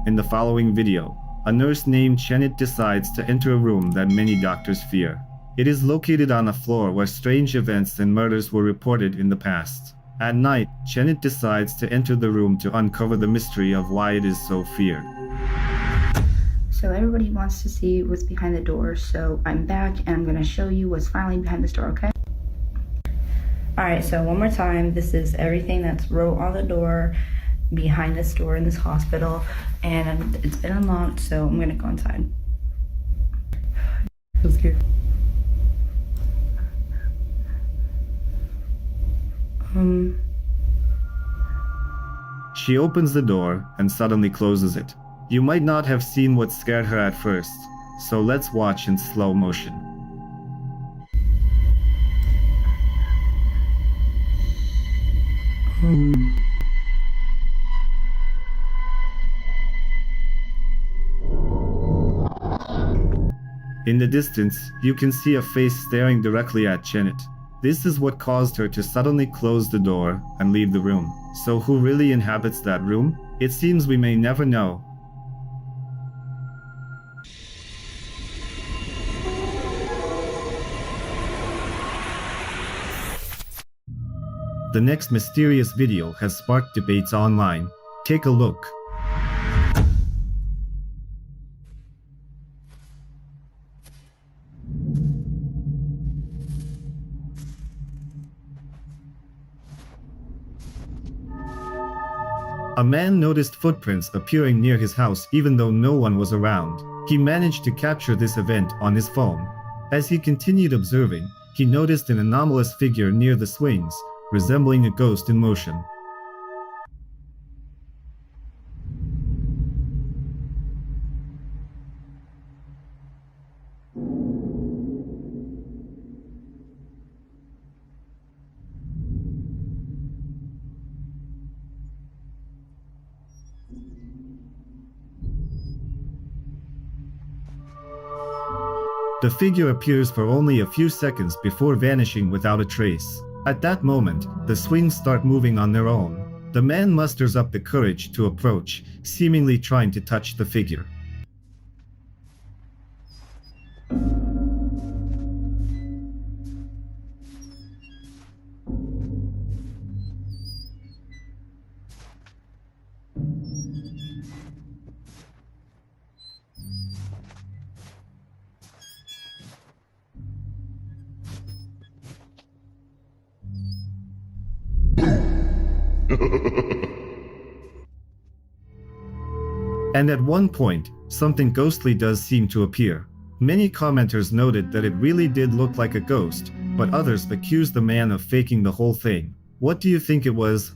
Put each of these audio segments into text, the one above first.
In the following video, a nurse named Janet decides to enter a room that many doctors fear. It is located on a floor where strange events and murders were reported in the past. At night, Janet decides to enter the room to uncover the mystery of why it is so feared. So everybody wants to see what's behind the door, so I'm back and I'm going to show you what's finally behind this door, okay? Alright, so one more time, this is everything that's wrote on the door behind this door in this hospital, and it's been unlocked, so I'm going to go inside. I'm scared. She opens the door and suddenly closes it. You might not have seen what scared her at first, so let's watch in slow motion. In the distance, you can see a face staring directly at Janet. This is what caused her to suddenly close the door and leave the room. So who really inhabits that room? It seems we may never know. The next mysterious video has sparked debates online. Take a look. A man noticed footprints appearing near his house even though no one was around. He managed to capture this event on his phone. As he continued observing, he noticed an anomalous figure near the swings, resembling a ghost in motion. The figure appears for only a few seconds before vanishing without a trace. At that moment, the swings start moving on their own. The man musters up the courage to approach, seemingly trying to touch the figure. And at one point, something ghostly does seem to appear. Many commenters noted that it really did look like a ghost, but others accused the man of faking the whole thing. What do you think it was?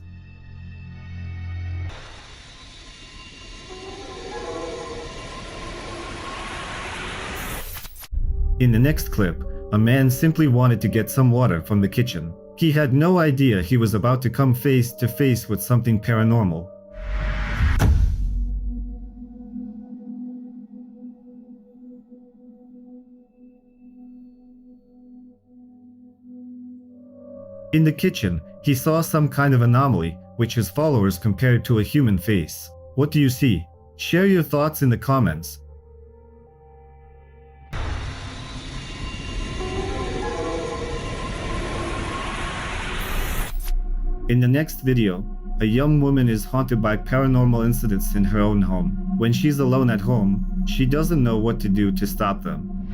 In the next clip, a man simply wanted to get some water from the kitchen. He had no idea he was about to come face to face with something paranormal. In the kitchen, he saw some kind of anomaly, which his followers compared to a human face. What do you see? Share your thoughts in the comments. In the next video, a young woman is haunted by paranormal incidents in her own home. When she's alone at home, she doesn't know what to do to stop them.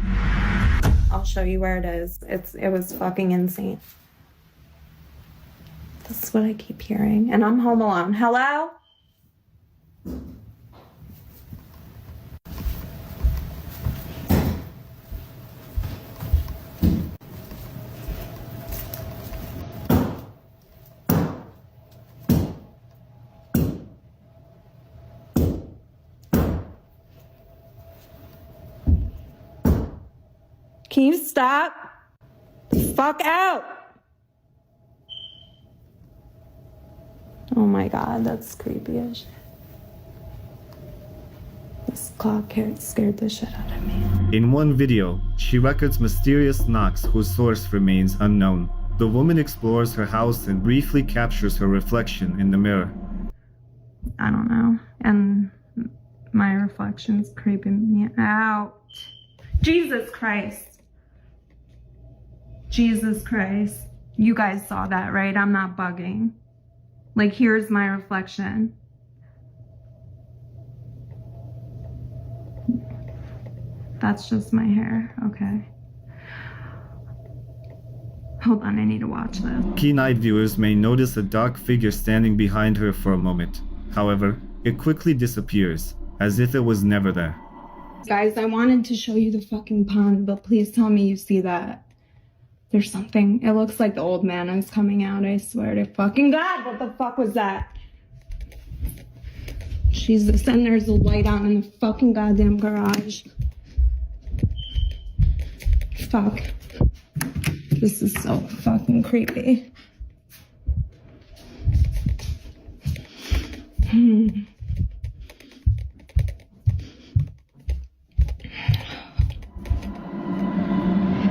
I'll show you where it is. It was fucking insane. This is what I keep hearing. And I'm home alone. Hello? Can you stop? Fuck out! Oh my god, that's creepy as shit. This clock scared the shit out of me. In one video, she records mysterious knocks whose source remains unknown. The woman explores her house and briefly captures her reflection in the mirror. I don't know. And My reflection's creeping me out. Jesus Christ. Jesus Christ. You guys saw that, right? I'm not bugging. Like, here's my reflection. That's just my hair. Okay. Hold on, I need to watch this. Keen-eyed viewers may notice a dark figure standing behind her for a moment. However, it quickly disappears, as if it was never there. Guys, I wanted to show you the fucking pond, but please tell me you see that. There's something. It looks like the old man is coming out, I swear to fucking God. What the fuck was that? Jesus, and there's a light on in the fucking goddamn garage. Fuck. This is so fucking creepy.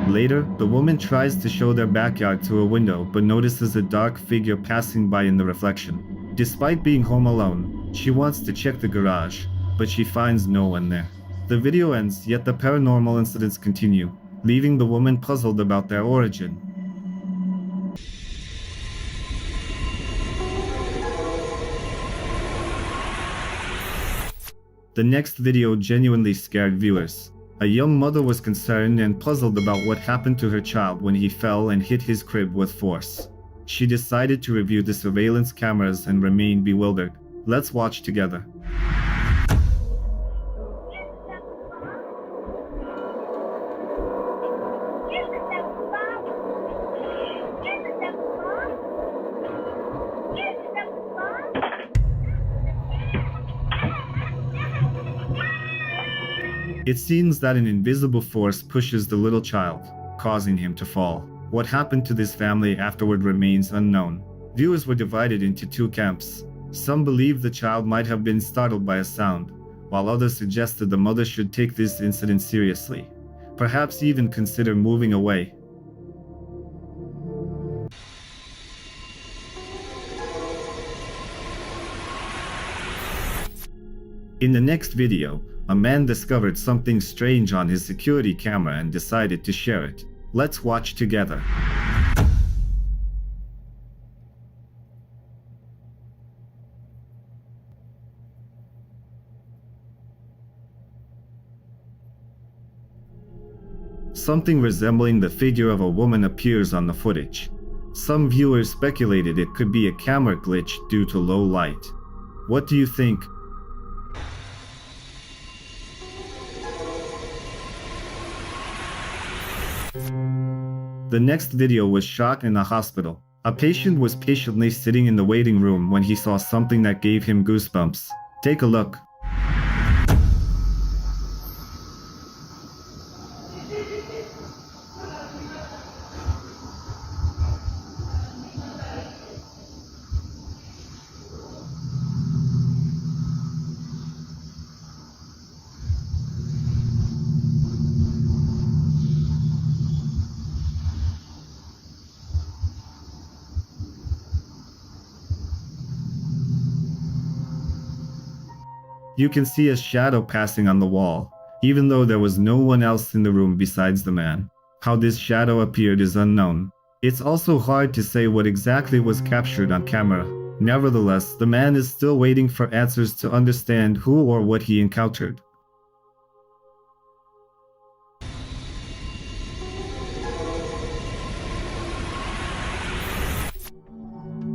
Later, the woman tries to show their backyard through a window but notices a dark figure passing by in the reflection. Despite being home alone, she wants to check the garage, but she finds no one there. The video ends, yet the paranormal incidents continue, leaving the woman puzzled about their origin. The next video genuinely scared viewers. A young mother was concerned and puzzled about what happened to her child when he fell and hit his crib with force. She decided to review the surveillance cameras and remained bewildered. Let's watch together. It seems that an invisible force pushes the little child, causing him to fall. What happened to this family afterward remains unknown. Viewers were divided into two camps. Some believed the child might have been startled by a sound, while others suggested the mother should take this incident seriously, perhaps even consider moving away. In the next video, a man discovered something strange on his security camera and decided to share it. Let's watch together. Something resembling the figure of a woman appears on the footage. Some viewers speculated it could be a camera glitch due to low light. What do you think? The next video was shot in a hospital. A patient was patiently sitting in the waiting room when he saw something that gave him goosebumps. Take a look. You can see a shadow passing on the wall, even though there was no one else in the room besides the man. How this shadow appeared is unknown. It's also hard to say what exactly was captured on camera. Nevertheless, the man is still waiting for answers to understand who or what he encountered.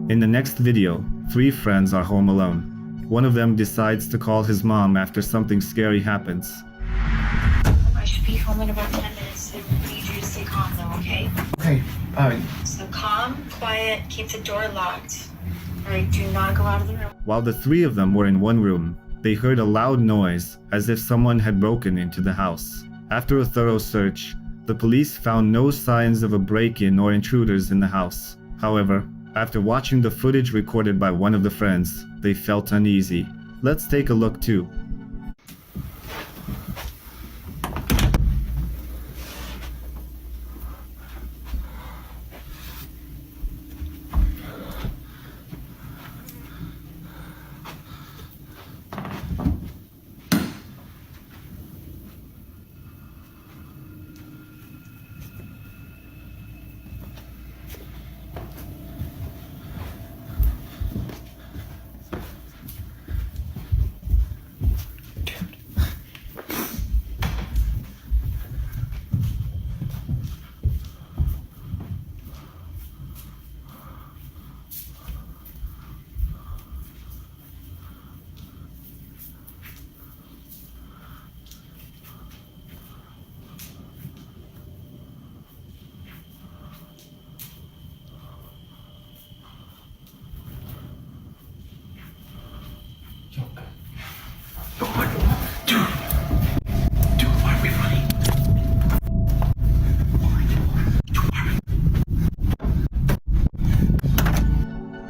In the next video, three friends are home alone. One of them decides to call his mom after something scary happens. I should be home in about 10 minutes. I need you to stay calm though, okay? Okay, So calm, quiet, keep the door locked. Alright, do not go out of the room. While the three of them were in one room, they heard a loud noise, as if someone had broken into the house. After a thorough search, the police found no signs of a break-in or intruders in the house. However, after watching the footage recorded by one of the friends, they felt uneasy. Let's take a look too.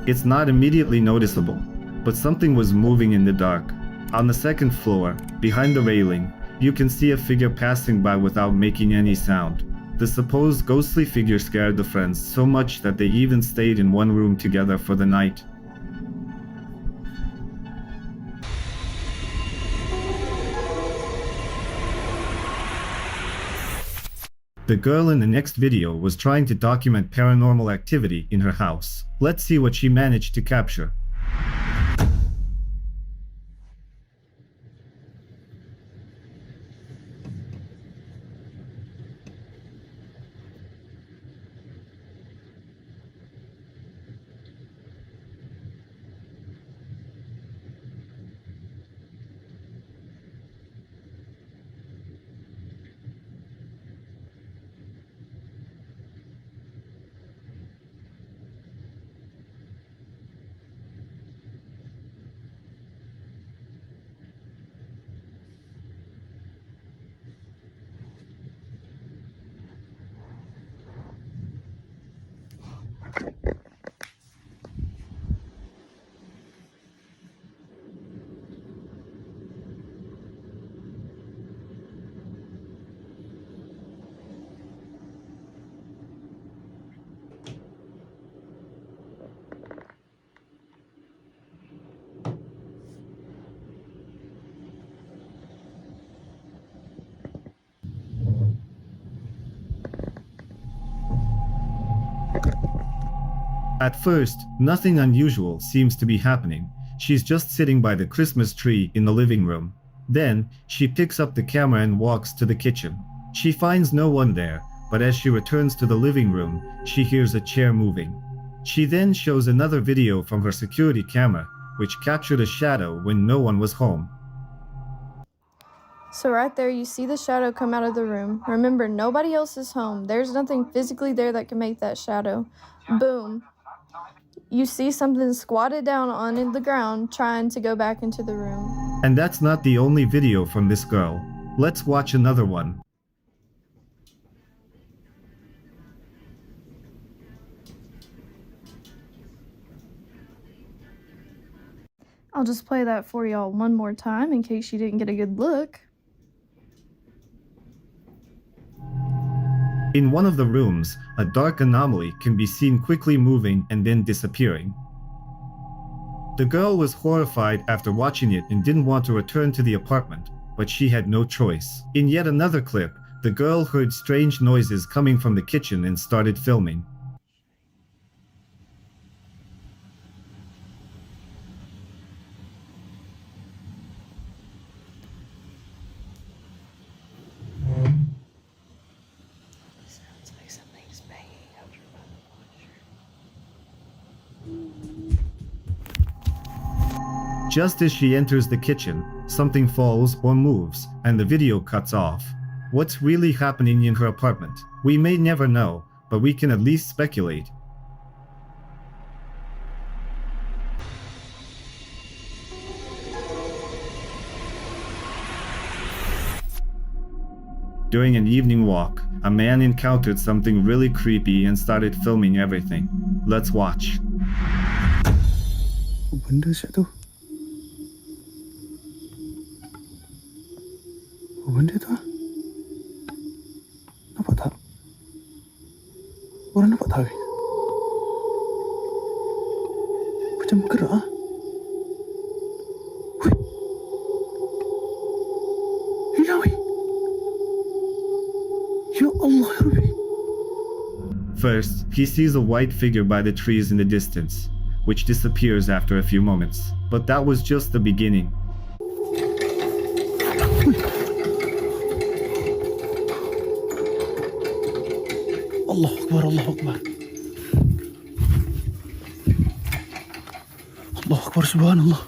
It's not immediately noticeable, but something was moving in the dark. On the second floor, behind the railing, you can see a figure passing by without making any sound. The supposed ghostly figure scared the friends so much that they even stayed in one room together for the night. The girl in the next video was trying to document paranormal activity in her house. Let's see what she managed to capture. At first, nothing unusual seems to be happening. She's just sitting by the Christmas tree in the living room. Then, she picks up the camera and walks to the kitchen. She finds no one there, but as she returns to the living room, she hears a chair moving. She then shows another video from her security camera, which captured a shadow when no one was home. So right there, you see the shadow come out of the room. Remember, nobody else is home. There's nothing physically there that can make that shadow. Boom. You see something squatted down on the ground trying to go back into the room. And that's not the only video from this girl. Let's watch another one. I'll just play that for y'all one more time in case you didn't get a good look. In one of the rooms, a dark anomaly can be seen quickly moving and then disappearing. The girl was horrified after watching it and didn't want to return to the apartment, but she had no choice. In yet another clip, the girl heard strange noises coming from the kitchen and started filming. Just as she enters the kitchen, something falls or moves, and the video cuts off. What's really happening in her apartment? We may never know, but we can at least speculate. During an evening walk, a man encountered something really creepy and started filming everything. Let's watch. Benda siap tu. Apa benda tu? Nampak tak? Orang nampak tak? Macam bergerak ah. Hilang weh. Ya Allah ya Rabbi. First, he sees a white figure by the trees in the distance, which disappears after a few moments. But that was just the beginning. Allah Akbar, Allah Akbar. Allah Akbar, Subhanallah.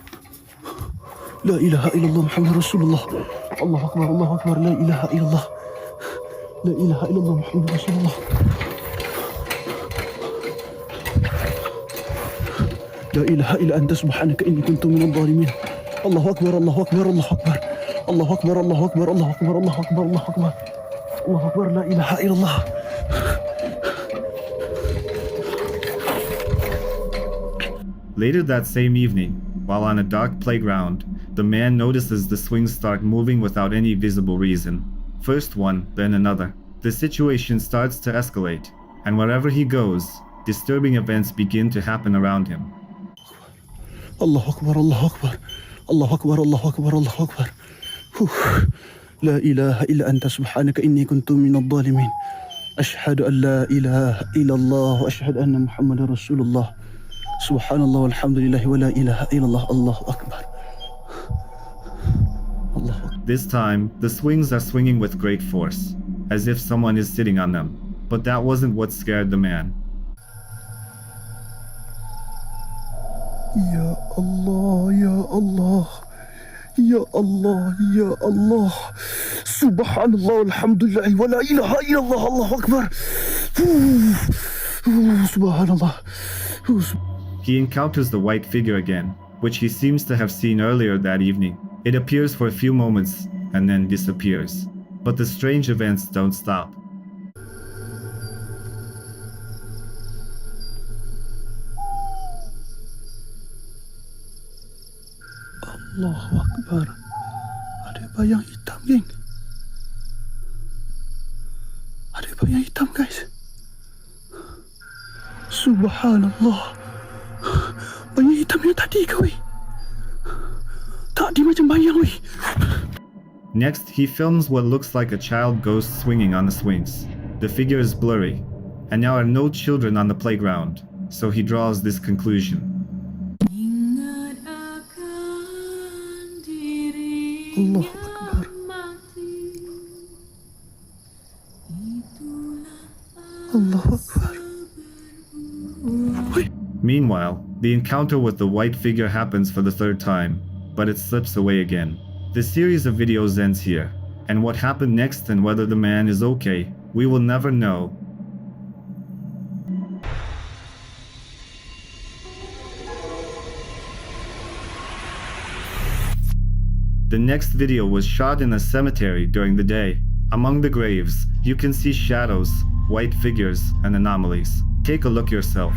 La ilaha illallah Muhammad Rasulullah. Allah Akbar, Allah Akbar, la ilaha illallah. La ilaha illallah Muhammad Rasulullah. La ilaha illa anta subhanaka inni kuntu minadh dhalimin. الله أكبر الله أكبر الله أكبر الله أكبر الله أكبر الله أكبر الله أكبر الله أكبر الله أكبر لا إله إلا الله. Later that same evening, while on a dark playground, the man notices the swings start moving without any visible reason. First one, then another. The situation starts to escalate, and wherever he goes, disturbing events begin to happen around him. الله أكبر الله أكبر الله أكبر الله أكبر الله أكبر. لا إله إلا أنت سبحانك إني كنت من الظالمين. أشهد أن لا إله إلا الله وأشهد أن محمد رسول الله. سبحان الله والحمد لله ولا إله إلا الله. الله أكبر. الله أكبر. This time, the swings are swinging with great force, as if someone is sitting on them. But that wasn't what scared the man. يا الله يا الله يا الله يا الله سبحان الله والحمد لله ولا إله إلا الله. الله أكبر. سبحان الله. He encounters the white figure again, which he seems to have seen earlier that evening. It appears for a few moments and then disappears. But the strange events don't stop. Allahu Akbar. Ada bayang hitam, geng. Ada bayang hitam, guys. Subhanallah. Bayang hitam yang tadi ke, weh? Tadi macam bayang, weh. Next, he films what looks like a child ghost swinging on the swings. The figure is blurry, and now are no children on the playground, so he draws this conclusion. Allahu Akbar. Allahu Akbar. Meanwhile, the encounter with the white figure happens for the third time, but it slips away again. The series of videos ends here, and what happened next and whether the man is okay, we will never know. The next video was shot in a cemetery during the day. Among the graves, you can see shadows, white figures, and anomalies. Take a look yourself.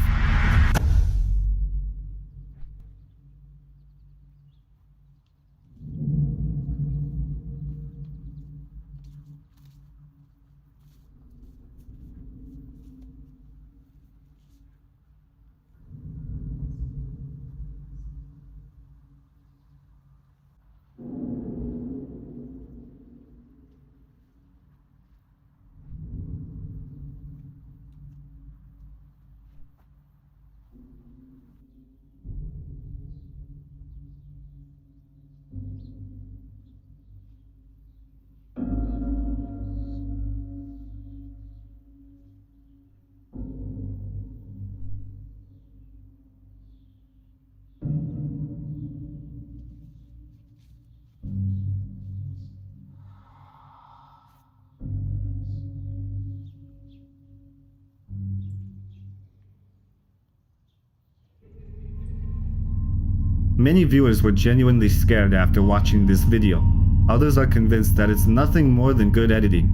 Many viewers were genuinely scared after watching this video. Others are convinced that it's nothing more than good editing.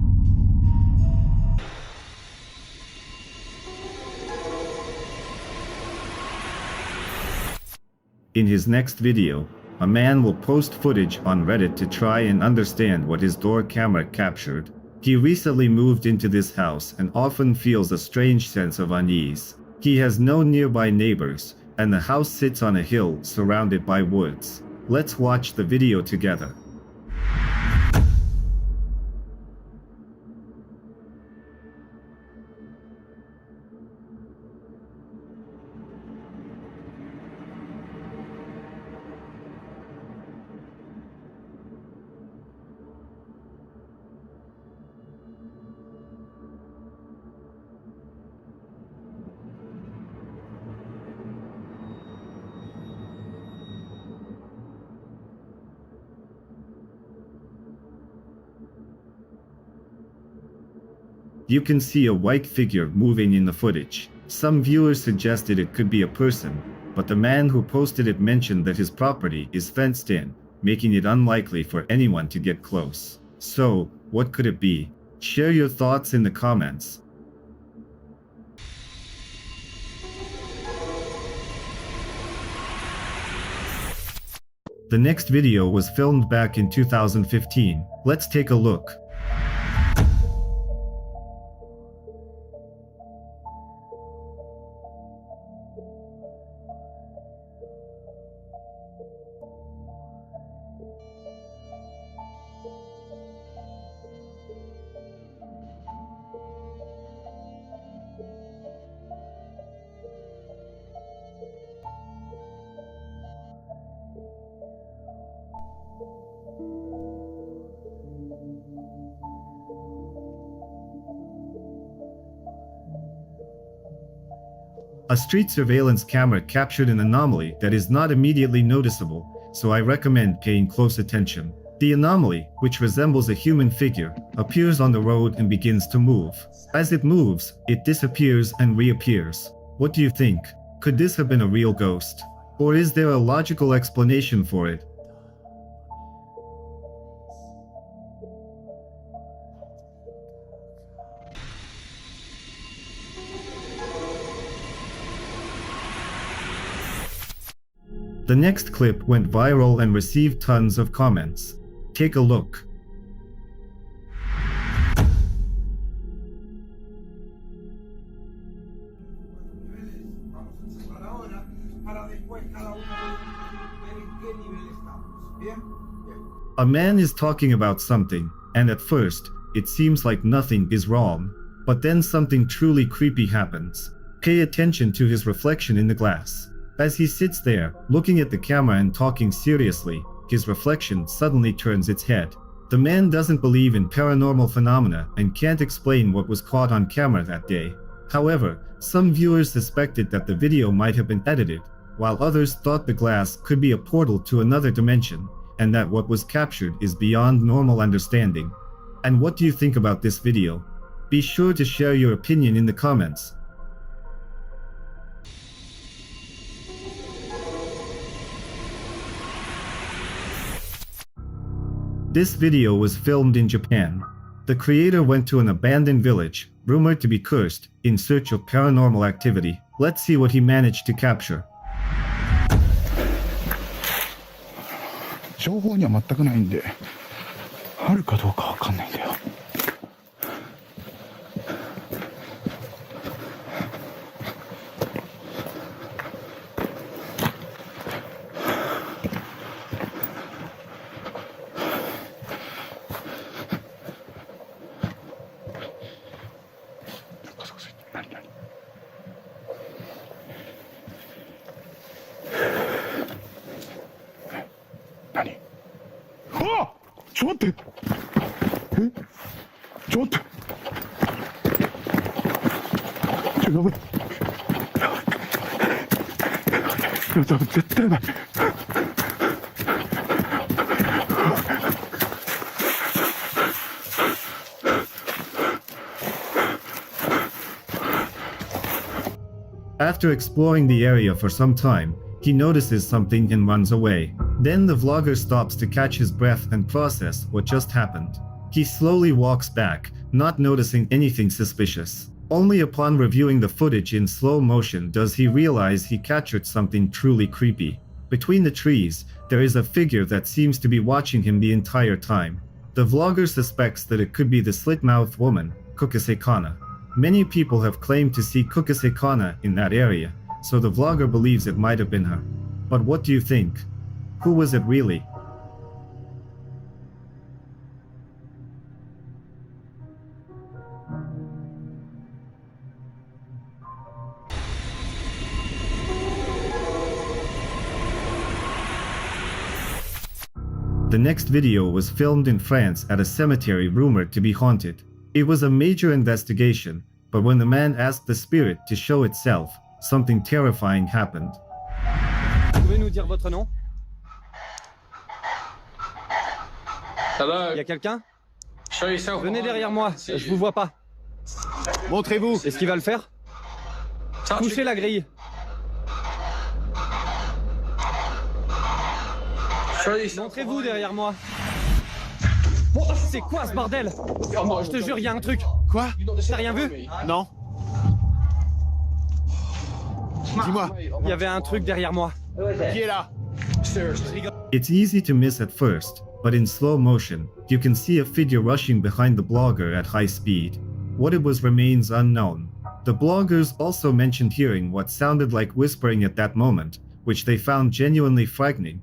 In his next video, a man will post footage on Reddit to try and understand what his door camera captured. He recently moved into this house and often feels a strange sense of unease. He has no nearby neighbors, and the house sits on a hill surrounded by woods. Let's watch the video together. You can see a white figure moving in the footage. Some viewers suggested it could be a person, but the man who posted it mentioned that his property is fenced in, making it unlikely for anyone to get close. So, what could it be? Share your thoughts in the comments. The next video was filmed back in 2015. Let's take a look. A street surveillance camera captured an anomaly that is not immediately noticeable, so I recommend paying close attention. The anomaly, which resembles a human figure, appears on the road and begins to move. As it moves, it disappears and reappears. What do you think? Could this have been a real ghost? Or is there a logical explanation for it? The next clip went viral and received tons of comments. Take a look. A man is talking about something, and at first, it seems like nothing is wrong. But then something truly creepy happens. Pay attention to his reflection in the glass. As he sits there, looking at the camera and talking seriously, his reflection suddenly turns its head. The man doesn't believe in paranormal phenomena and can't explain what was caught on camera that day. However, some viewers suspected that the video might have been edited, while others thought the glass could be a portal to another dimension, and that what was captured is beyond normal understanding. And what do you think about this video? Be sure to share your opinion in the comments. This video was filmed in Japan. The creator went to an abandoned village, rumored to be cursed, in search of paranormal activity. Let's see what he managed to capture. 情報には全くないんで、あるかどうかわかんないんだよ。何？あっ！ちょっと待って。え？ちょっと待って。やばい。絶対やばい。After exploring the area for some time, he notices something and runs away. Then the vlogger stops to catch his breath and process what just happened. He slowly walks back, not noticing anything suspicious. Only upon reviewing the footage in slow motion does he realize he captured something truly creepy. Between the trees, there is a figure that seems to be watching him the entire time. The vlogger suspects that it could be the slit-mouthed woman, Kukusei-kana. Many people have claimed to see Kukusei-kana in that area, so the vlogger believes it might have been her. But what do you think? Who was it really? The next video was filmed in France at a cemetery rumored to be haunted. It was a major investigation, but when the man asked the spirit to show itself, something terrifying happened. Pouvez nous dire votre nom? Hello. Y a quelqu'un? Show yourself. Venez derrière moi, je vous vois pas. Montrez-vous. Est-ce qu'il va le faire? Touchez la grille. Choisis ça. Montrez-vous derrière moi. C'est quoi ce bordel? Je te jure, il y a un truc. Quoi? T'as rien vu? Non. Dis-moi, Il y avait un truc derrière moi. qui est là? It's easy to miss at first, but in slow motion, you can see a figure rushing behind the blogger at high speed. What it was remains unknown. The bloggers also mentioned hearing what sounded like whispering at that moment, which they found genuinely frightening.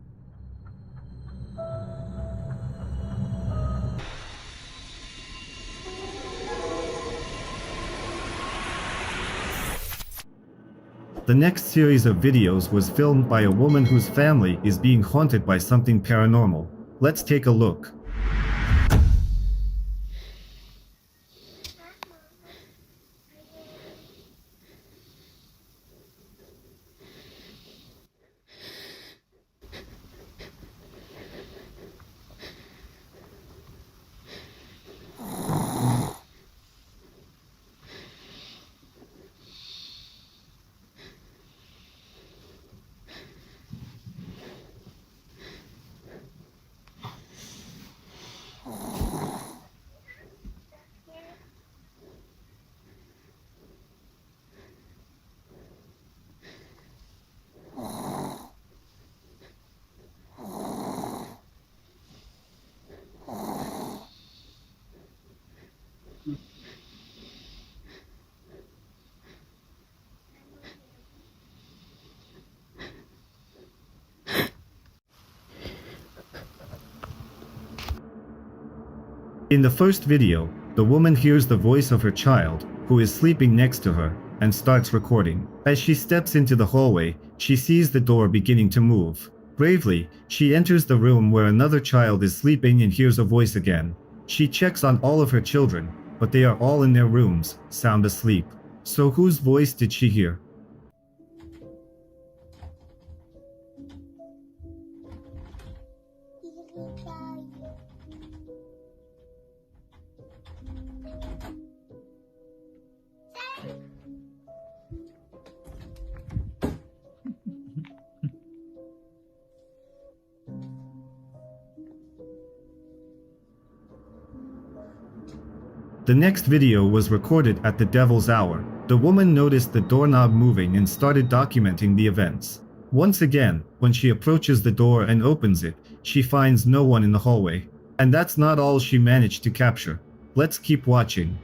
The next series of videos was filmed by a woman whose family is being haunted by something paranormal. Let's take a look. In the first video, the woman hears the voice of her child, who is sleeping next to her, and starts recording. As she steps into the hallway, she sees the door beginning to move. Bravely, she enters the room where another child is sleeping and hears a voice again. She checks on all of her children, but they are all in their rooms, sound asleep. So whose voice did she hear? The next video was recorded at the Devil's Hour. The woman noticed the doorknob moving and started documenting the events. Once again, when she approaches the door and opens it, she finds no one in the hallway. And that's not all she managed to capture. Let's keep watching.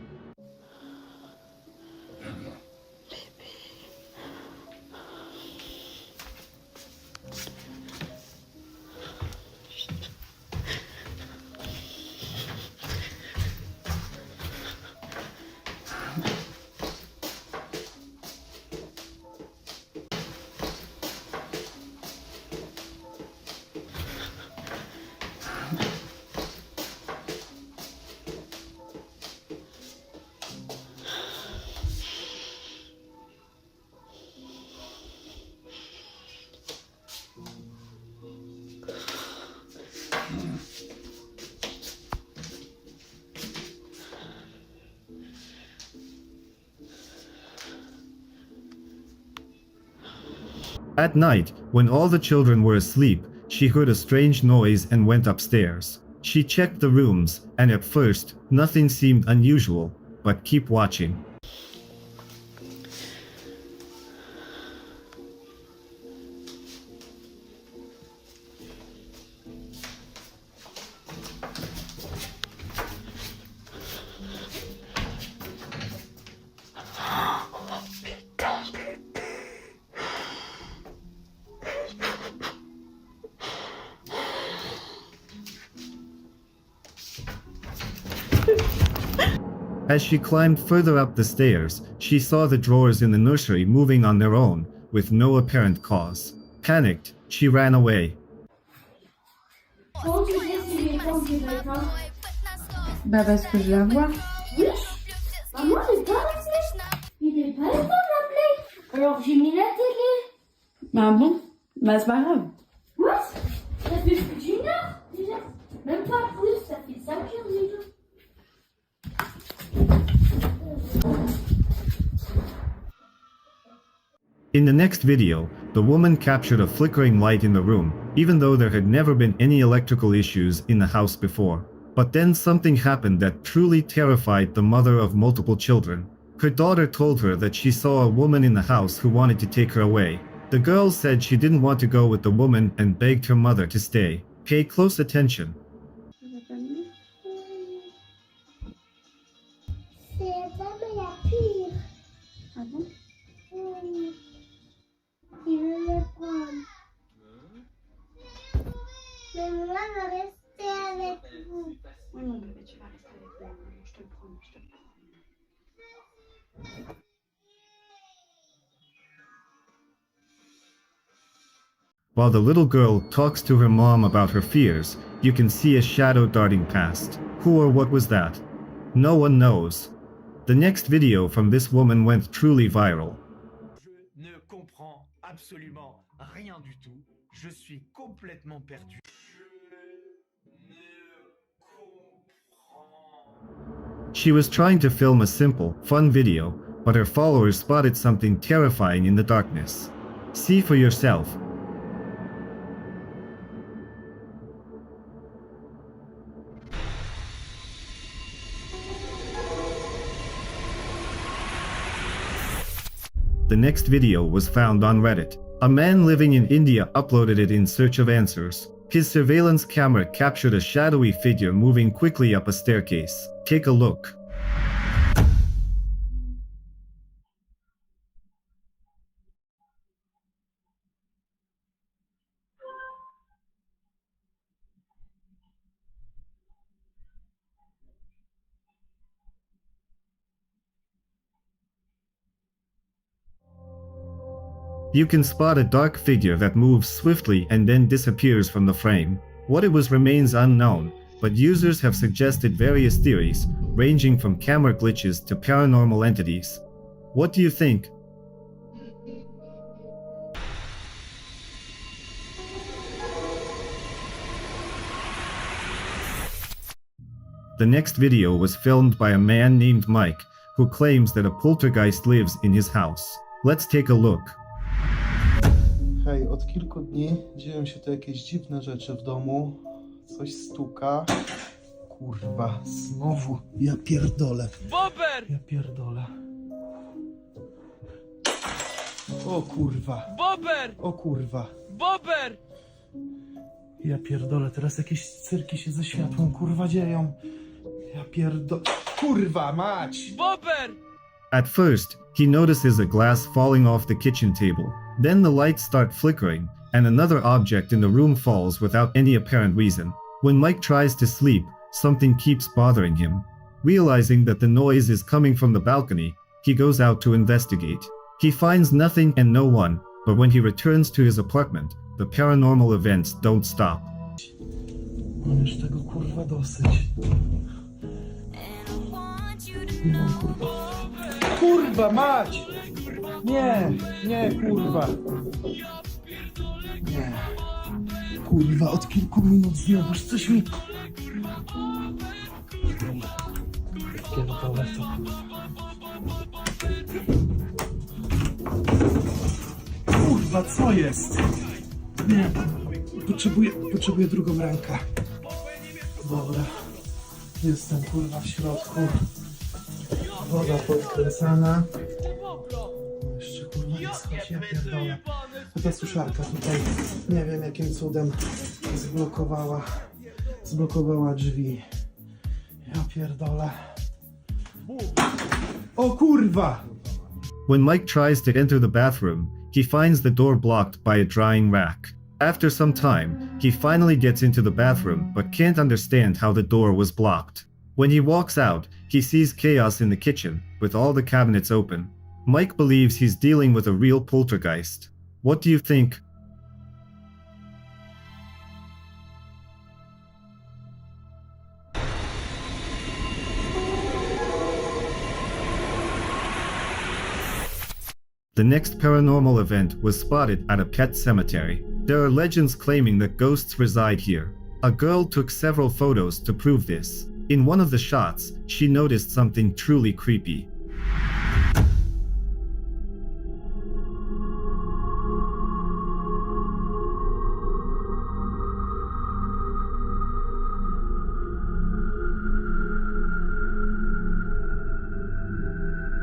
At night, when all the children were asleep, she heard a strange noise and went upstairs. She checked the rooms, and at first, nothing seemed unusual, but keep watching. As she climbed further up the stairs, she saw the drawers in the nursery moving on their own, with no apparent cause. Panicked, she ran away. Bah parce que je la vois. Oui. Bah moi j'ai pas appelé. Il est pas le temps d'appeler. Alors j'ai mis la télé. Ah bon? Bah c'est pas grave. What? Ça fait plus d'une heure déjà. Même pas plus, ça fait 5 heures déjà. In the next video, the woman captured a flickering light in the room, even though there had never been any electrical issues in the house before. But then something happened that truly terrified the mother of multiple children. Her daughter told her that she saw a woman in the house who wanted to take her away. The girl said she didn't want to go with the woman and begged her mother to stay. Pay close attention. While the little girl talks to her mom about her fears, you can see a shadow darting past. Who or what was that? No one knows. The next video from this woman went truly viral. Je ne comprends absolument rien du tout. Je suis complètement perdu. She was trying to film a simple, fun video, but her followers spotted something terrifying in the darkness. See for yourself. The next video was found on Reddit. A man living in India uploaded it in search of answers. His surveillance camera captured a shadowy figure moving quickly up a staircase. Take a look. You can spot a dark figure that moves swiftly and then disappears from the frame. What it was remains unknown, but users have suggested various theories, ranging from camera glitches to paranormal entities. What do you think? The next video was filmed by a man named Mike, who claims that a poltergeist lives in his house. Let's take a look. Hej, od kilku dni dzieją się tu jakieś dziwne rzeczy w domu. Coś stuka. Kurwa, znowu. Ja pierdolę. Bober! Ja pierdolę. O kurwa. Bober! O kurwa. Bober! Ja pierdolę, teraz jakieś cyrki się ze światłem kurwa dzieją. Ja pierdolę. Kurwa mać! Bober! At first, he notices a glass falling off the kitchen table. Then the lights start flickering, and another object in the room falls without any apparent reason. When Mike tries to sleep, something keeps bothering him. Realizing that the noise is coming from the balcony, he goes out to investigate. He finds nothing and no one, but when he returns to his apartment, the paranormal events don't stop. Mam już tego kurwa dosyć. Nie mam kurwa. Kurwa mać! Nie, nie kurwa. Nie. Kurwa, od kilku minut znowuż coś mi... Pierdolę to kurwa. Kurwa, co jest? Nie. Potrzebuję drugą rękę. Dobra. Jestem kurwa w środku. Woda podkręcana. No jeszcze kurwa nie schodzi, ja pierdolę. Ta suszarka tutaj nie wiem jakim cudem zblokowała drzwi. Ja pierdolę. O kurwa! When Mike tries to enter the bathroom, he finds the door blocked by a drying rack. After some time, he finally gets into the bathroom but can't understand how the door was blocked. When he walks out, he sees chaos in the kitchen, with all the cabinets open. Mike believes he's dealing with a real poltergeist. What do you think? The next paranormal event was spotted at a pet cemetery. There are legends claiming that ghosts reside here. A girl took several photos to prove this. In one of the shots, she noticed something truly creepy.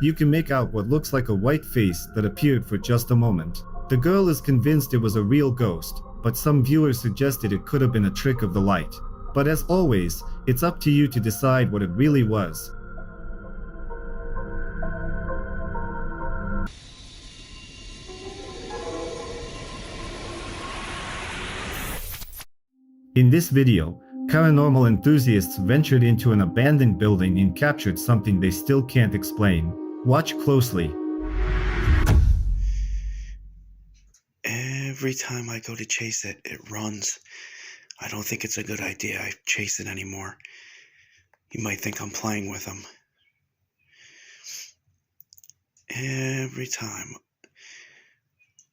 You can make out what looks like a white face that appeared for just a moment. The girl is convinced it was a real ghost, but some viewers suggested it could have been a trick of the light. But as always, it's up to you to decide what it really was. In this video, paranormal enthusiasts ventured into an abandoned building and captured something they still can't explain. Watch closely. Every time I go to chase it, it runs. I don't think it's a good idea I chase it anymore. You might think I'm playing with him. Every time.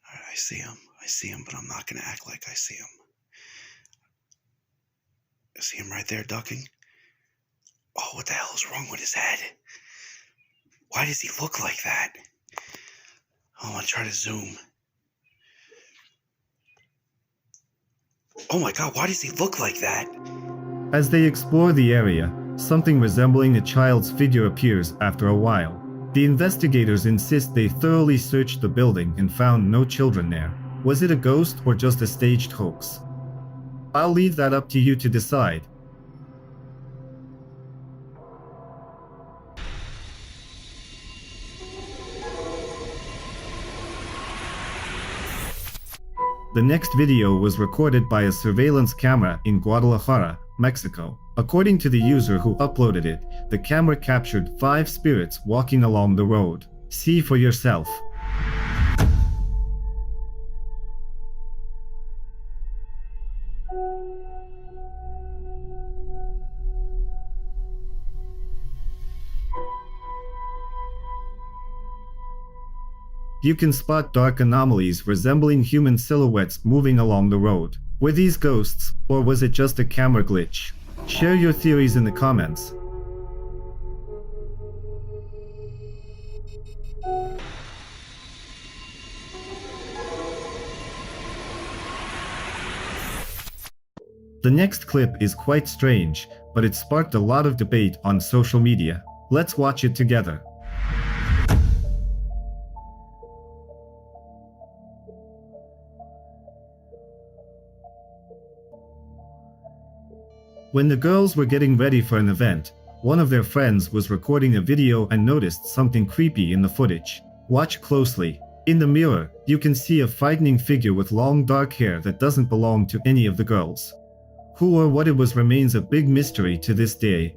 I see him, but I'm not going to act like I see him. I see him right there ducking. Oh, what the hell is wrong with his head? Why does he look like that? Oh, I'm going to try to zoom. Oh my god, why does he look like that? As they explore the area, something resembling a child's figure appears after a while. The investigators insist they thoroughly searched the building and found no children there. Was it a ghost or just a staged hoax? I'll leave that up to you to decide. The next video was recorded by a surveillance camera in Guadalajara, Mexico. According to the user who uploaded it, the camera captured 5 spirits walking along the road. See for yourself. You can spot dark anomalies resembling human silhouettes moving along the road. Were these ghosts, or was it just a camera glitch? Share your theories in the comments. The next clip is quite strange, but it sparked a lot of debate on social media. Let's watch it together. When the girls were getting ready for an event, one of their friends was recording a video and noticed something creepy in the footage. Watch closely. In the mirror, you can see a frightening figure with long dark hair that doesn't belong to any of the girls. Who or what it was remains a big mystery to this day.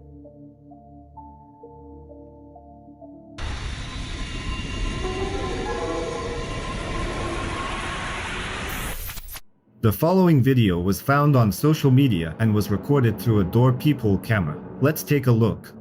The following video was found on social media and was recorded through a door peephole camera. Let's take a look.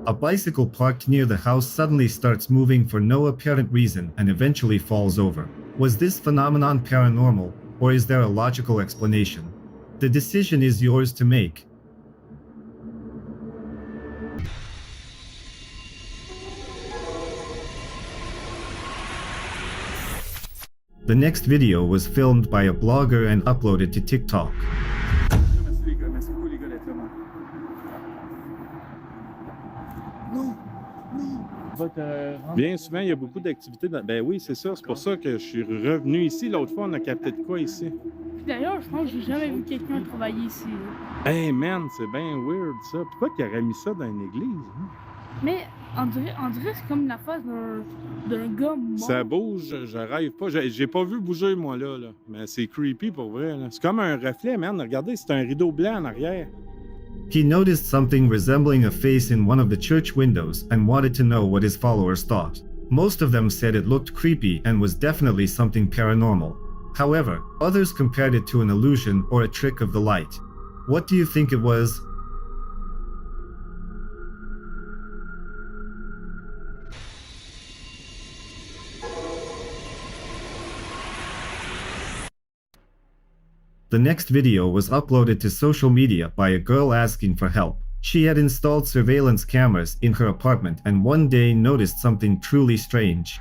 A bicycle parked near the house suddenly starts moving for no apparent reason and eventually falls over. Was this phenomenon paranormal, or is there a logical explanation? The decision is yours to make. The next video was filmed by a blogger and uploaded to TikTok. Bien souvent, il y a beaucoup d'activités. Ben oui, c'est ça. C'est pour ça que je suis revenu ici. L'autre fois, on a capté de quoi ici? D'ailleurs, je pense que j'ai jamais vu quelqu'un travailler ici. Hey man, c'est bien weird ça. Pourquoi qu'il aurait mis ça dans une église? Hein? Mais on dirait c'est comme la face d'un gars mort. Ça bouge, je rêve pas. J'ai pas vu bouger moi là. Mais c'est creepy pour vrai. C'est comme un reflet, man. Regardez, c'est un rideau blanc en arrière. He noticed something resembling a face in one of the church windows and wanted to know what his followers thought. Most of them said it looked creepy and was definitely something paranormal. However, others compared it to an illusion or a trick of the light. What do you think it was? The next video was uploaded to social media by a girl asking for help. She had installed surveillance cameras in her apartment and one day noticed something truly strange.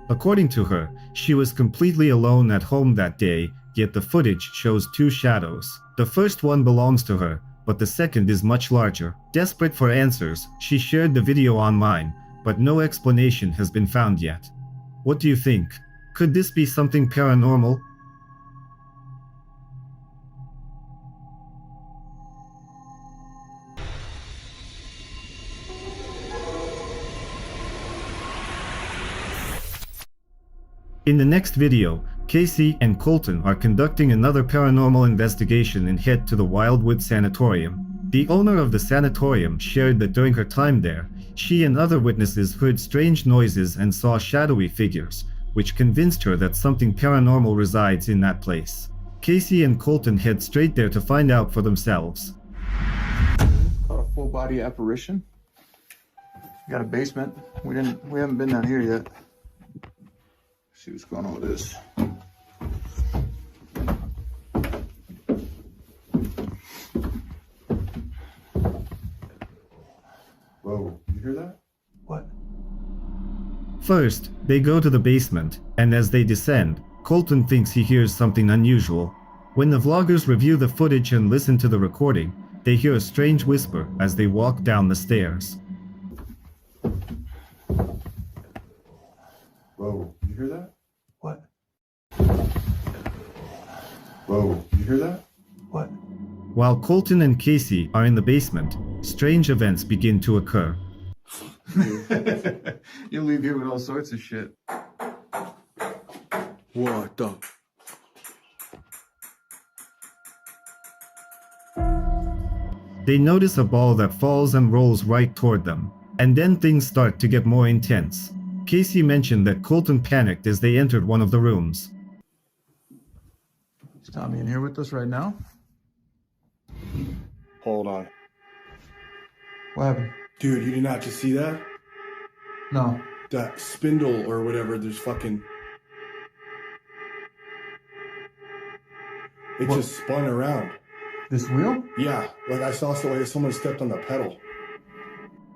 According to her, she was completely alone at home that day, yet the footage shows two shadows. The first one belongs to her, but the second is much larger. Desperate for answers, she shared the video online, but no explanation has been found yet. What do you think? Could this be something paranormal? In the next video, Casey and Colton are conducting another paranormal investigation and head to the Wildwood Sanatorium. The owner of the sanatorium shared that during her time there, she and other witnesses heard strange noises and saw shadowy figures, which convinced her that something paranormal resides in that place. Casey and Colton head straight there to find out for themselves. Got a full body apparition. Got a basement. We haven't been down here yet. See what's going on with this. Whoa, you hear that? What? First, they go to the basement, and as they descend, Colton thinks he hears something unusual. When the vloggers review the footage and listen to the recording, they hear a strange whisper as they walk down the stairs. Whoa, you hear that? What? Whoa, you hear that? What? While Colton and Casey are in the basement, strange events begin to occur. You'll leave here with all sorts of shit. What the? They notice a ball that falls and rolls right toward them, and then things start to get more intense. Casey mentioned that Colton panicked as they entered one of the rooms. Is Tommy in here with us right now? Hold on. What happened? Dude, you did not just see that? No. That spindle or whatever, there's fucking... It What? just spun around. This wheel? Yeah, like I saw someone stepped on the pedal.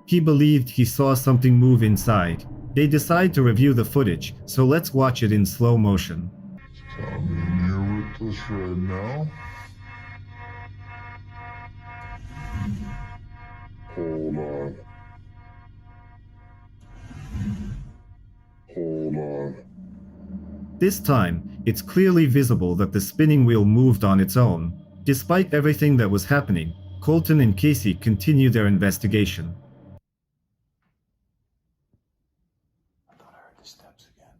He believed he saw something move inside. They decide to review the footage, so let's watch it in slow motion. Tommy in here with us right now? Hold on. Hold on. This time, it's clearly visible that the spinning wheel moved on its own. Despite everything that was happening, Colton and Casey continue their investigation. I thought I heard the steps again.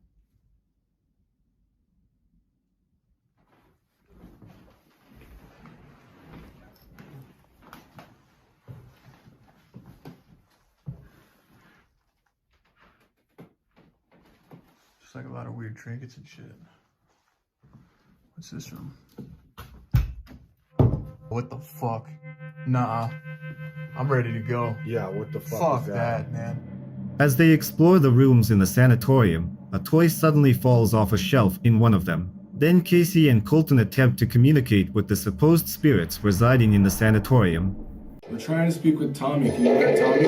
Just like a lot of weird trinkets and shit. What's this room? What the fuck? Nah. I'm ready to go. Yeah, what the fuck Fuck is that, man. As they explore the rooms in the sanatorium, a toy suddenly falls off a shelf in one of them. Then Casey and Colton attempt to communicate with the supposed spirits residing in the sanatorium. We're trying to speak with Tommy. Can you let Tommy?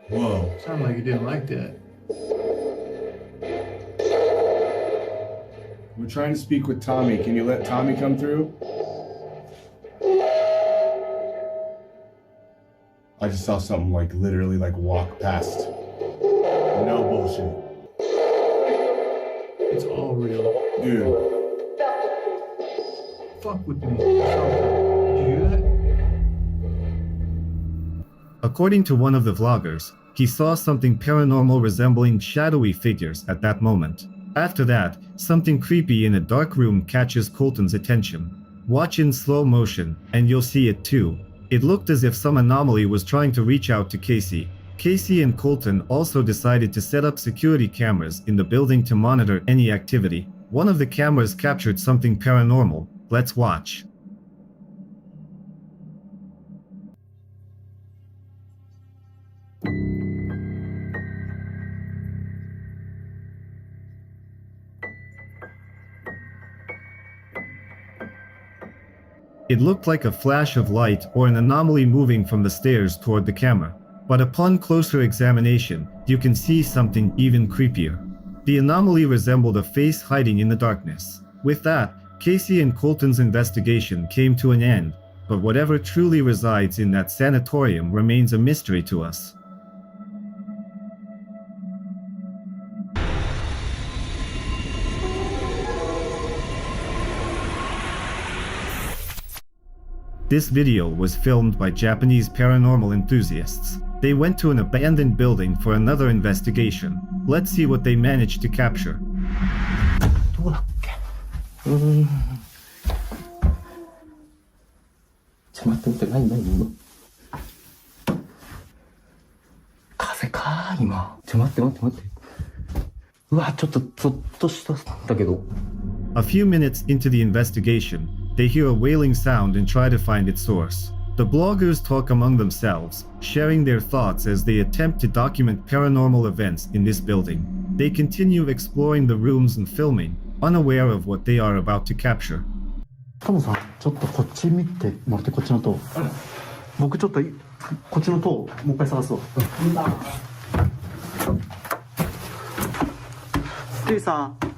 Whoa. Sounded like you didn't like that. We're trying to speak with Tommy. Can you let Tommy come through? I just saw something like literally like walk past. No bullshit. It's all real. Dude. Fuck with me. Did you hear that? According to one of the vloggers, he saw something paranormal resembling shadowy figures at that moment. After that, something creepy in a dark room catches Colton's attention. Watch in slow motion, and you'll see it too. It looked as if some anomaly was trying to reach out to Casey. Casey and Colton also decided to set up security cameras in the building to monitor any activity. One of the cameras captured something paranormal. Let's watch. It looked like a flash of light or an anomaly moving from the stairs toward the camera. But upon closer examination, you can see something even creepier. The anomaly resembled a face hiding in the darkness. With that, Casey and Colton's investigation came to an end, but whatever truly resides in that sanatorium remains a mystery to us. This video was filmed by Japanese paranormal enthusiasts. They went to an abandoned building for another investigation. Let's see what they managed to capture. A few minutes into the investigation, they hear a wailing sound and try to find its source. The bloggers talk among themselves, sharing their thoughts as they attempt to document paranormal events in this building. They continue exploring the rooms and filming, unaware of what they are about to capture. トモさん、ちょっとこっち見てもらって、こっちの塔。僕ちょっとこっちの塔もう一回探そう。テイさん。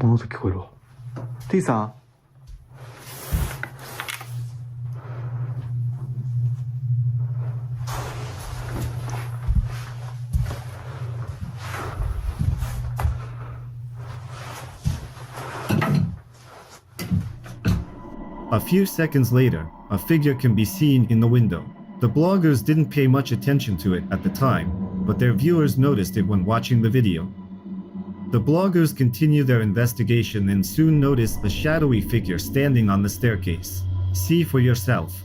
物音聞こえるわ。テイさん。A few seconds later, a figure can be seen in the window. The bloggers didn't pay much attention to it at the time, but their viewers noticed it when watching the video. The bloggers continue their investigation and soon notice a shadowy figure standing on the staircase. See for yourself.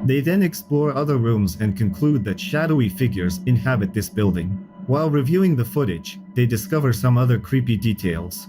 They then explore other rooms and conclude that shadowy figures inhabit this building. While reviewing the footage, they discover some other creepy details.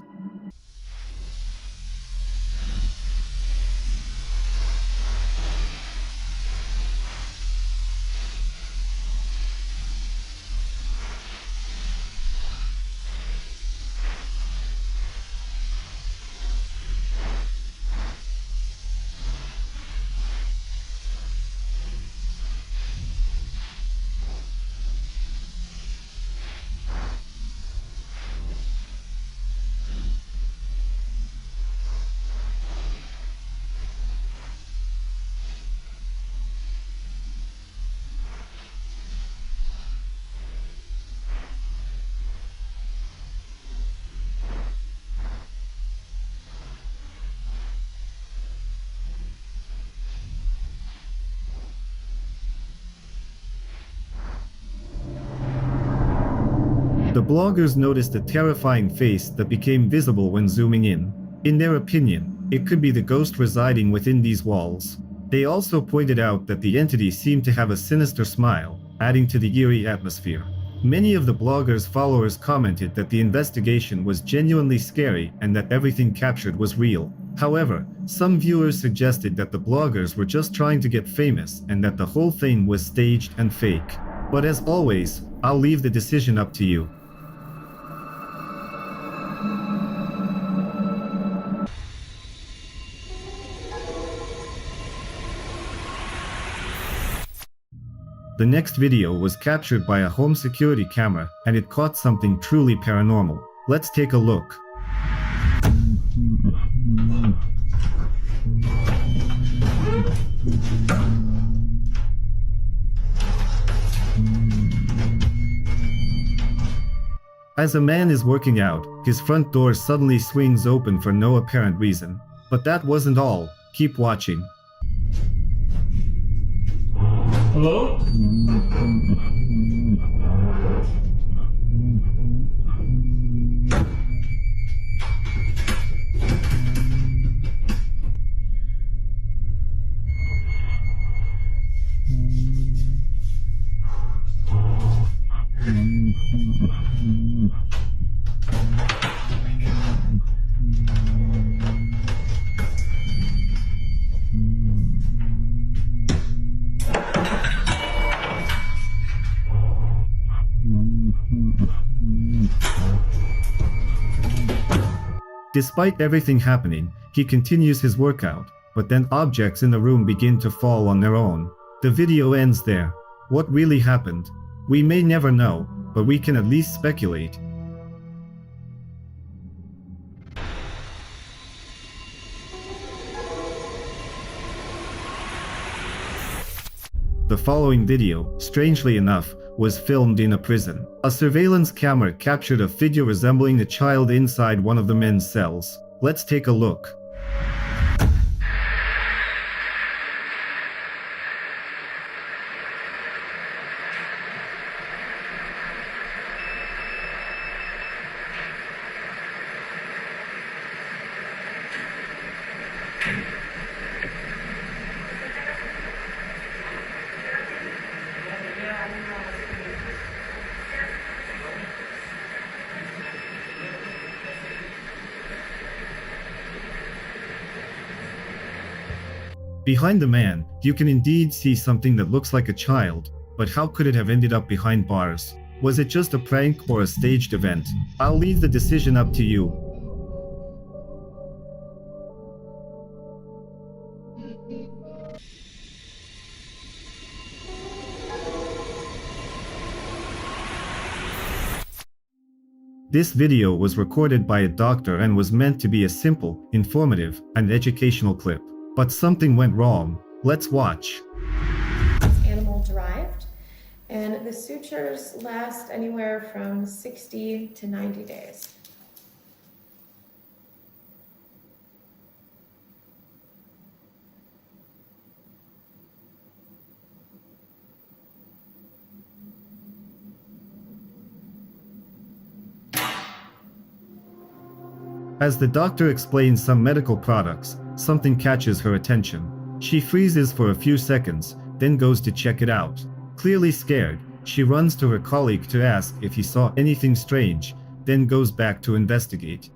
The bloggers noticed a terrifying face that became visible when zooming in. In their opinion, it could be the ghost residing within these walls. They also pointed out that the entity seemed to have a sinister smile, adding to the eerie atmosphere. Many of the bloggers' followers commented that the investigation was genuinely scary and that everything captured was real. However, some viewers suggested that the bloggers were just trying to get famous and that the whole thing was staged and fake. But as always, I'll leave the decision up to you. The next video was captured by a home security camera and it caught something truly paranormal. Let's take a look. As a man is working out, his front door suddenly swings open for no apparent reason. But that wasn't all. Keep watching. Hello? Despite everything happening, he continues his workout, but then objects in the room begin to fall on their own. The video ends there. What really happened? We may never know, but we can at least speculate. The following video, strangely enough, was filmed in a prison. A surveillance camera captured a figure resembling a child inside one of the men's cells. Let's take a look. Behind the man, you can indeed see something that looks like a child, but how could it have ended up behind bars? Was it just a prank or a staged event? I'll leave the decision up to you. This video was recorded by a doctor and was meant to be a simple, informative, and educational clip. But something went wrong. Let's watch. It's animal derived, and the sutures last anywhere from 60 to 90 days. As the doctor explains some medical products, something catches her attention. She freezes for a few seconds, then goes to check it out. Clearly scared, she runs to her colleague to ask if he saw anything strange, then goes back to investigate.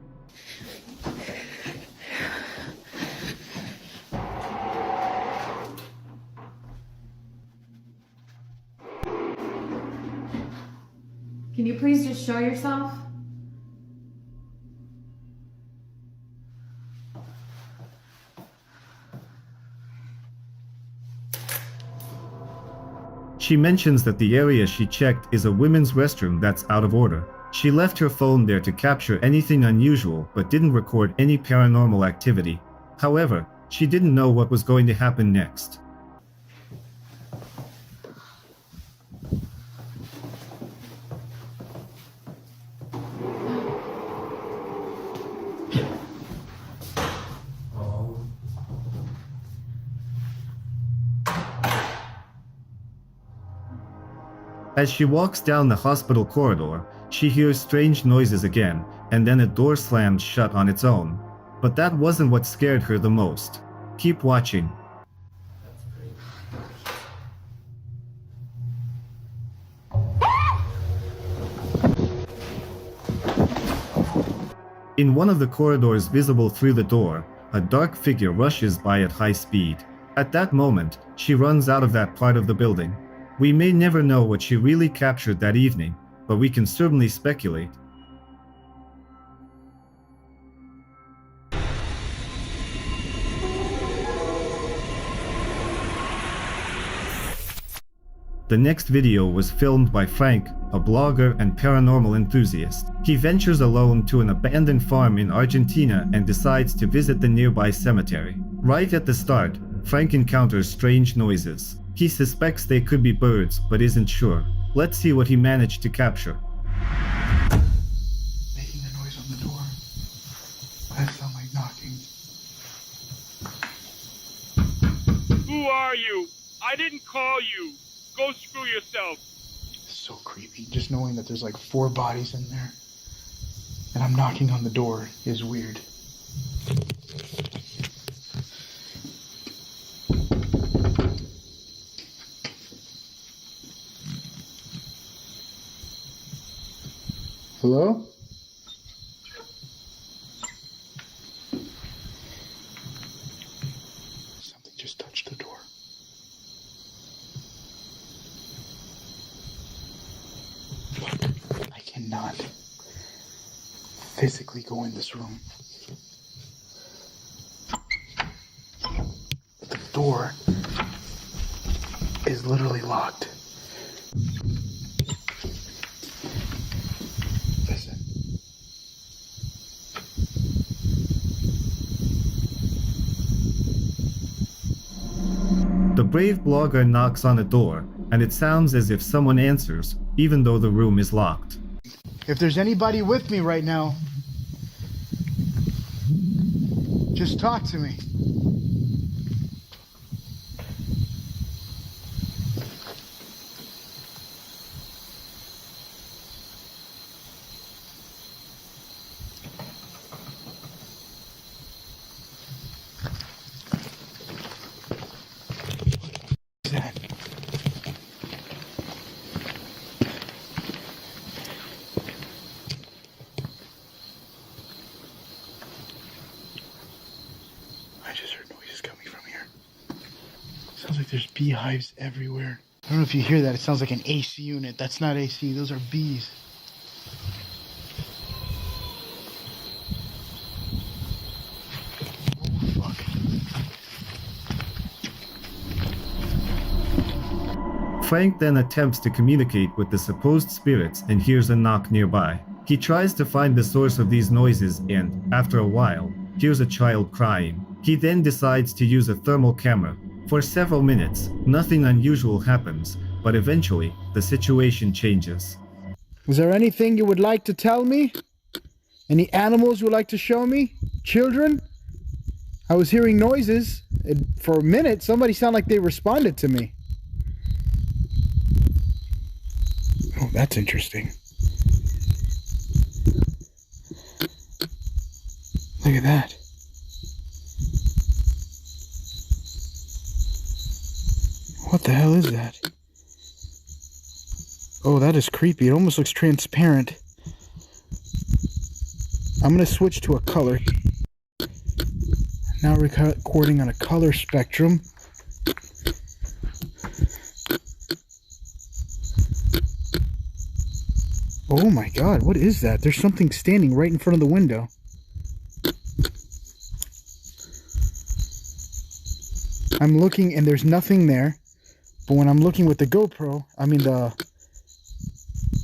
Can you please just show yourself? She mentions that the area she checked is a women's restroom that's out of order. She left her phone there to capture anything unusual but didn't record any paranormal activity. However, she didn't know what was going to happen next. As she walks down the hospital corridor, she hears strange noises again, and then a door slams shut on its own. But that wasn't what scared her the most. Keep watching. In one of the corridors visible through the door, a dark figure rushes by at high speed. At that moment, she runs out of that part of the building. We may never know what she really captured that evening, but we can certainly speculate. The next video was filmed by Frank, a blogger and paranormal enthusiast. He ventures alone to an abandoned farm in Argentina and decides to visit the nearby cemetery. Right at the start, Frank encounters strange noises. He suspects they could be birds, but isn't sure. Let's see what he managed to capture. Making a noise on the door. That sound like knocking. Who are you? I didn't call you. Go screw yourself. So creepy. Just knowing that there's like 4 bodies in there. And I'm knocking on the door is weird. Hello? Something just touched the door. Look, I cannot physically go in this room. The door is literally locked. Listen. The brave blogger knocks on the door, and it sounds as if someone answers, even though the room is locked. If there's anybody with me right now, just talk to me. Sounds like there's beehives everywhere. I don't know if you hear that. It sounds like an AC unit. That's not AC. Those are bees. Oh, fuck. Frank then attempts to communicate with the supposed spirits and hears a knock nearby. He tries to find the source of these noises and, after a while, hears a child crying. He then decides to use a thermal camera. For several minutes, nothing unusual happens, but eventually, the situation changes. Is there anything you would like to tell me? Any animals you would like to show me? Children? I was hearing noises. For a minute, somebody sounded like they responded to me. Oh, that's interesting. Look at that. What the hell is that? Oh, that is creepy. It almost looks transparent. I'm going to switch to a color. Now recording on a color spectrum. Oh my god, what is that? There's something standing right in front of the window. I'm looking and there's nothing there. But when I'm looking with the GoPro,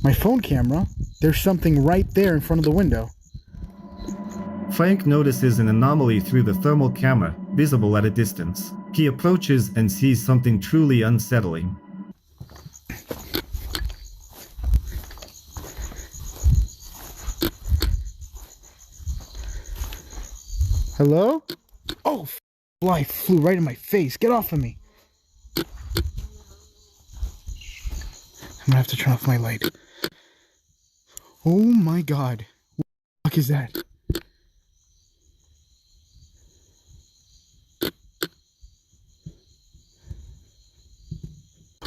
my phone camera, there's something right there in front of the window. Frank notices an anomaly through the thermal camera, visible at a distance. He approaches and sees something truly unsettling. Hello? Oh, fly flew right in my face. Get off of me. I'm gonna have to turn off my light. Oh my god. What the fuck is that?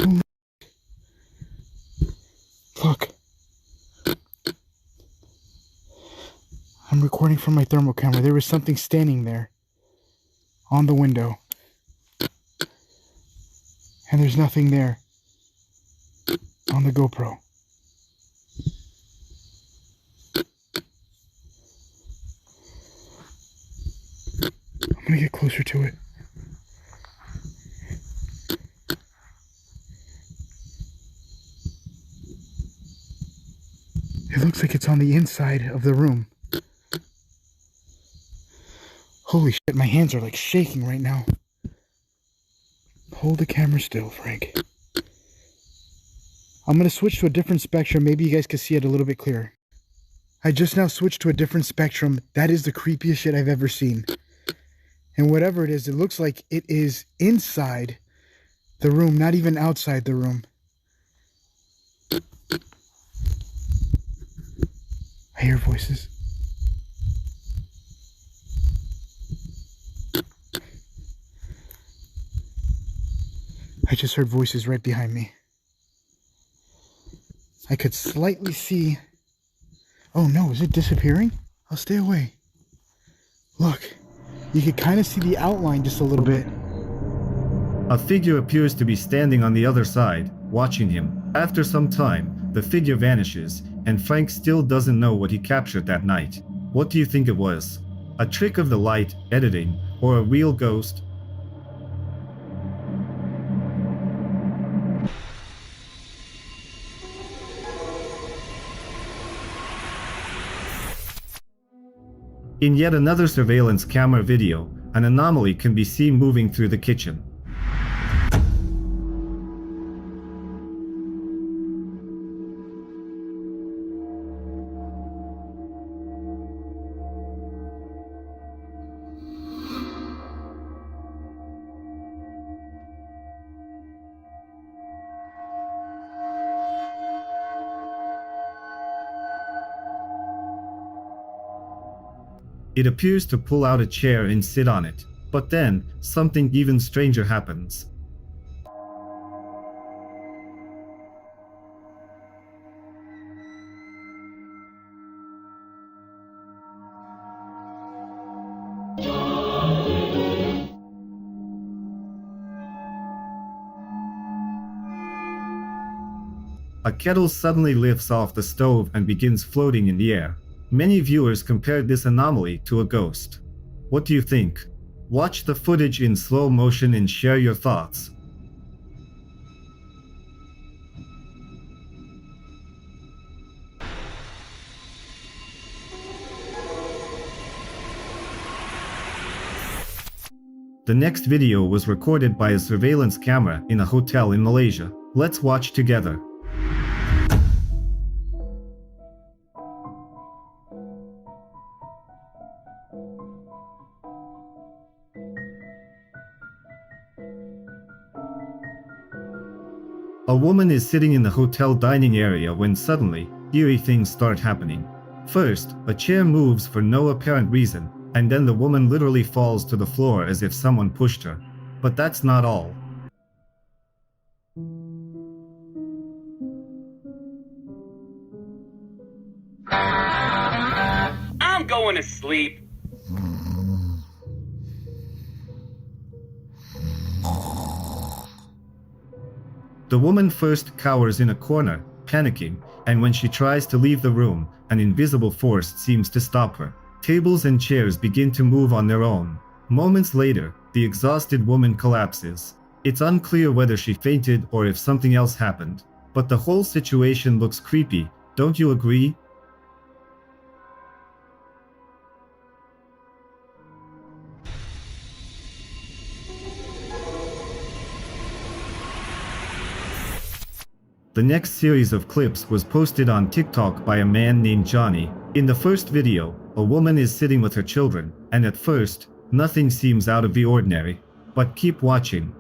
Oh, fuck. I'm recording from my thermal camera. There was something standing there on the window. And there's nothing there on the GoPro. I'm gonna get closer to it. It looks like it's on the inside of the room. Holy shit, my hands are like shaking right now. Hold the camera still, Frank. I'm going to switch to a different spectrum. Maybe you guys can see it a little bit clearer. I just now switched to a different spectrum. That is the creepiest shit I've ever seen. And whatever it is, it looks like it is inside the room, not even outside the room. I hear voices. I just heard voices right behind me. I could slightly see. Oh no, is it disappearing? I'll stay away. Look, you could kind of see the outline just a little bit. A figure appears to be standing on the other side, watching him. After some time, the figure vanishes, and Frank still doesn't know what he captured that night. What do you think it was? A trick of the light, editing, or a real ghost? In yet another surveillance camera video, an anomaly can be seen moving through the kitchen. It appears to pull out a chair and sit on it, but then, something even stranger happens. A kettle suddenly lifts off the stove and begins floating in the air. Many viewers compared this anomaly to a ghost. What do you think? Watch the footage in slow motion and share your thoughts. The next video was recorded by a surveillance camera in a hotel in Malaysia. Let's watch together. A woman is sitting in the hotel dining area when suddenly, eerie things start happening. First, a chair moves for no apparent reason, and then the woman literally falls to the floor as if someone pushed her. But that's not all. I'm going to sleep. The woman first cowers in a corner, panicking, and when she tries to leave the room, an invisible force seems to stop her. Tables and chairs begin to move on their own. Moments later, the exhausted woman collapses. It's unclear whether she fainted or if something else happened. But the whole situation looks creepy, don't you agree? The next series of clips was posted on TikTok by a man named Johnny. In the first video, a woman is sitting with her children, and at first, nothing seems out of the ordinary. But keep watching.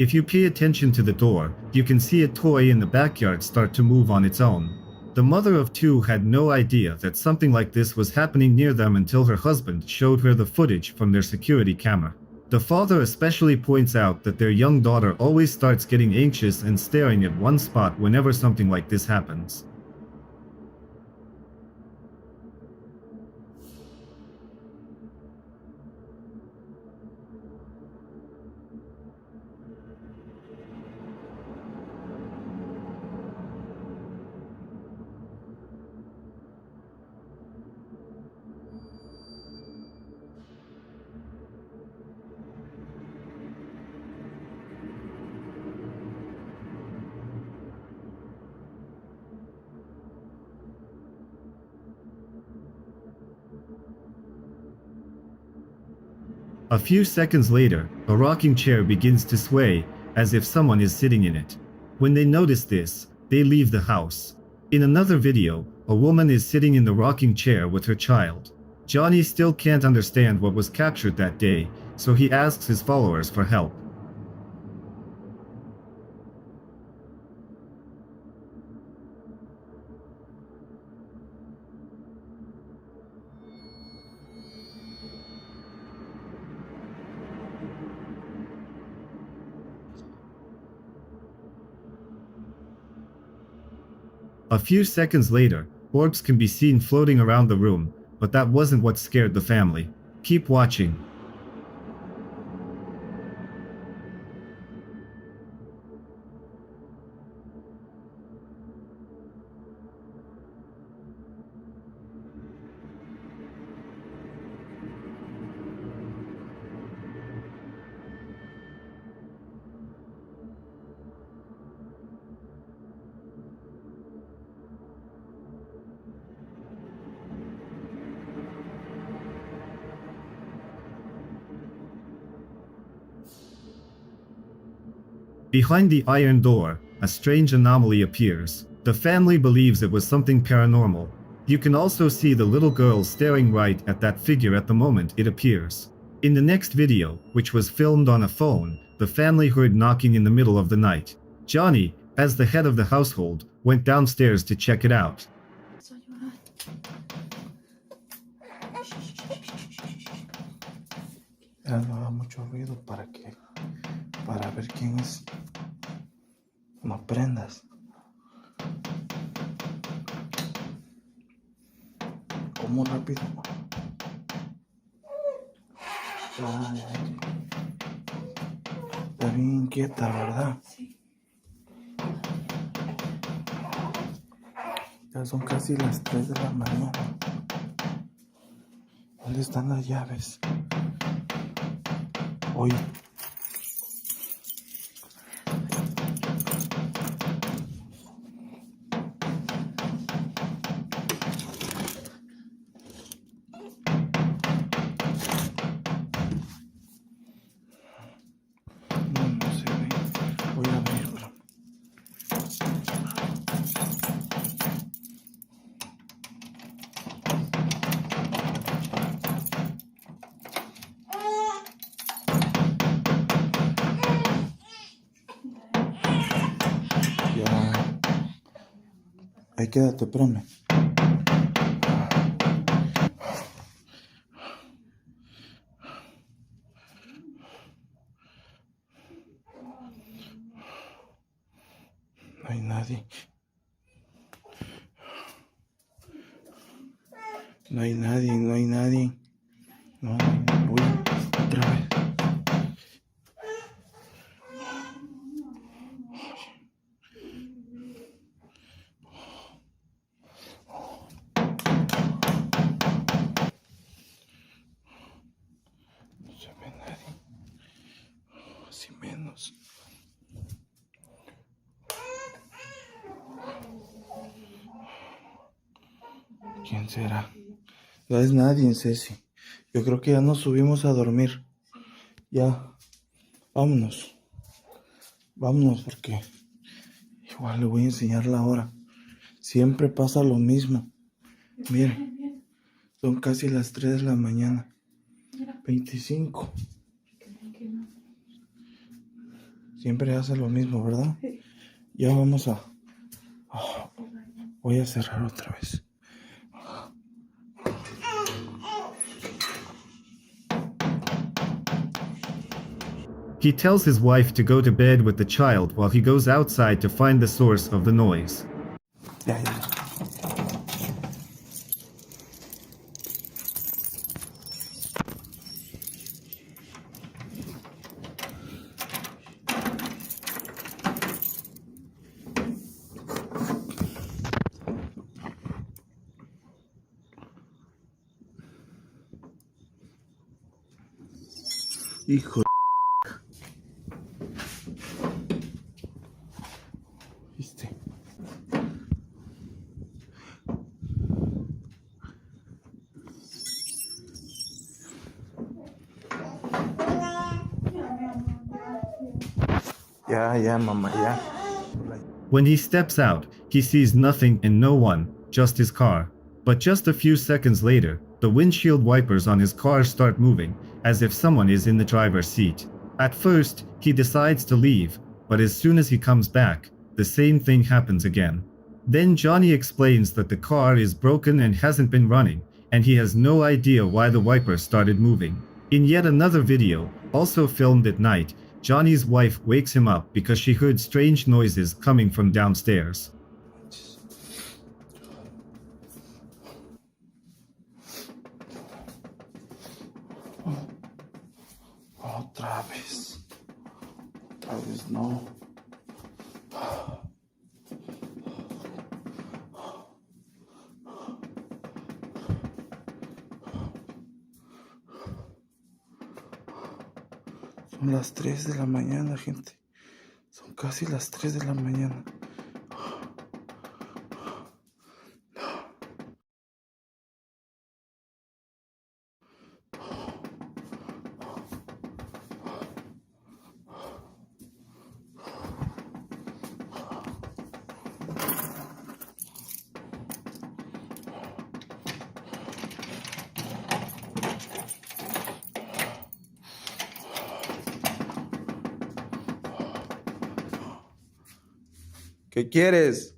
If you pay attention to the door, you can see a toy in the backyard start to move on its own. The mother of two had no idea that something like this was happening near them until her husband showed her the footage from their security camera. The father especially points out that their young daughter always starts getting anxious and staring at one spot whenever something like this happens. A few seconds later, a rocking chair begins to sway, as if someone is sitting in it. When they notice this, they leave the house. In another video, a woman is sitting in the rocking chair with her child. Johnny still can't understand what was captured that day, so he asks his followers for help. A few seconds later, orbs can be seen floating around the room, but that wasn't what scared the family. Keep watching. Behind the iron door, a strange anomaly appears. The family believes it was something paranormal. You can also see the little girl staring right at that figure at the moment it appears. In the next video, which was filmed on a phone, the family heard knocking in the middle of the night. Johnny, as the head of the household, went downstairs to check it out. No haga mucho ruido para ver quién es. No prendas. ¿Cómo rápido? Ay. Está bien inquieta, ¿verdad? Sí. Ya son casi las 3 de la mañana. ¿Dónde están las llaves? Hoy. No se ve. Voy a verlo. Ahí quédate, espérame. No hay nadie. No hay nadie, no hay nadie. No, voy otra vez. Menos. ¿Quién será? No es nadie, Ceci. Yo creo que ya nos subimos a dormir. Ya. Vámonos. Vámonos porque igual le voy a enseñar la hora. Siempre pasa lo mismo. Miren. Son casi las 3 de la mañana. 25. Siempre hace lo mismo, ¿verdad? Ya vamos a... voy a cerrar otra vez. He tells his wife to go to bed with the child while he goes outside to find the source of the noise. Ya. Hijo de... ¿Viste? Ya, mamá, ya. When he steps out, he sees nothing and no one, just his car. But just a few seconds later, the windshield wipers on his car start moving, as if someone is in the driver's seat. At first, he decides to leave, but as soon as he comes back, the same thing happens again. Then Johnny explains that the car is broken and hasn't been running, and he has no idea why the wipers started moving. In yet another video, also filmed at night, Johnny's wife wakes him up because she heard strange noises coming from downstairs. Otra vez. Otra vez no. Son las 3 de la mañana, gente. Son casi las 3 de la mañana. ¿Qué quieres?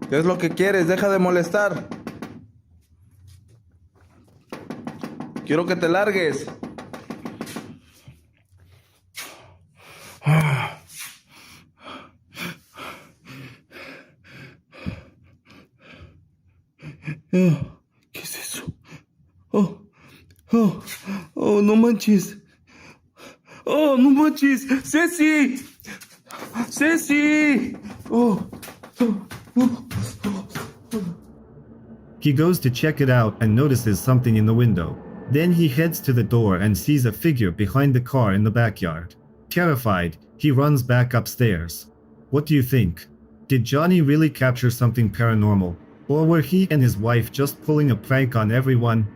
¿Qué es lo que quieres? Deja de molestar. Quiero que te largues. ¿Qué es eso? Oh, no manches. Oh, no manches. ¡Ceci! ¡Ceci! He goes to check it out and notices something in the window. Then he heads to the door and sees a figure behind the car in the backyard. Terrified, he runs back upstairs. What do you think? Did Johnny really capture something paranormal? Or were he and his wife just pulling a prank on everyone?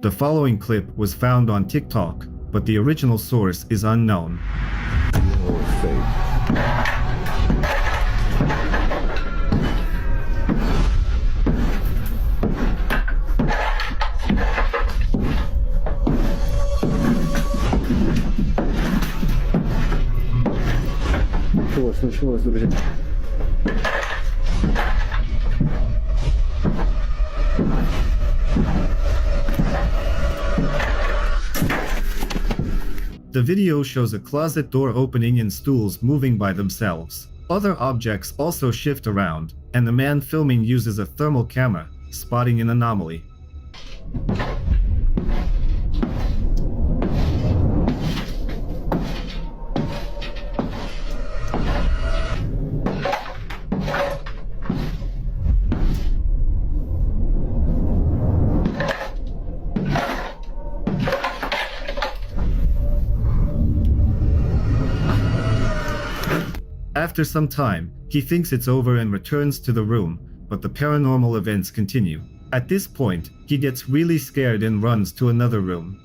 The following clip was found on TikTok, but the original source is unknown. The video shows a closet door opening and stools moving by themselves. Other objects also shift around, and the man filming uses a thermal camera, spotting an anomaly. After some time, he thinks it's over and returns to the room, but the paranormal events continue. At this point, he gets really scared and runs to another room.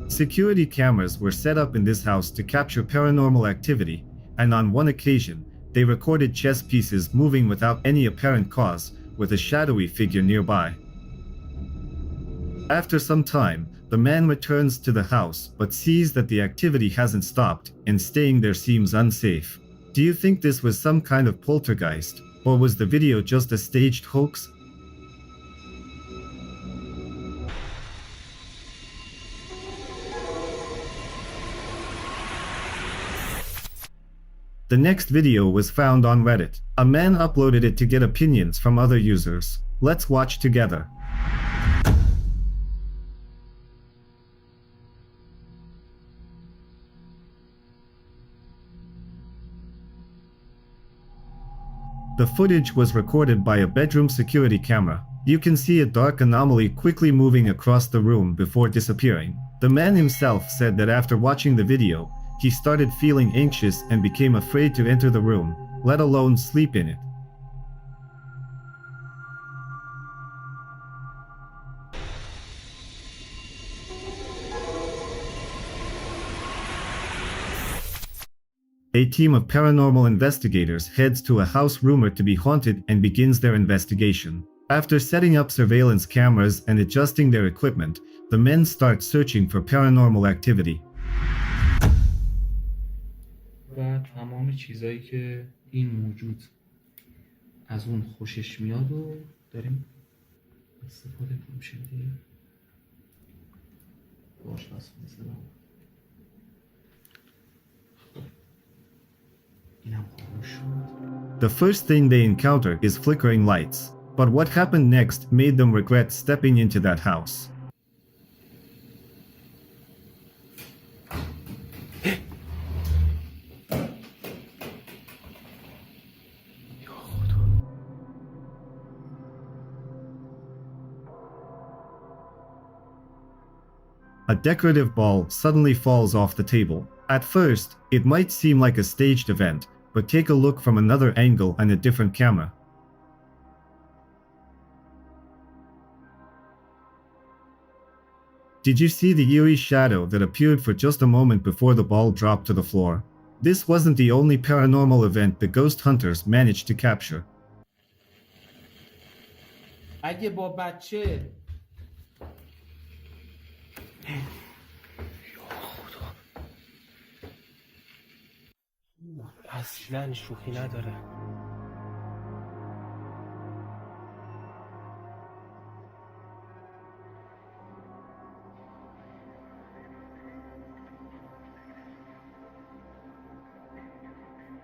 Security cameras were set up in this house to capture paranormal activity, and on one occasion, they recorded chess pieces moving without any apparent cause, with a shadowy figure nearby. After some time, the man returns to the house but sees that the activity hasn't stopped, and staying there seems unsafe. Do you think this was some kind of poltergeist, or was the video just a staged hoax? The next video was found on Reddit. A man uploaded it to get opinions from other users. Let's watch together. The footage was recorded by a bedroom security camera. You can see a dark anomaly quickly moving across the room before disappearing. The man himself said that after watching the video, he started feeling anxious and became afraid to enter the room, let alone sleep in it. A team of paranormal investigators heads to a house rumored to be haunted and begins their investigation. After setting up surveillance cameras and adjusting their equipment, the men start searching for paranormal activity. و تمام چیزایی که این موجود از اون خوشش میاد و داریم استفاده میشه دیگه. باش بس مثلا The first thing they encounter is flickering lights, but what happened next made them regret stepping into that house. A decorative ball suddenly falls off the table. At first, it might seem like a staged event, but take a look from another angle and a different camera. Did you see the eerie shadow that appeared for just a moment before the ball dropped to the floor? This wasn't the only paranormal event the ghost hunters managed to capture. اگه با بچه اصلا شوخی نداره.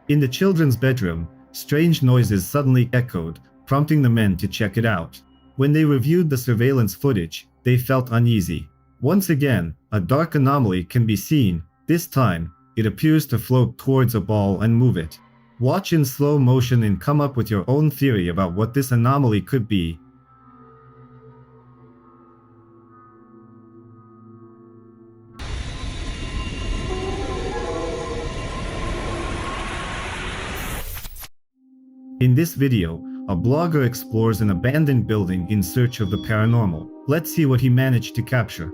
In the children's bedroom, strange noises suddenly echoed, prompting the men to check it out. When they reviewed the surveillance footage, they felt uneasy. Once again, a dark anomaly can be seen. This time, it appears to float towards a ball and move it. Watch in slow motion and come up with your own theory about what this anomaly could be. In this video, a blogger explores an abandoned building in search of the paranormal. Let's see what he managed to capture.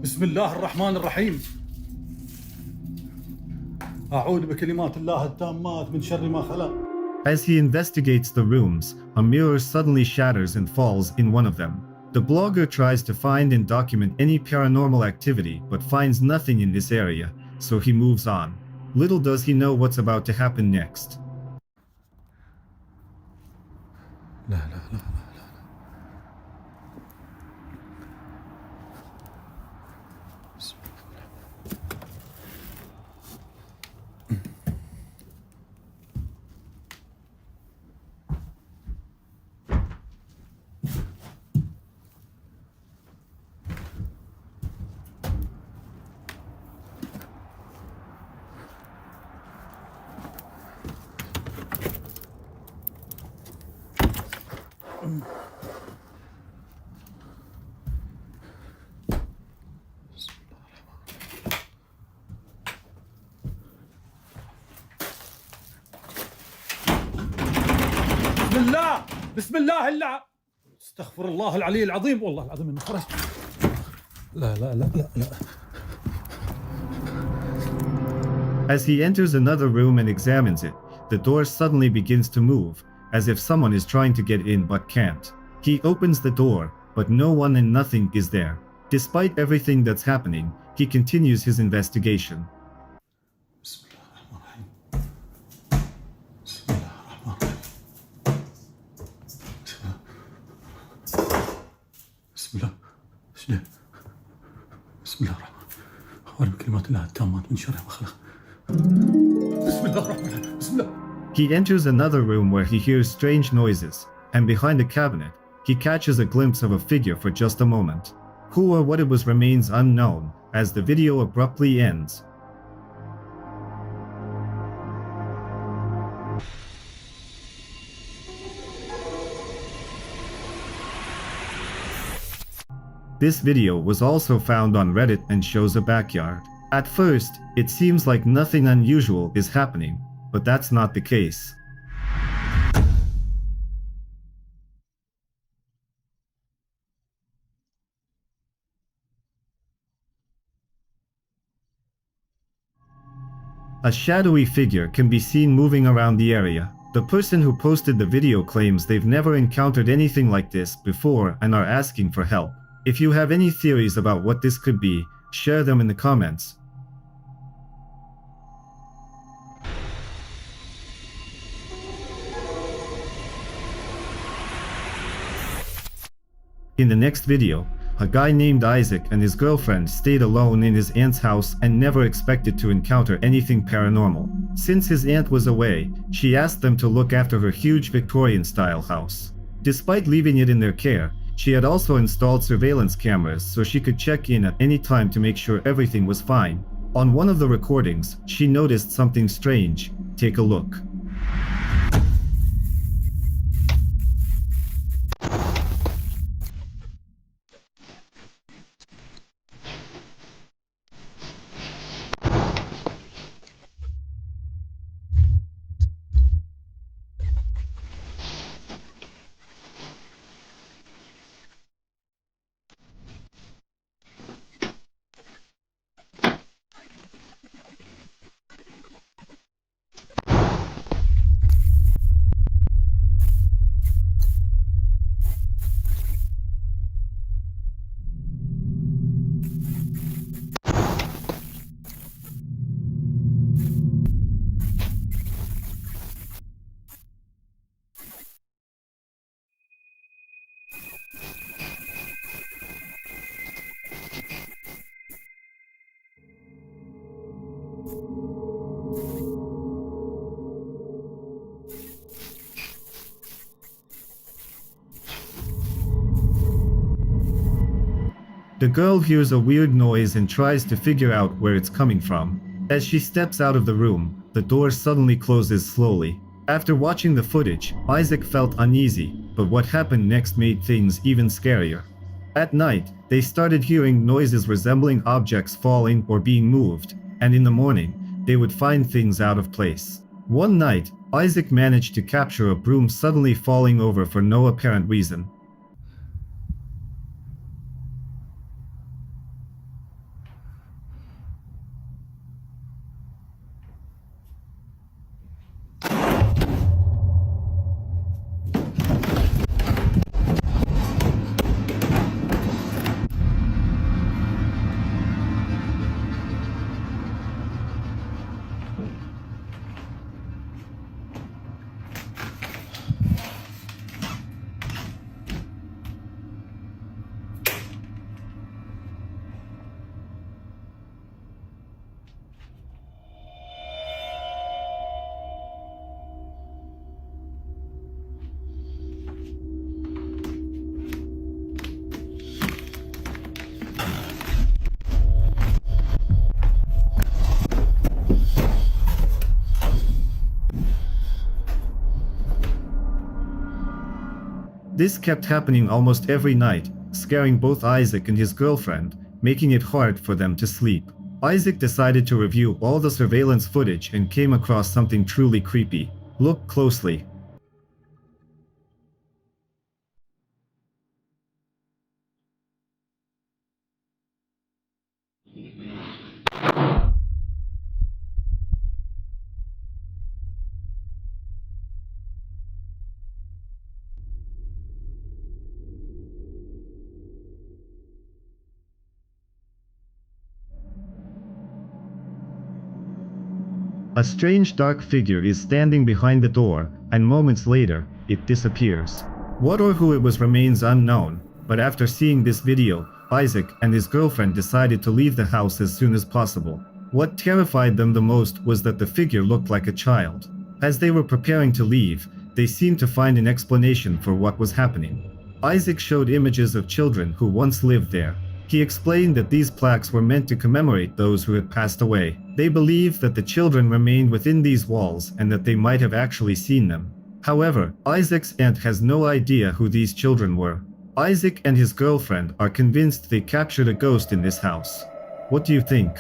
بسم الله الرحمن الرحيم أعوذ بكلمات الله التامات من شر ما خلق. As he investigates the rooms, a mirror suddenly shatters and falls in one of them. The blogger tries to find and document any paranormal activity but finds nothing in this area, so he moves on. Little does he know what's about to happen next. لا لا لا بسم الله الله استغفر الله العلي العظيم والله العظيم انه خرج. لا لا لا لا لا. As he enters another room and examines it, the door suddenly begins to move, as if someone is trying to get in but can't. He opens the door, but no one and nothing is there. Despite everything that's happening, he continues his investigation. بسم الله بسم الله الرحمن الرحيم كلمات الله التامات من شر ما خلق بسم الله الرحمن الرحيم بسم الله. He enters another room where he hears strange noises, and behind a cabinet, he catches a glimpse of a figure for just a moment. Who or what it was remains unknown, as the video abruptly ends. This video was also found on Reddit and shows a backyard. At first, it seems like nothing unusual is happening, but that's not the case. A shadowy figure can be seen moving around the area. The person who posted the video claims they've never encountered anything like this before and are asking for help. If you have any theories about what this could be, share them in the comments. In the next video, a guy named Isaac and his girlfriend stayed alone in his aunt's house and never expected to encounter anything paranormal. Since his aunt was away, she asked them to look after her huge Victorian-style house. Despite leaving it in their care, she had also installed surveillance cameras so she could check in at any time to make sure everything was fine. On one of the recordings, she noticed something strange. Take a look. The girl hears a weird noise and tries to figure out where it's coming from. As she steps out of the room, the door suddenly closes slowly. After watching the footage, Isaac felt uneasy, but what happened next made things even scarier. At night, they started hearing noises resembling objects falling or being moved, and in the morning, they would find things out of place. One night, Isaac managed to capture a broom suddenly falling over for no apparent reason. This kept happening almost every night, scaring both Isaac and his girlfriend, making it hard for them to sleep. Isaac decided to review all the surveillance footage and came across something truly creepy. Look closely. A strange dark figure is standing behind the door, and moments later, it disappears. What or who it was remains unknown, but after seeing this video, Isaac and his girlfriend decided to leave the house as soon as possible. What terrified them the most was that the figure looked like a child. As they were preparing to leave, they seemed to find an explanation for what was happening. Isaac showed images of children who once lived there. He explained that these plaques were meant to commemorate those who had passed away. They believed that the children remained within these walls and that they might have actually seen them. However, Isaac's aunt has no idea who these children were. Isaac and his girlfriend are convinced they captured a ghost in this house. What do you think?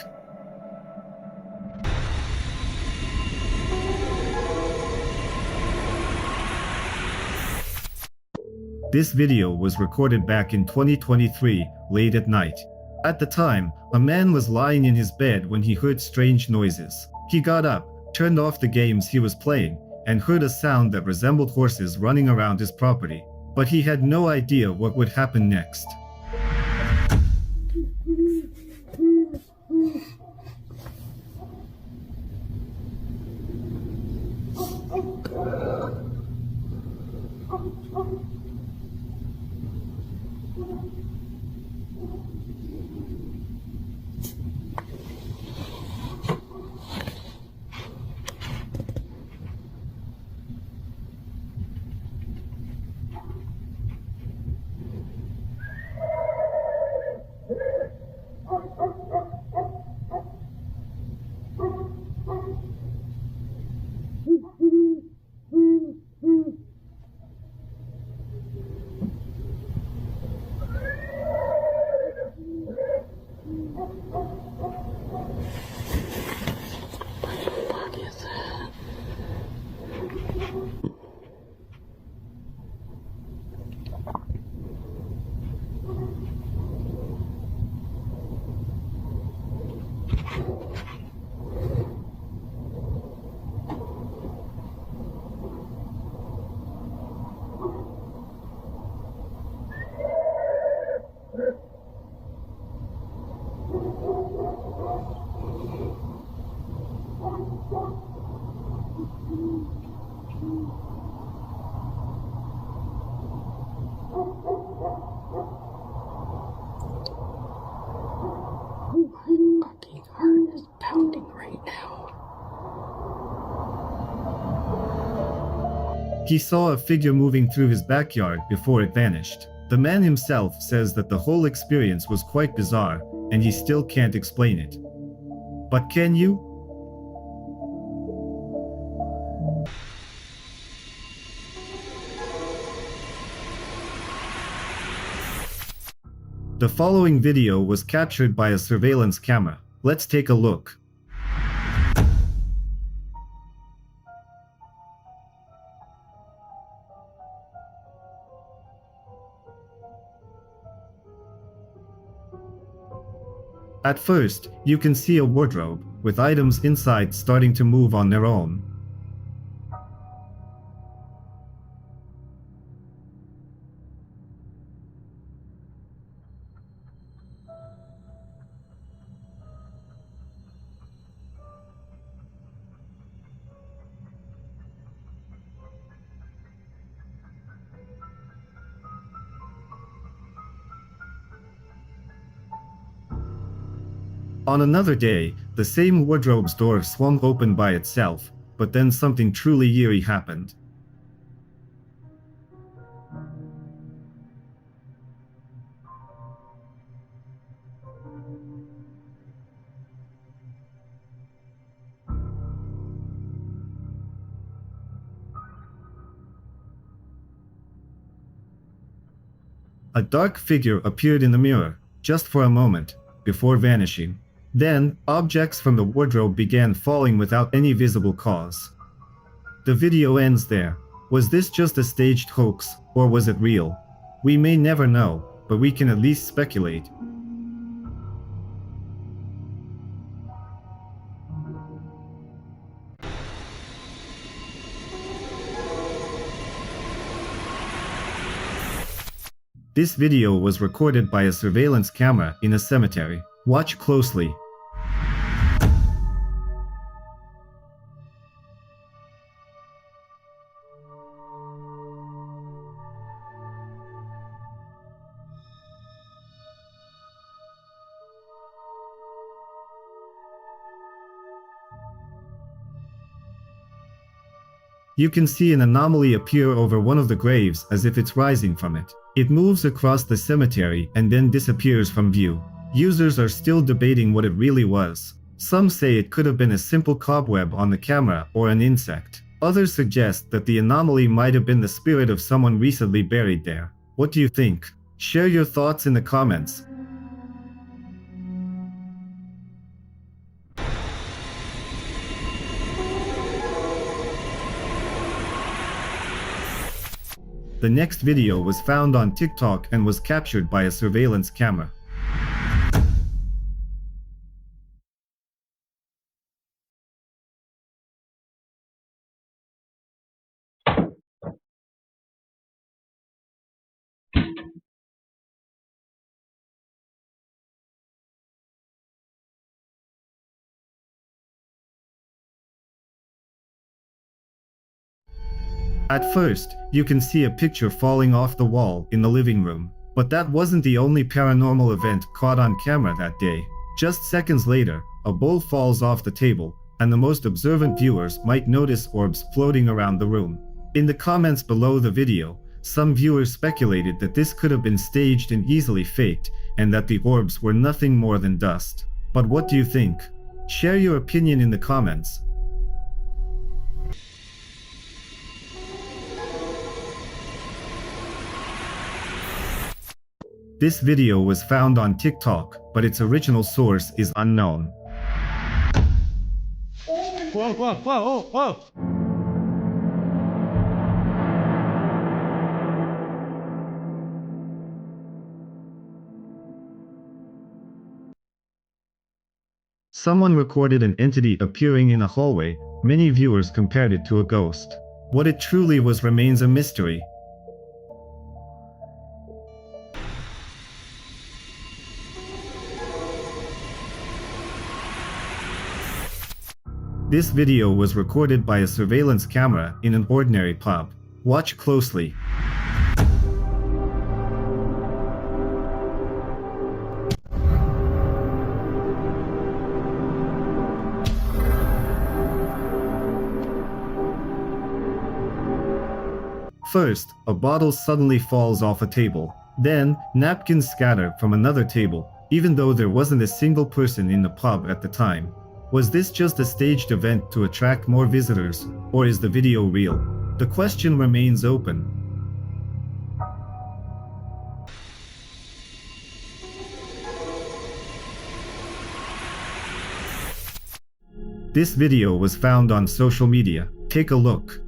This video was recorded back in 2023, late at night. At the time, a man was lying in his bed when he heard strange noises. He got up, turned off the games he was playing, and heard a sound that resembled horses running around his property. But he had no idea what would happen next. He saw a figure moving through his backyard before it vanished. The man himself says that the whole experience was quite bizarre, and he still can't explain it. But can you? The following video was captured by a surveillance camera. Let's take a look. At first, you can see a wardrobe, with items inside starting to move on their own. On another day, the same wardrobe's door swung open by itself, but then something truly eerie happened. A dark figure appeared in the mirror, just for a moment, before vanishing. Then, objects from the wardrobe began falling without any visible cause. The video ends there. Was this just a staged hoax, or was it real? We may never know, but we can at least speculate. This video was recorded by a surveillance camera in a cemetery. Watch closely. You can see an anomaly appear over one of the graves as if it's rising from it. It moves across the cemetery and then disappears from view. Users are still debating what it really was. Some say it could have been a simple cobweb on the camera or an insect. Others suggest that the anomaly might have been the spirit of someone recently buried there. What do you think? Share your thoughts in the comments. The next video was found on TikTok and was captured by a surveillance camera. At first, you can see a picture falling off the wall in the living room. But that wasn't the only paranormal event caught on camera that day. Just seconds later, a bowl falls off the table, and the most observant viewers might notice orbs floating around the room. In the comments below the video, some viewers speculated that this could have been staged and easily faked, and that the orbs were nothing more than dust. But what do you think? Share your opinion in the comments. This video was found on TikTok, but its original source is unknown. Whoa, whoa, whoa, whoa! Someone recorded an entity appearing in a hallway. Many viewers compared it to a ghost. What it truly was remains a mystery. This video was recorded by a surveillance camera in an ordinary pub. Watch closely. First, a bottle suddenly falls off a table. Then, napkins scatter from another table, even though there wasn't a single person in the pub at the time. Was this just a staged event to attract more visitors, or is the video real? The question remains open. This video was found on social media. Take a look.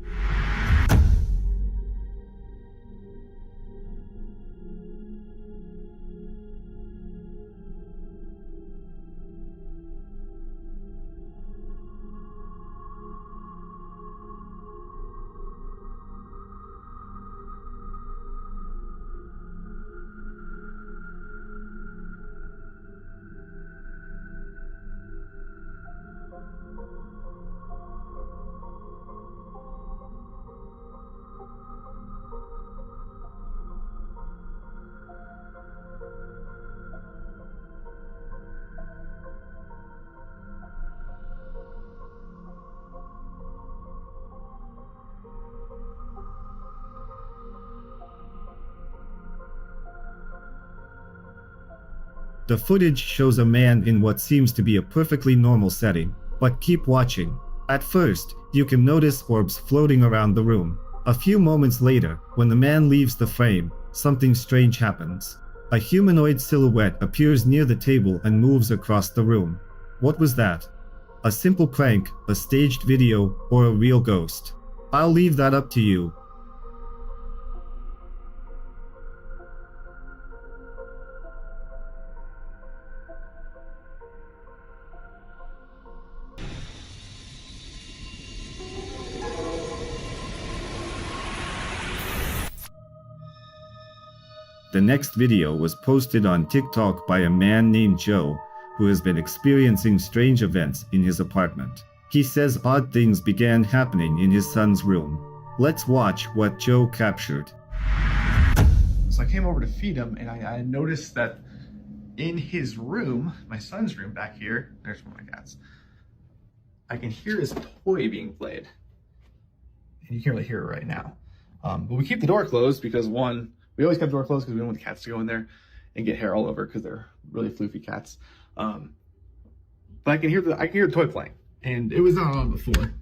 The footage shows a man in what seems to be a perfectly normal setting, but keep watching. At first, you can notice orbs floating around the room. A few moments later, when the man leaves the frame, something strange happens. A humanoid silhouette appears near the table and moves across the room. What was that? A simple prank, a staged video, or a real ghost? I'll leave that up to you. The next video was posted on TikTok by a man named Joe, who has been experiencing strange events in his apartment. He says odd things began happening in his son's room. Let's watch what Joe captured. So I came over to feed him, and I noticed that in his room, my son's room back here, there's one of my cats, I can hear his toy being played. You can't really hear it right now. But we keep the door closed because one, we always kept the door closed because we don't want the cats to go in there and get hair all over because they're really floofy cats. But I can hear the toy playing, and it was not on before.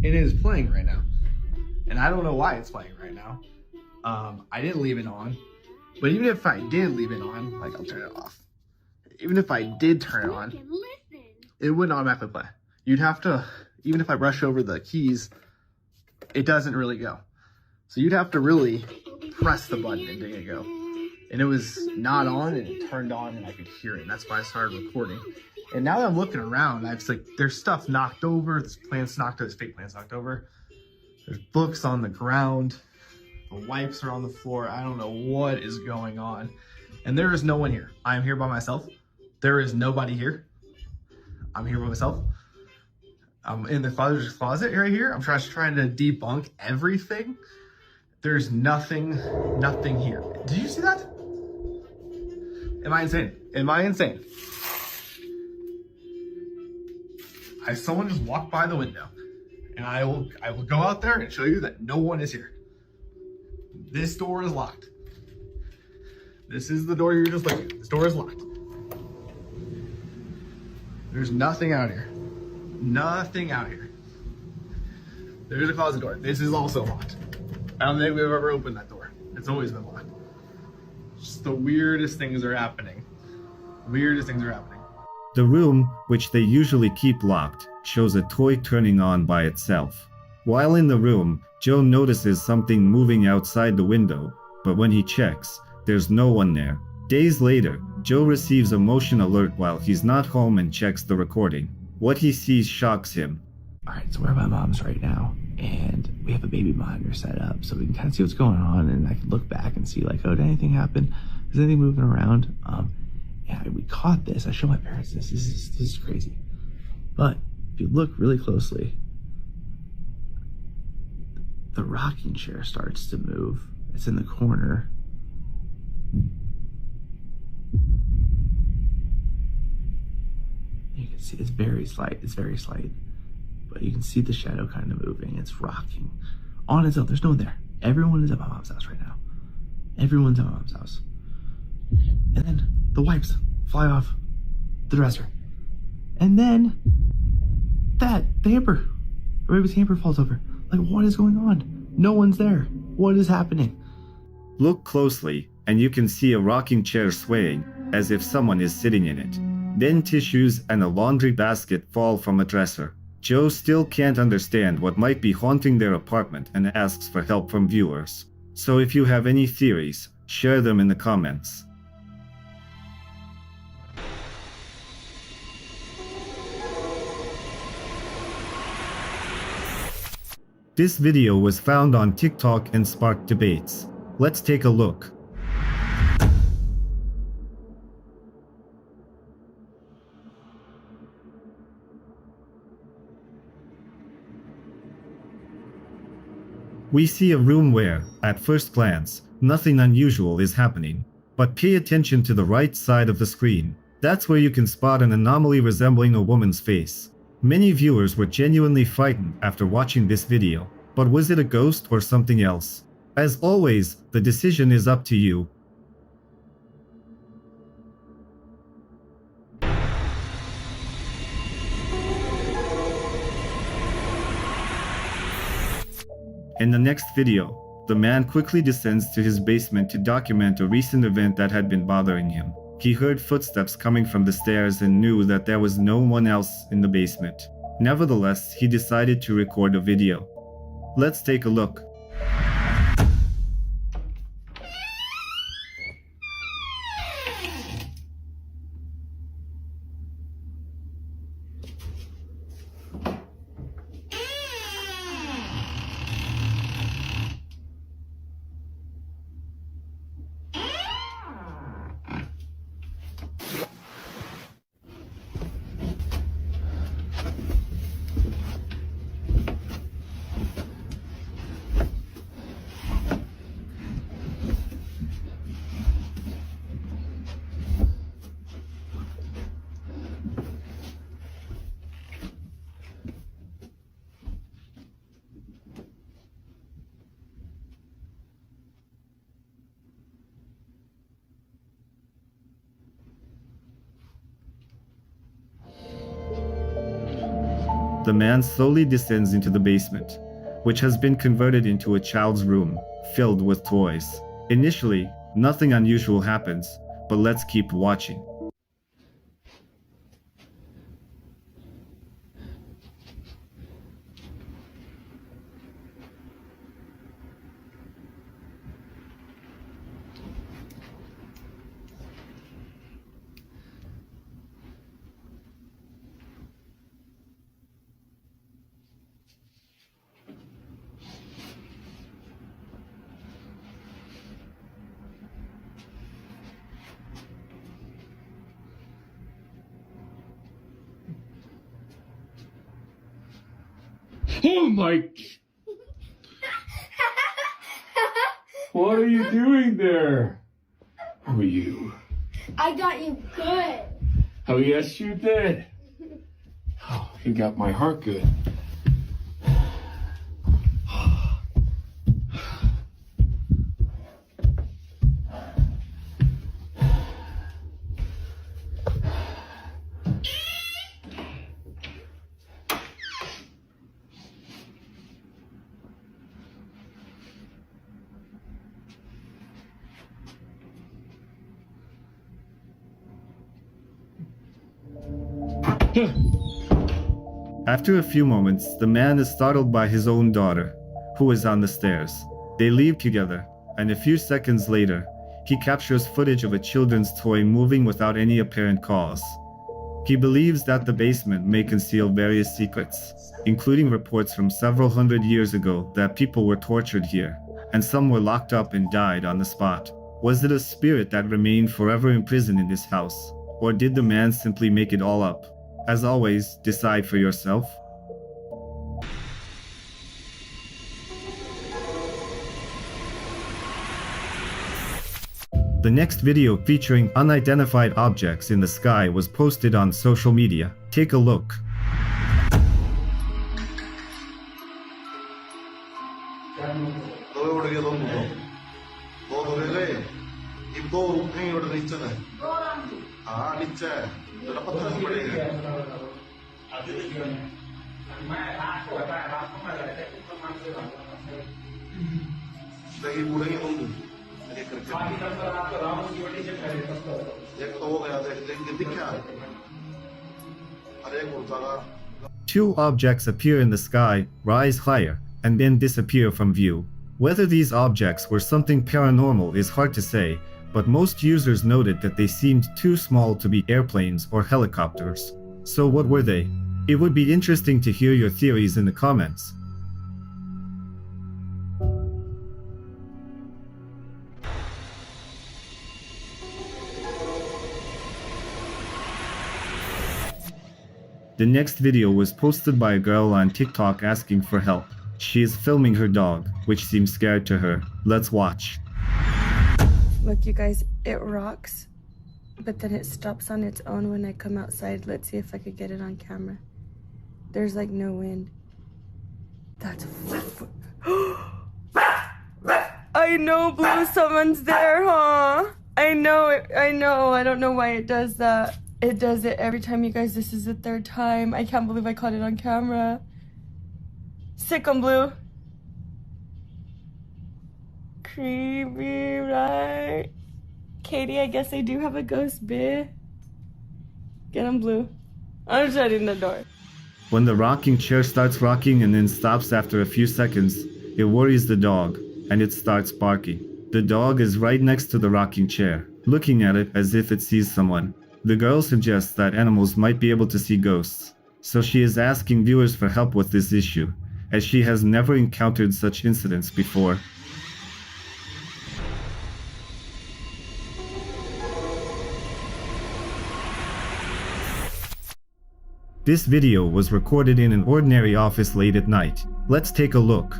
It is playing right now, and I don't know why it's playing right now. I didn't leave it on, but even if I did leave it on, like I'll turn it off. Even if I did turn it on, it wouldn't automatically play. You'd have to, even if I brush over the keys, it doesn't really go. So you'd have to really press the button and make it go. And it was not on, and it turned on, and I could hear it. And that's why I started recording. And now that I'm looking around, I was like, there's stuff knocked over. There's plants knocked over. There's fake plants knocked over. There's books on the ground. The wipes are on the floor. I don't know what is going on. And there is no one here. I am here by myself. There is nobody here. I'm here by myself. I'm in the father's closet right here. I'm trying to debunk everything. There's nothing here. Did you see that? Am I insane? Am I insane? Someone just walked by the window, and I will go out there and show you that no one is here. This door is locked. This is the door you're just looking at. This door is locked. There's nothing out here. Nothing out here. There's a closet door. This is also locked. I don't think we've ever opened that door. It's always been locked. Just the weirdest things are happening. Weirdest things are happening. The room, which they usually keep locked, shows a toy turning on by itself. While in the room, Joe notices something moving outside the window, but when he checks, there's no one there. Days later, Joe receives a motion alert while he's not home and checks the recording. What he sees shocks him. Alright, so we're at my mom's right now, and we have a baby monitor set up so we can kind of see what's going on, and I can look back and see like, oh, did anything happen? Is anything moving around? And we caught this. I showed my parents this. This is crazy. But if you look really closely, the rocking chair starts to move. It's in the corner. You can see it's very slight. It's very slight. But you can see the shadow kind of moving. It's rocking on its own. There's no one there. Everyone is at my mom's house right now. Everyone's at my mom's house. And then the wipes fly off the dresser. And then the hamper. The baby's hamper falls over. Like, what is going on? No one's there. What is happening? Look closely, and you can see a rocking chair swaying, as if someone is sitting in it. Then tissues and a laundry basket fall from a dresser. Joe still can't understand what might be haunting their apartment and asks for help from viewers. So if you have any theories, share them in the comments. This video was found on TikTok and sparked debates. Let's take a look. We see a room where, at first glance, nothing unusual is happening. But pay attention to the right side of the screen. That's where you can spot an anomaly resembling a woman's face. Many viewers were genuinely frightened after watching this video. But was it a ghost or something else? As always, the decision is up to you. In the next video, the man quickly descends to his basement to document a recent event that had been bothering him. He heard footsteps coming from the stairs and knew that there was no one else in the basement. Nevertheless, he decided to record a video. Let's take a look. the man slowly descends into the basement, which has been converted into a child's room, filled with toys. Initially, nothing unusual happens, but let's keep watching. Oh my... What are you doing there? Who are you? I got you good. Oh, yes, you did. Oh, you got my heart good. After a few moments, the man is startled by his own daughter, who is on the stairs. They leave together, and a few seconds later, he captures footage of a children's toy moving without any apparent cause. He believes that the basement may conceal various secrets, including reports from several hundred years ago that people were tortured here, and some were locked up and died on the spot. Was it a spirit that remained forever imprisoned in this house, or did the man simply make it all up? As always, decide for yourself. The next video featuring unidentified objects in the sky was posted on social media. Take a look. Two objects appear in the sky, rise higher, and then disappear from view. Whether these objects were something paranormal is hard to say, but most users noted that they seemed too small to be airplanes or helicopters. So what were they? It would be interesting to hear your theories in the comments. The next video was posted by a girl on TikTok asking for help. She is filming her dog, which seems scared to her. Let's watch. Look, you guys, it rocks, but then it stops on its own when I come outside. Let's see if I could get it on camera. There's like no wind. That's... I know, Blue, someone's there, huh? I know it, I know. I don't know why it does that. It does it every time, you guys. This is the third time. I can't believe I caught it on camera. Sick on Blue. Creepy, right? Katie, I guess I do have a ghost, bitch. Get him, Blue. I'm shutting the door. When the rocking chair starts rocking and then stops after a few seconds, it worries the dog, and it starts barking. The dog is right next to the rocking chair, looking at it as if it sees someone. The girl suggests that animals might be able to see ghosts, so she is asking viewers for help with this issue, as she has never encountered such incidents before. This video was recorded in an ordinary office late at night. Let's take a look.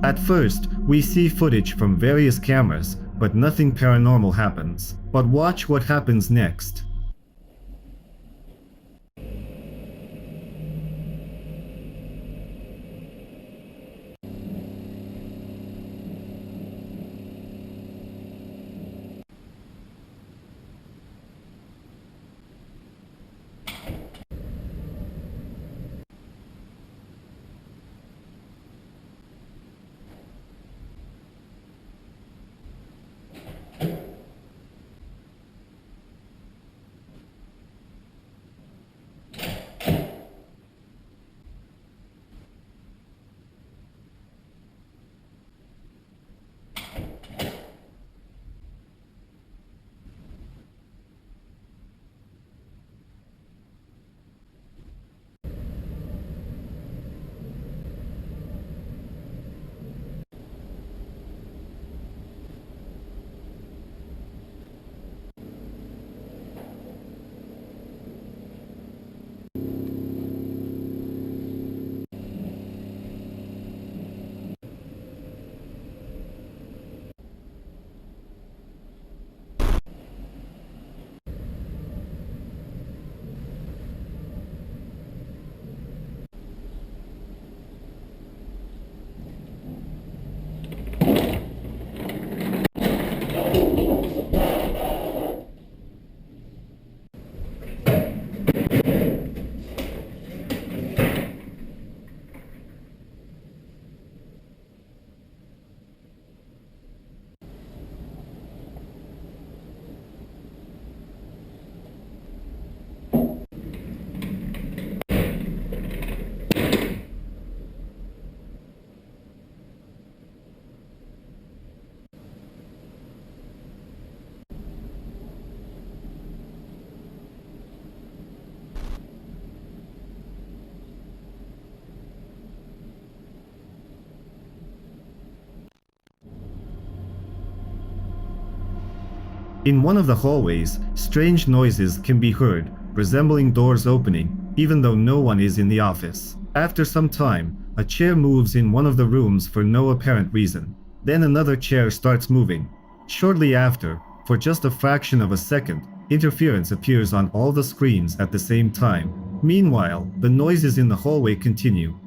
At first, we see footage from various cameras, but nothing paranormal happens. But watch what happens next. In one of the hallways, strange noises can be heard, resembling doors opening, even though no one is in the office. After some time, a chair moves in one of the rooms for no apparent reason. Then another chair starts moving. Shortly after, for just a fraction of a second, interference appears on all the screens at the same time. Meanwhile, the noises in the hallway continue.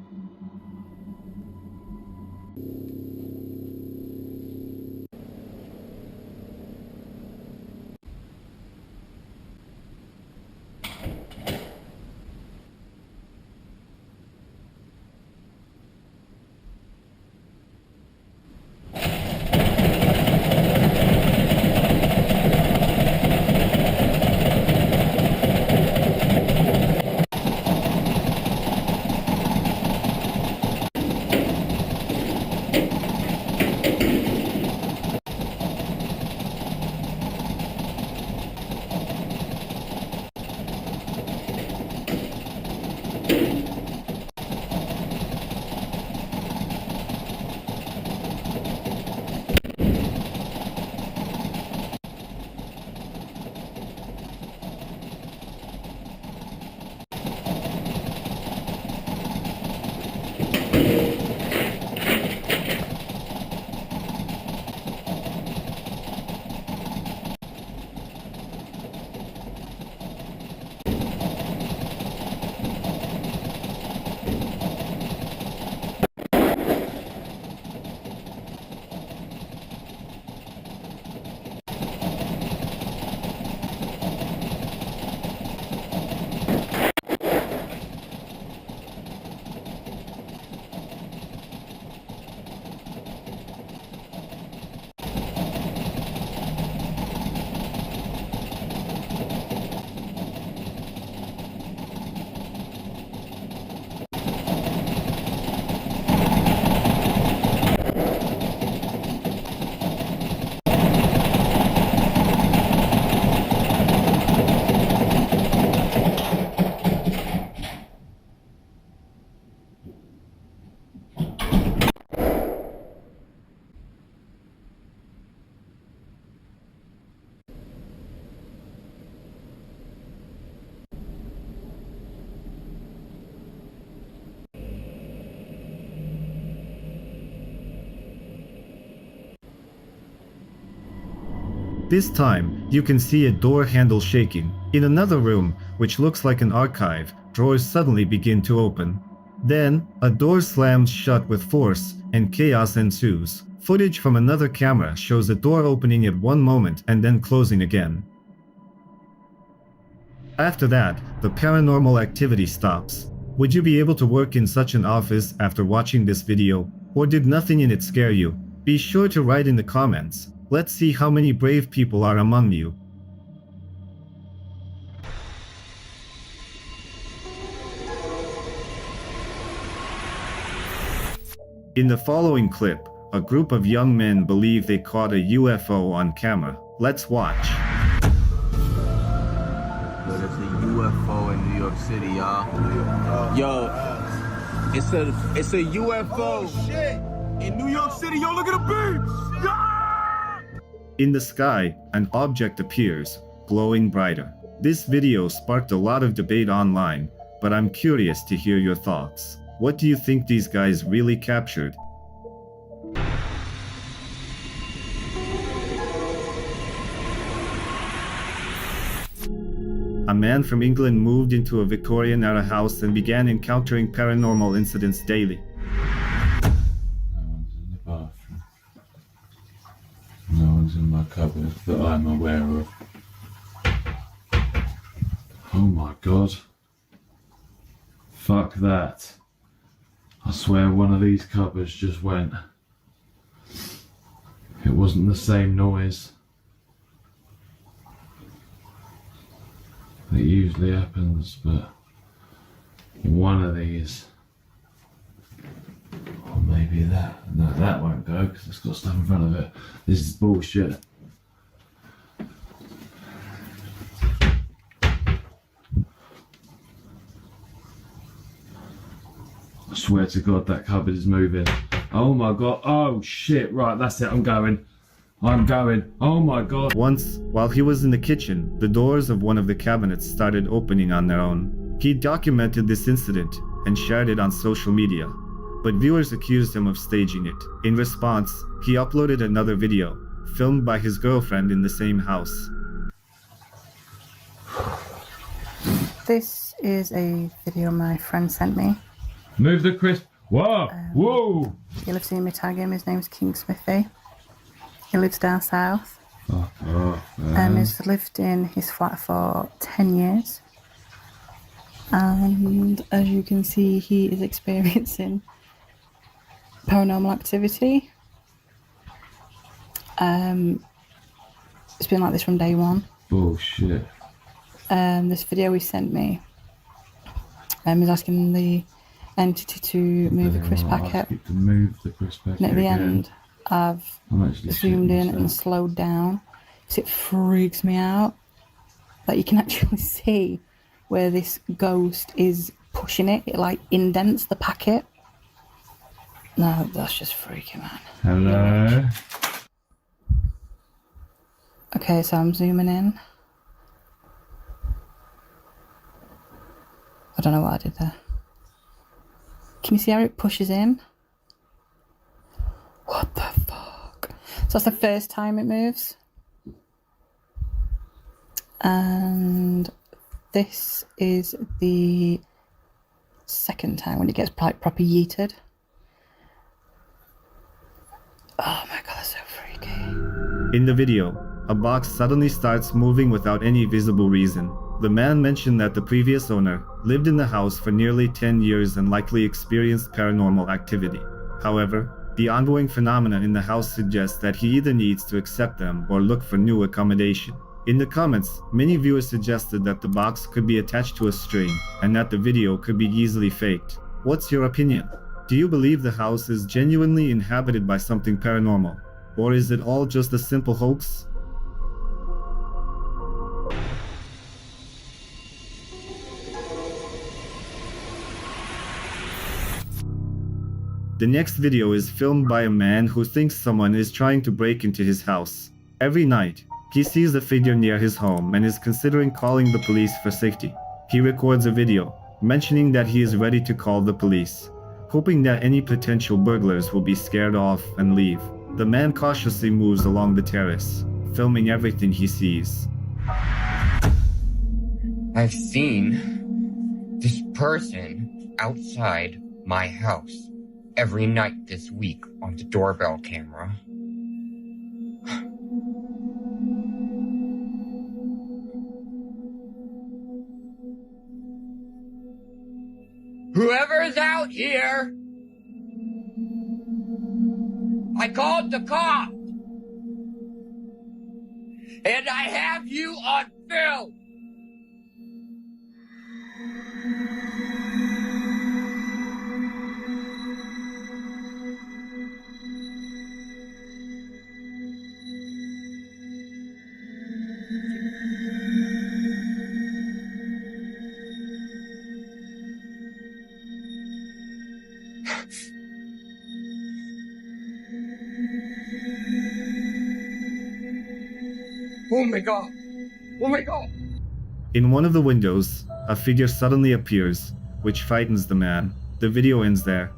This time, you can see a door handle shaking. In another room, which looks like an archive, drawers suddenly begin to open. Then, a door slams shut with force, and chaos ensues. Footage from another camera shows a door opening at one moment and then closing again. After that, the paranormal activity stops. Would you be able to work in such an office after watching this video, or did nothing in it scare you? Be sure to write in the comments. Let's see how many brave people are among you. In the following clip, a group of young men believe they caught a UFO on camera. Let's watch. But it's a UFO in New York City, y'all. Yo, it's a UFO in New York City. Yo, look at the beams. Yeah! In the sky, an object appears, glowing brighter. This video sparked a lot of debate online, but I'm curious to hear your thoughts. What do you think these guys really captured? A man from England moved into a Victorian-era house and began encountering paranormal incidents daily. No one's in my cupboard that I'm aware of. Oh my god. Fuck that. I swear one of these cupboards just went. It wasn't the same noise. It usually happens, but one of these. Or maybe that. No, that won't go because it's got stuff in front of it. This is bullshit. I swear to God that cupboard is moving. Oh my god. Oh shit. Right, that's it. I'm going. Oh my god. Once, while he was in the kitchen, the doors of one of the cabinets started opening on their own. He documented this incident and shared it on social media, but viewers accused him of staging it. In response, he uploaded another video, filmed by his girlfriend in the same house. This is a video my friend sent me. Move the crisp. Whoa! Whoa! You'll have seen me tag him. His name's King Smithy. He lives down south. He's lived in his flat for 10 years. And as you can see, he is experiencing paranormal activity. It's been like this from day one. Bullshit. This video he sent me is asking the entity to move the crisp packet. To move the crisp packet. And at the end, I've zoomed in and slowed down because it freaks me out. Like you can actually see where this ghost is pushing it. It like indents the packet. No, that's just freaky, man. Hello. Okay, so I'm zooming in. I don't know what I did there. Can you see how it pushes in? What the fuck? So that's the first time it moves. And this is the second time when it gets like proper yeeted. Oh my god, that's so freaky. In the video, a box suddenly starts moving without any visible reason. The man mentioned that the previous owner lived in the house for nearly 10 years and likely experienced paranormal activity. However, the ongoing phenomena in the house suggests that he either needs to accept them or look for new accommodation. In the comments, many viewers suggested that the box could be attached to a string and that the video could be easily faked. What's your opinion? Do you believe the house is genuinely inhabited by something paranormal? Or is it all just a simple hoax? The next video is filmed by a man who thinks someone is trying to break into his house. Every night, he sees a figure near his home and is considering calling the police for safety. He records a video, mentioning that he is ready to call the police, hoping that any potential burglars will be scared off and leave. The man cautiously moves along the terrace, filming everything he sees. I've seen this person outside my house every night this week on the doorbell camera. Whoever's out here, I called the cops, and I have you on film. Oh my god! Oh my god! In one of the windows, a figure suddenly appears, which frightens the man. The video ends there.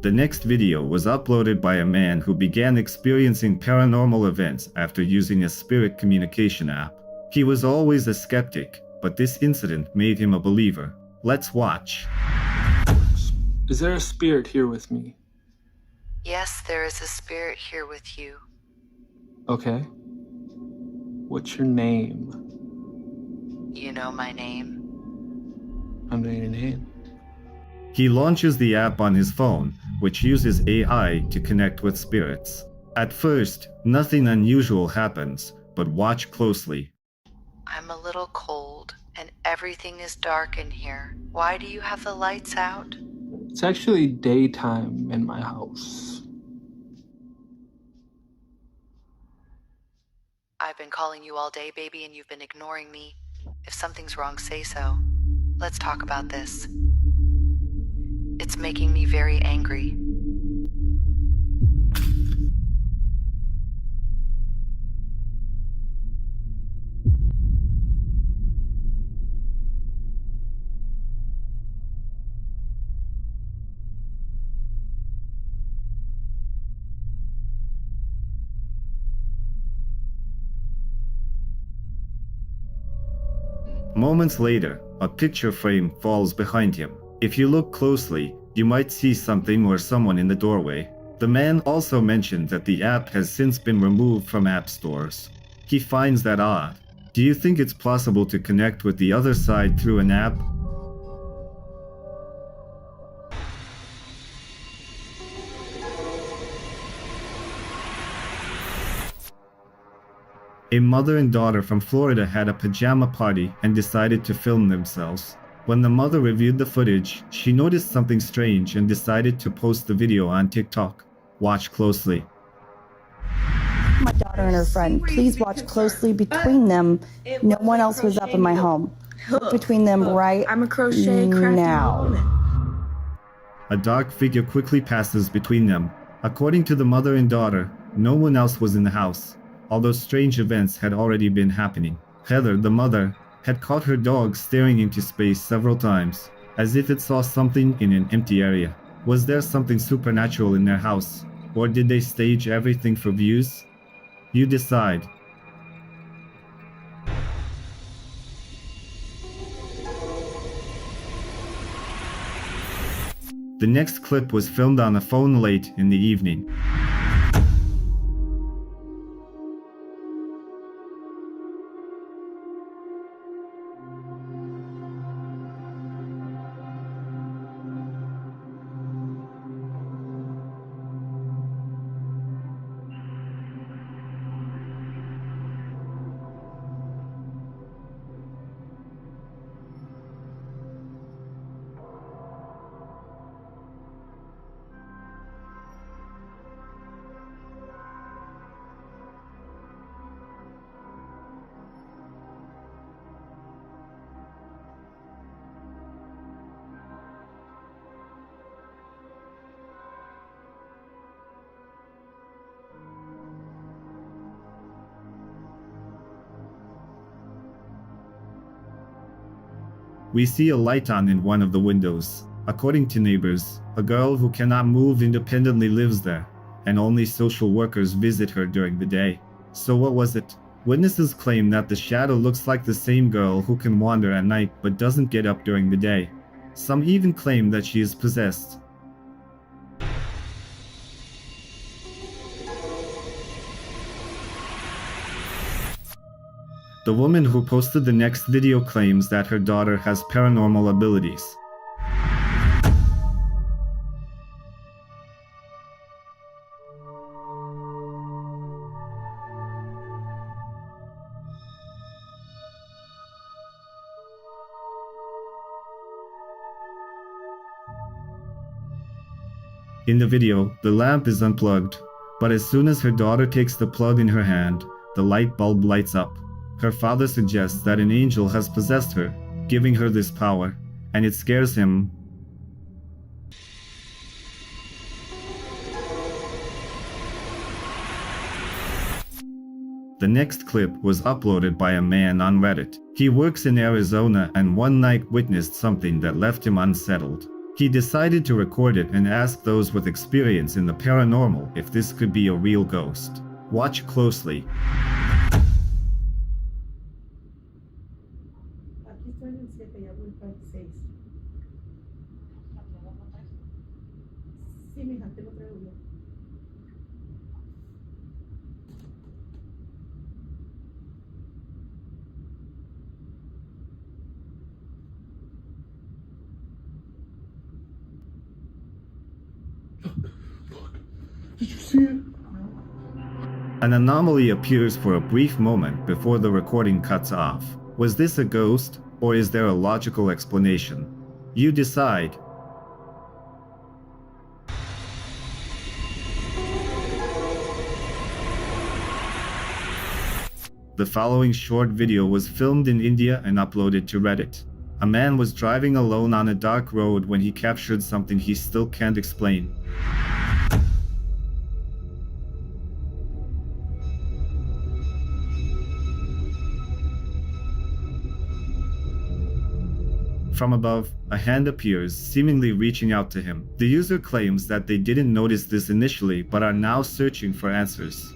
The next video was uploaded by a man who began experiencing paranormal events after using a spirit communication app. He was always a skeptic, but this incident made him a believer. Let's watch. Is there a spirit here with me? Yes, there is a spirit here with you. Okay. What's your name? You know my name. I know your name. He launches the app on his phone, which uses AI to connect with spirits. At first, nothing unusual happens, but watch closely. I'm a little cold, and everything is dark in here. Why do you have the lights out? It's actually daytime in my house. I've been calling you all day, baby, and you've been ignoring me. If something's wrong, say so. Let's talk about this. It's making me very angry. Moments later, a picture frame falls behind him. If you look closely, you might see something or someone in the doorway. The man also mentioned that the app has since been removed from app stores. He finds that odd. Do you think it's possible to connect with the other side through an app? A mother and daughter from Florida had a pajama party and decided to film themselves. When the mother reviewed the footage, she noticed something strange and decided to post the video on TikTok. Watch closely. My daughter and her friend, please watch closely between them. No one else was up in my home. Look between them right now. A dark figure quickly passes between them. According to the mother and daughter, no one else was in the house, although strange events had already been happening. Heather, the mother, had caught her dog staring into space several times, as if it saw something in an empty area. Was there something supernatural in their house, or did they stage everything for views? You decide. The next clip was filmed on a phone late in the evening. We see a light on in one of the windows. According to neighbors, a girl who cannot move independently lives there, and only social workers visit her during the day. So what was it? Witnesses claim that the shadow looks like the same girl who can wander at night but doesn't get up during the day. Some even claim that she is possessed. The woman who posted the next video claims that her daughter has paranormal abilities. In the video, the lamp is unplugged, but as soon as her daughter takes the plug in her hand, the light bulb lights up. Her father suggests that an angel has possessed her, giving her this power, and it scares him. The next clip was uploaded by a man on Reddit. He works in Arizona and one night witnessed something that left him unsettled. He decided to record it and ask those with experience in the paranormal if this could be a real ghost. Watch closely. Aquí estoy en el 7, ya voy para el 6. Sí, mija, te lo traigo yo. Did you see it? An anomaly appears for a brief moment before the recording cuts off. Was this a ghost, or is there a logical explanation? You decide. The following short video was filmed in India and uploaded to Reddit. A man was driving alone on a dark road when he captured something he still can't explain. From above, a hand appears, seemingly reaching out to him. The user claims that they didn't notice this initially but are now searching for answers.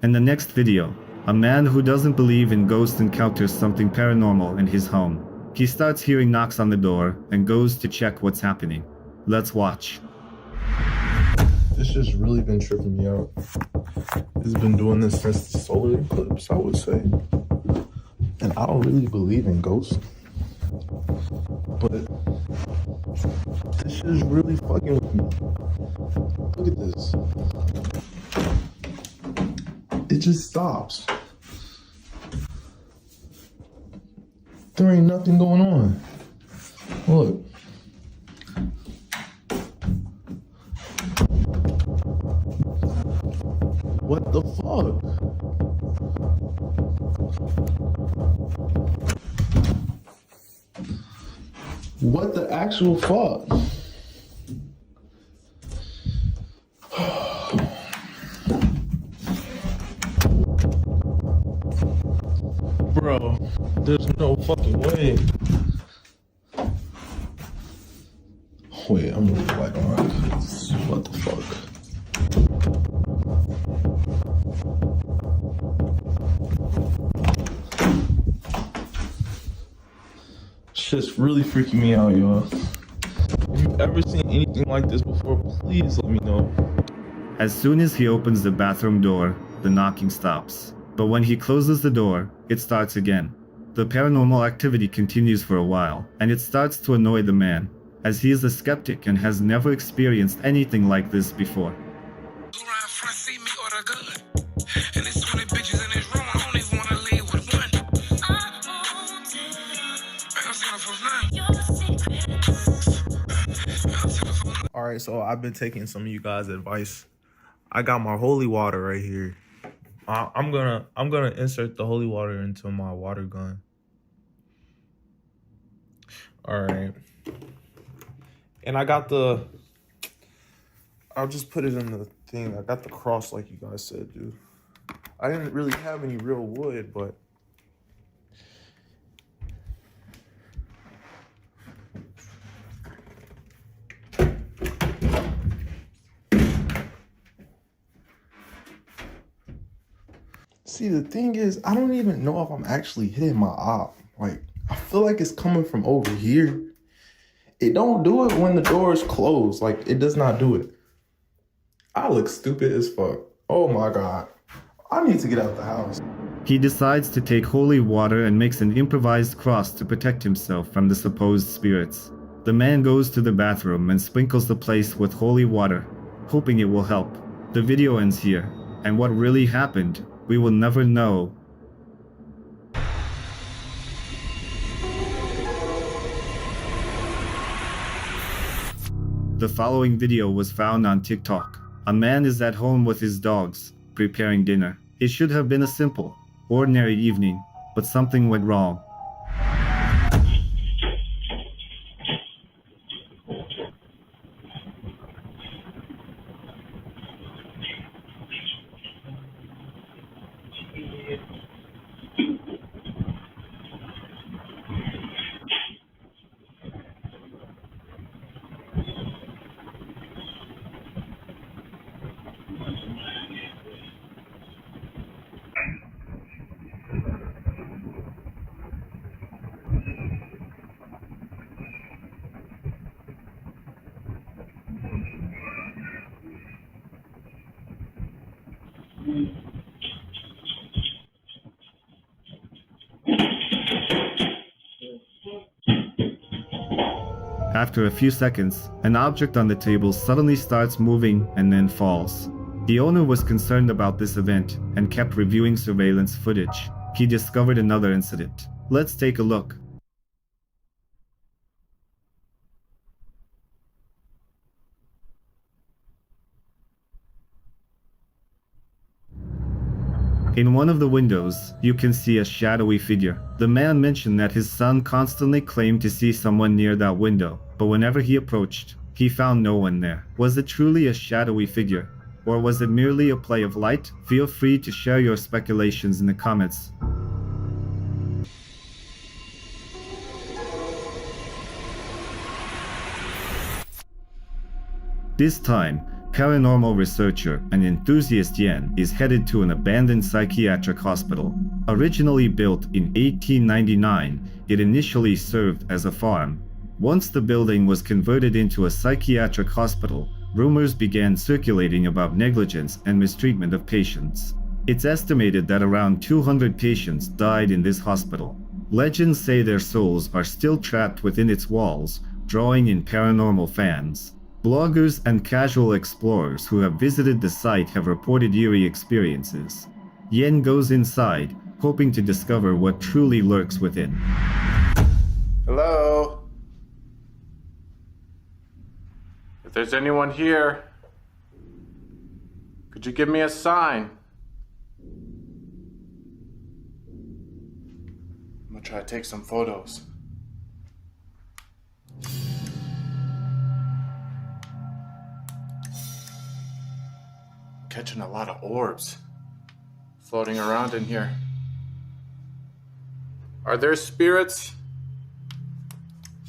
In the next video, a man who doesn't believe in ghosts encounters something paranormal in his home. He starts hearing knocks on the door and goes to check what's happening. Let's watch. This just really been tripping me out. It's been doing this since the solar eclipse, I would say. And I don't really believe in ghosts. But this shit is really fucking with me. Look at this. It just stops. There ain't nothing going on. Look. What the fuck? What the actual fuck? Bro, there's no fucking way. Wait, I'm gonna go back on. What the fuck? Shit's really freaking me out, y'all. If you've ever seen anything like this before, please let me know. As soon as he opens the bathroom door, the knocking stops. But when he closes the door, it starts again. The paranormal activity continues for a while, and it starts to annoy the man, as he is a skeptic and has never experienced anything like this before. Alright, so I've been taking some of you guys' advice. I got my holy water right here. I'm gonna insert the holy water into my water gun. Alright. And I got I'll just put it in the thing. I got the cross like you guys said, dude. I didn't really have any real wood, but see, the thing is, I don't even know if I'm actually hitting my op. Like, I feel like it's coming from over here. It don't do it when the door is closed. Like, it does not do it. I look stupid as fuck. Oh my God. I need to get out the house. He decides to take holy water and makes an improvised cross to protect himself from the supposed spirits. The man goes to the bathroom and sprinkles the place with holy water, hoping it will help. The video ends here, and what really happened, we will never know. The following video was found on TikTok. A man is at home with his dogs, preparing dinner. It should have been a simple, ordinary evening, but something went wrong. After a few seconds, an object on the table suddenly starts moving and then falls. The owner was concerned about this event and kept reviewing surveillance footage. He discovered another incident. Let's take a look. In one of the windows, you can see a shadowy figure. The man mentioned that his son constantly claimed to see someone near that window, but whenever he approached, he found no one there. Was it truly a shadowy figure? Or was it merely a play of light? Feel free to share your speculations in the comments. This time, paranormal researcher and enthusiast Yen is headed to an abandoned psychiatric hospital. Originally built in 1899, it initially served as a farm. Once the building was converted into a psychiatric hospital, rumors began circulating about negligence and mistreatment of patients. It's estimated that around 200 patients died in this hospital. Legends say their souls are still trapped within its walls, drawing in paranormal fans. Bloggers and casual explorers who have visited the site have reported eerie experiences. Yen goes inside, hoping to discover what truly lurks within. Hello? If there's anyone here, could you give me a sign? I'm gonna try to take some photos. Catching a lot of orbs floating around in here. Are there spirits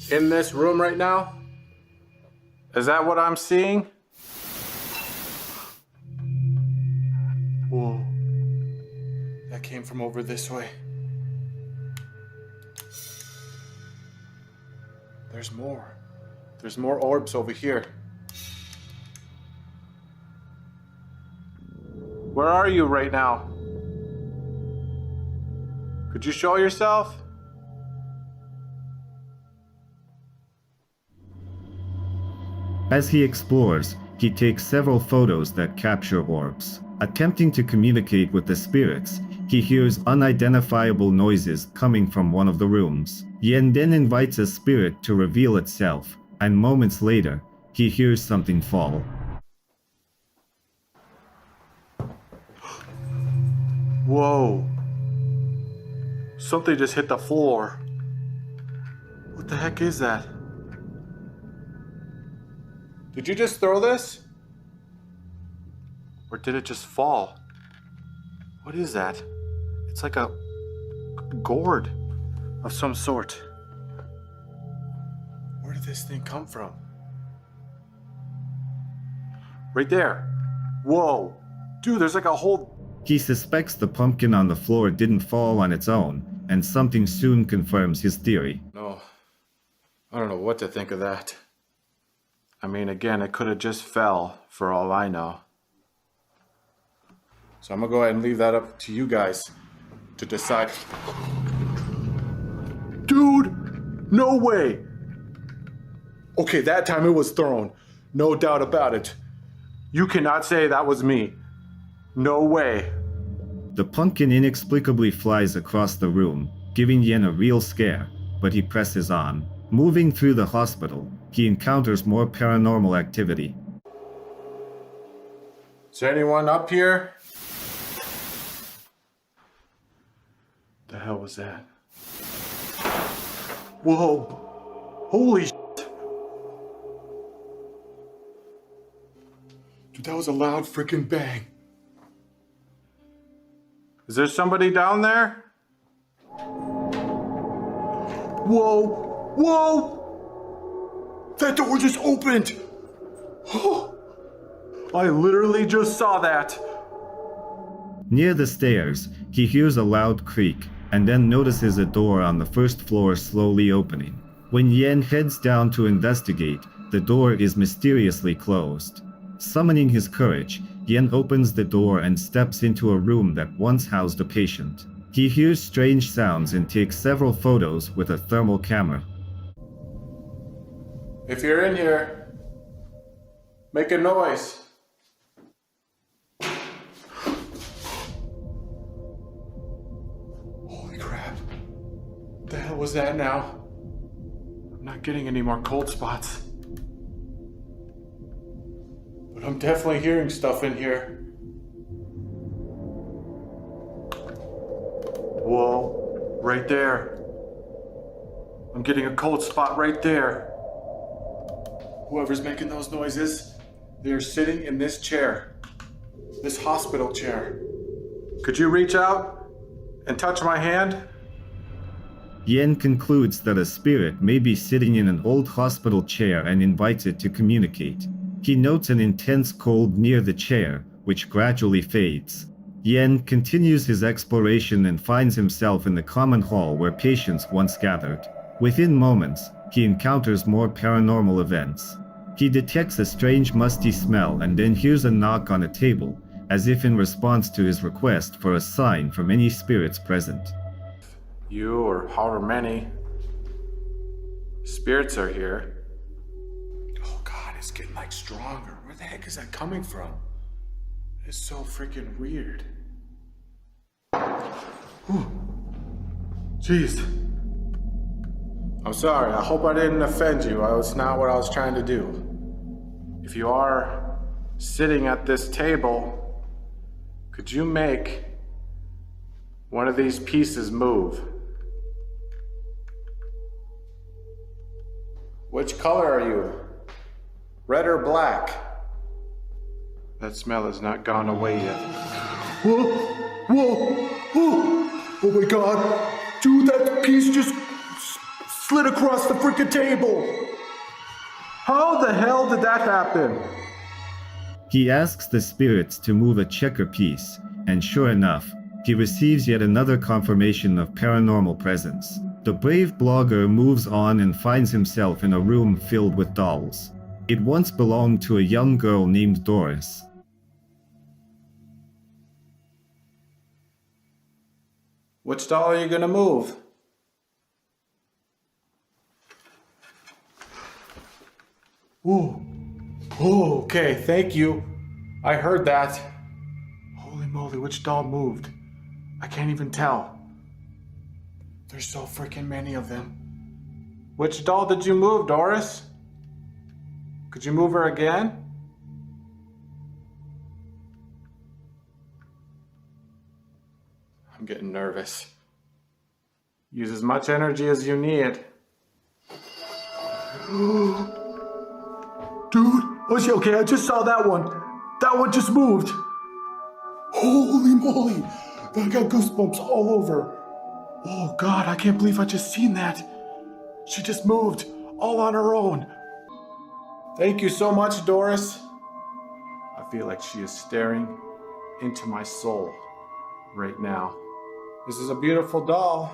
in this room right now? Is that what I'm seeing? Whoa. That came from over this way. There's more. There's more orbs over here. Where are you right now? Could you show yourself? As he explores, he takes several photos that capture orbs. Attempting to communicate with the spirits, he hears unidentifiable noises coming from one of the rooms. Yen then invites a spirit to reveal itself, and moments later, he hears something fall. Whoa. Something just hit the floor. What the heck is that? Did you just throw this? Or did it just fall? What is that? It's like a gourd of some sort. Where did this thing come from? Right there. Whoa. Dude, there's like a whole... He suspects the pumpkin on the floor didn't fall on its own, and something soon confirms his theory. No. I don't know what to think of that. I mean, again, it could have just fell, for all I know. So I'm gonna go ahead and leave that up to you guys to decide. Dude! No way! Okay, that time it was thrown. No doubt about it. You cannot say that was me. No way. The pumpkin inexplicably flies across the room, giving Yen a real scare, but he presses on. Moving through the hospital, he encounters more paranormal activity. Is there anyone up here? The hell was that? Whoa! Holy shit! Dude, that was a loud freaking bang. Is there somebody down there? Whoa! Whoa! That door just opened! I literally just saw that. Near the stairs, he hears a loud creak, and then notices a door on the first floor slowly opening. When Yen heads down to investigate, the door is mysteriously closed. Summoning his courage, Yen opens the door and steps into a room that once housed a patient. He hears strange sounds and takes several photos with a thermal camera. If you're in here, make a noise. Holy crap. What the hell was that now? I'm not getting any more cold spots. But I'm definitely hearing stuff in here. Whoa, right there. I'm getting a cold spot right there. Whoever's making those noises, they're sitting in this chair. This hospital chair. Could you reach out and touch my hand? Yen concludes that a spirit may be sitting in an old hospital chair and invites it to communicate. He notes an intense cold near the chair, which gradually fades. Yen continues his exploration and finds himself in the common hall where patients once gathered. Within moments, he encounters more paranormal events. He detects a strange musty smell and then hears a knock on a table, as if in response to his request for a sign from any spirits present. You, or however many spirits are here. Oh God, it's getting like stronger. Where the heck is that coming from? It's so freaking weird. Whew. Jeez. I'm sorry, I hope I didn't offend you. It's not what I was trying to do. If you are sitting at this table, could you make one of these pieces move? Which color are you? Red or black? That smell has not gone away yet. Whoa! Whoa! Oh, oh my God! Dude, that piece just slid across the freaking table! How the hell did that happen? He asks the spirits to move a checker piece, and sure enough, he receives yet another confirmation of paranormal presence. The brave blogger moves on and finds himself in a room filled with dolls. It once belonged to a young girl named Doris. Which doll are you gonna move? Ooh. Oh, okay, thank you. I heard that. Holy moly, which doll moved? I can't even tell. There's so freaking many of them. Which doll did you move, Doris? Could you move her again? I'm getting nervous. Use as much energy as you need. Dude, okay, I just saw that one. That one just moved. Holy moly. I got goosebumps all over. Oh God, I can't believe I just seen that. She just moved all on her own. Thank you so much, Doris. I feel like she is staring into my soul right now. This is a beautiful doll.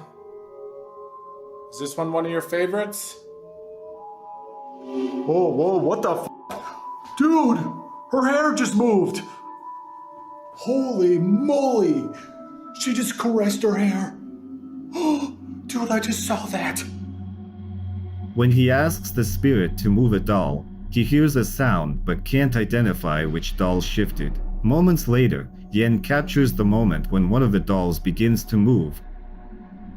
Is this one of your favorites? Whoa, what the f? Dude, her hair just moved. Holy moly. She just caressed her hair. Dude, I just saw that. When he asks the spirit to move a doll, he hears a sound but can't identify which doll shifted. Moments later, Yen captures the moment when one of the dolls begins to move.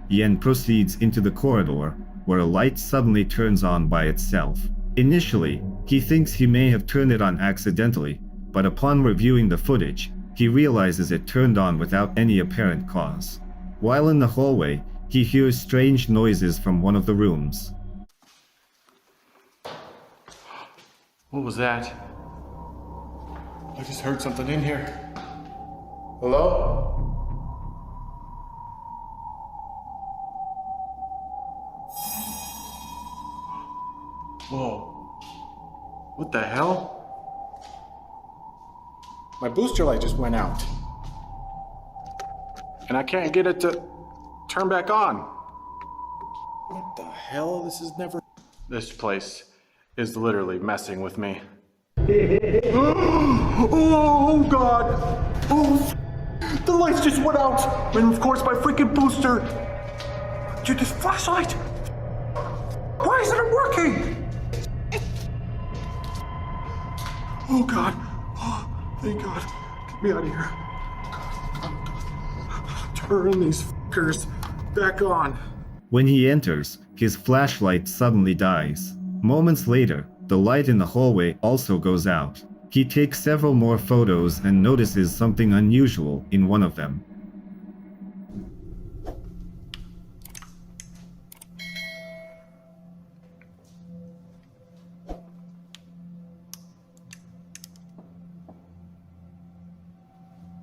Yen proceeds into the corridor, where a light suddenly turns on by itself. Initially, he thinks he may have turned it on accidentally, but upon reviewing the footage, he realizes it turned on without any apparent cause. While in the hallway, he hears strange noises from one of the rooms. What was that? I just heard something in here. Hello? Whoa. What the hell? My booster light just went out. And I can't get it to turn back on. What the hell? This is never... This place is literally messing with me. Oh God! Oh, the lights just went out! And of course my freaking booster! Dude, this flashlight! Why isn't it working? Oh God! Oh, thank God! Get me out of here! Turn these fuckers back on. When he enters, his flashlight suddenly dies. Moments later, the light in the hallway also goes out. He takes several more photos and notices something unusual in one of them.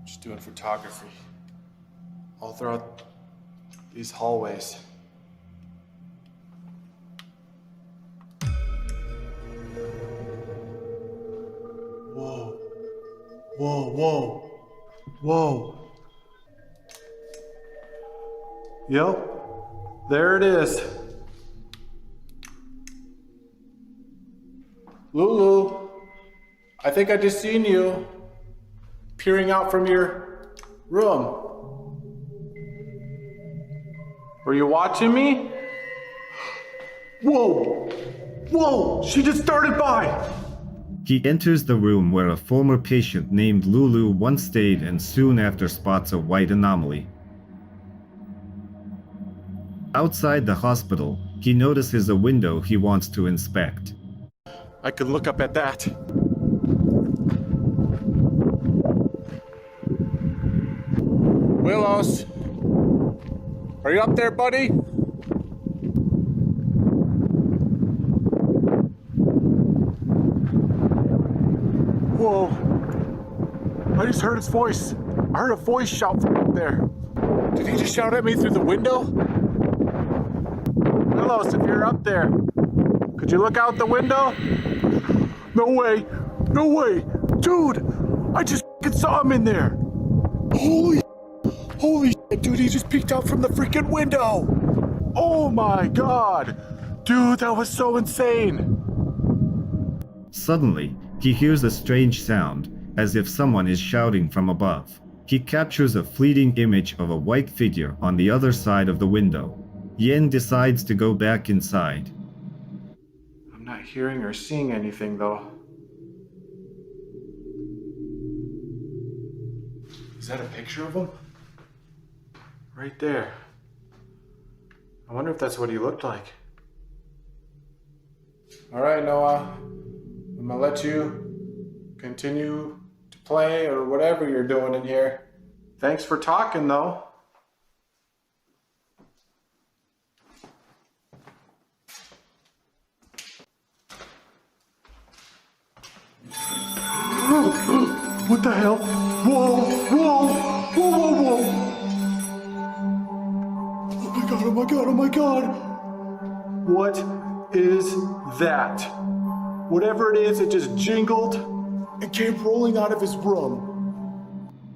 Just doing photography all throughout these hallways. Whoa, whoa, whoa, whoa. Yep, there it is. Lulu, I think I just seen you peering out from your room. Were you watching me? Whoa, whoa, she just started by. He enters the room where a former patient named Lulu once stayed and soon after spots a white anomaly. Outside the hospital, he notices a window he wants to inspect. I can look up at that. Willows, are you up there, buddy? Whoa, I just heard his voice. I heard a voice shout from up there. Did he just shout at me through the window? Willows, if you're up there, could you look out the window? No way, no way. Dude, I just saw him in there. Holy shit, dude, he just peeked out from the freaking window. Oh my God. Dude, that was so insane. Suddenly, he hears a strange sound, as if someone is shouting from above. He captures a fleeting image of a white figure on the other side of the window. Yen decides to go back inside. I'm not hearing or seeing anything, though. Is that a picture of him? Right there. I wonder if that's what he looked like. All right, Noah. I'm gonna let you continue to play or whatever you're doing in here. Thanks for talking, though. What the hell? Whoa, whoa, whoa, whoa, whoa. god, oh my god! What is that? Whatever it is, it just jingled and came rolling out of his room.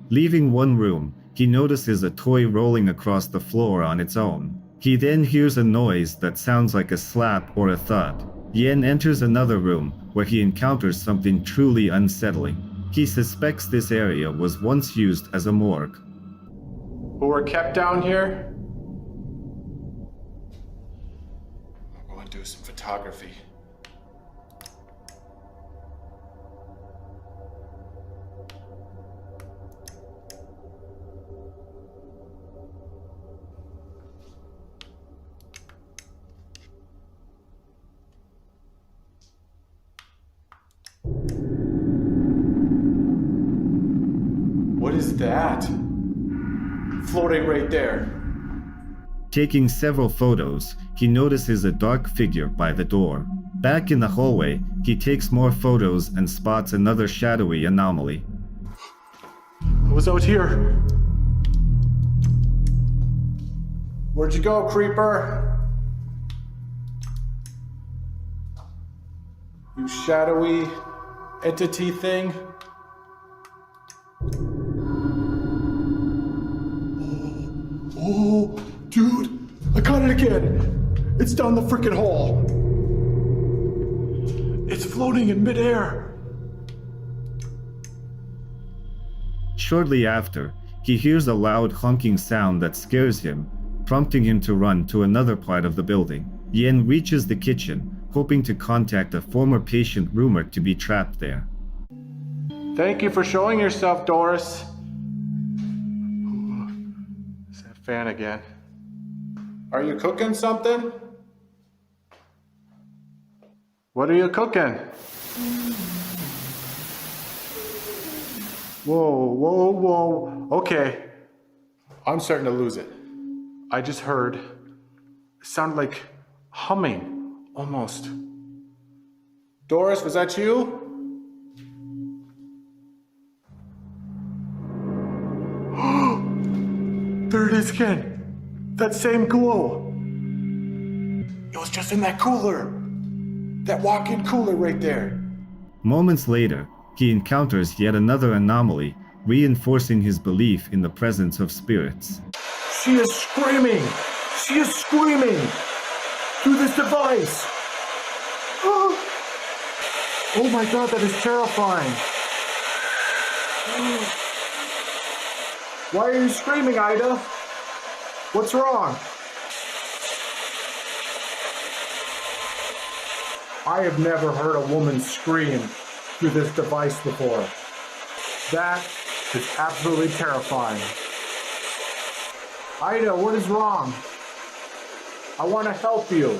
Leaving one room, he notices a toy rolling across the floor on its own. He then hears a noise that sounds like a slap or a thud. Yen enters another room where he encounters something truly unsettling. He suspects this area was once used as a morgue. Who were kept down here? I'll go and do some photography. What is that? Floating right there. Taking several photos, he notices a dark figure by the door. Back in the hallway, he takes more photos and spots another shadowy anomaly. I was out here. Where'd you go, creeper? You shadowy entity thing? Oh, dude, I caught it again. It's down the frickin' hall. It's floating in midair. Shortly after, he hears a loud honking sound that scares him, prompting him to run to another part of the building. Yen reaches the kitchen, hoping to contact a former patient rumored to be trapped there. Thank you for showing yourself, Doris. It's that fan again. Are you cooking something? What are you cooking? Whoa, whoa, whoa. Okay. I'm starting to lose it. I just heard. It sounded like humming, almost. Doris, was that you? There it is again. That same glow. It was just in that cooler. That walk-in cooler right there. Moments later, he encounters yet another anomaly, reinforcing his belief in the presence of spirits. She is screaming! She is screaming! Through this device! Oh my god, that is terrifying! Why are you screaming, Ida? What's wrong? I have never heard a woman scream through this device before. That is absolutely terrifying. Ida, what is wrong? I want to help you.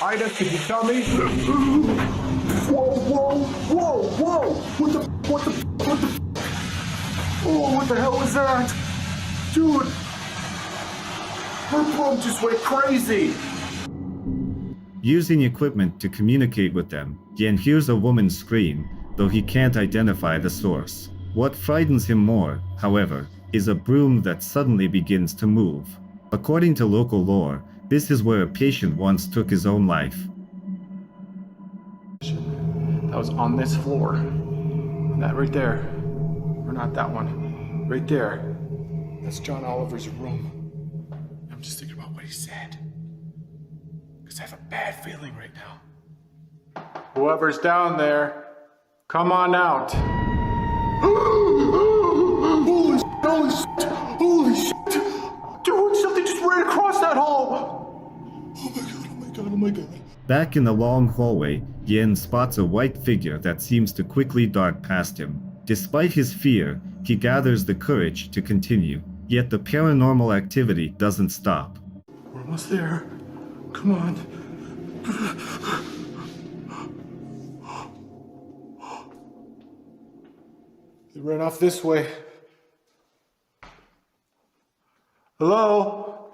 Ida, could you tell me? Whoa, whoa, whoa, whoa! What the? Oh, what the hell was that? Dude! Her plug just went crazy! Using equipment to communicate with them, Yen hears a woman scream, though he can't identify the source. What frightens him more, however, is a broom that suddenly begins to move. According to local lore, this is where a patient once took his own life. That was on this floor. That right there. Or not that one. Right there. That's John Oliver's room. I'm just thinking about what he said. Because I have a bad feeling right now. Whoever's down there, come on out. Holy shit, holy shit, holy shit. Dude, something just ran across that hall. Oh my god, oh my god, oh my god. Back in the long hallway, Yen spots a white figure that seems to quickly dart past him. Despite his fear, he gathers the courage to continue. Yet the paranormal activity doesn't stop. We're almost there. Come on. They ran off this way. Hello?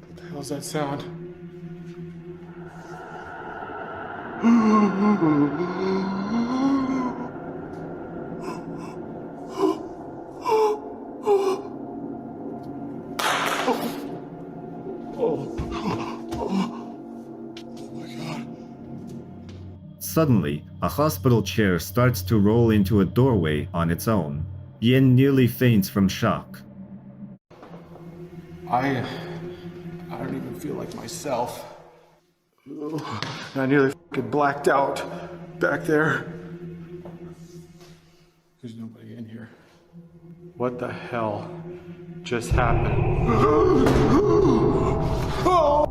What the hell's that sound? Suddenly, a hospital chair starts to roll into a doorway on its own. Yen nearly faints from shock. I don't even feel like myself. Ugh, I nearly fucking blacked out back there. There's nobody in here. What the hell just happened? Oh!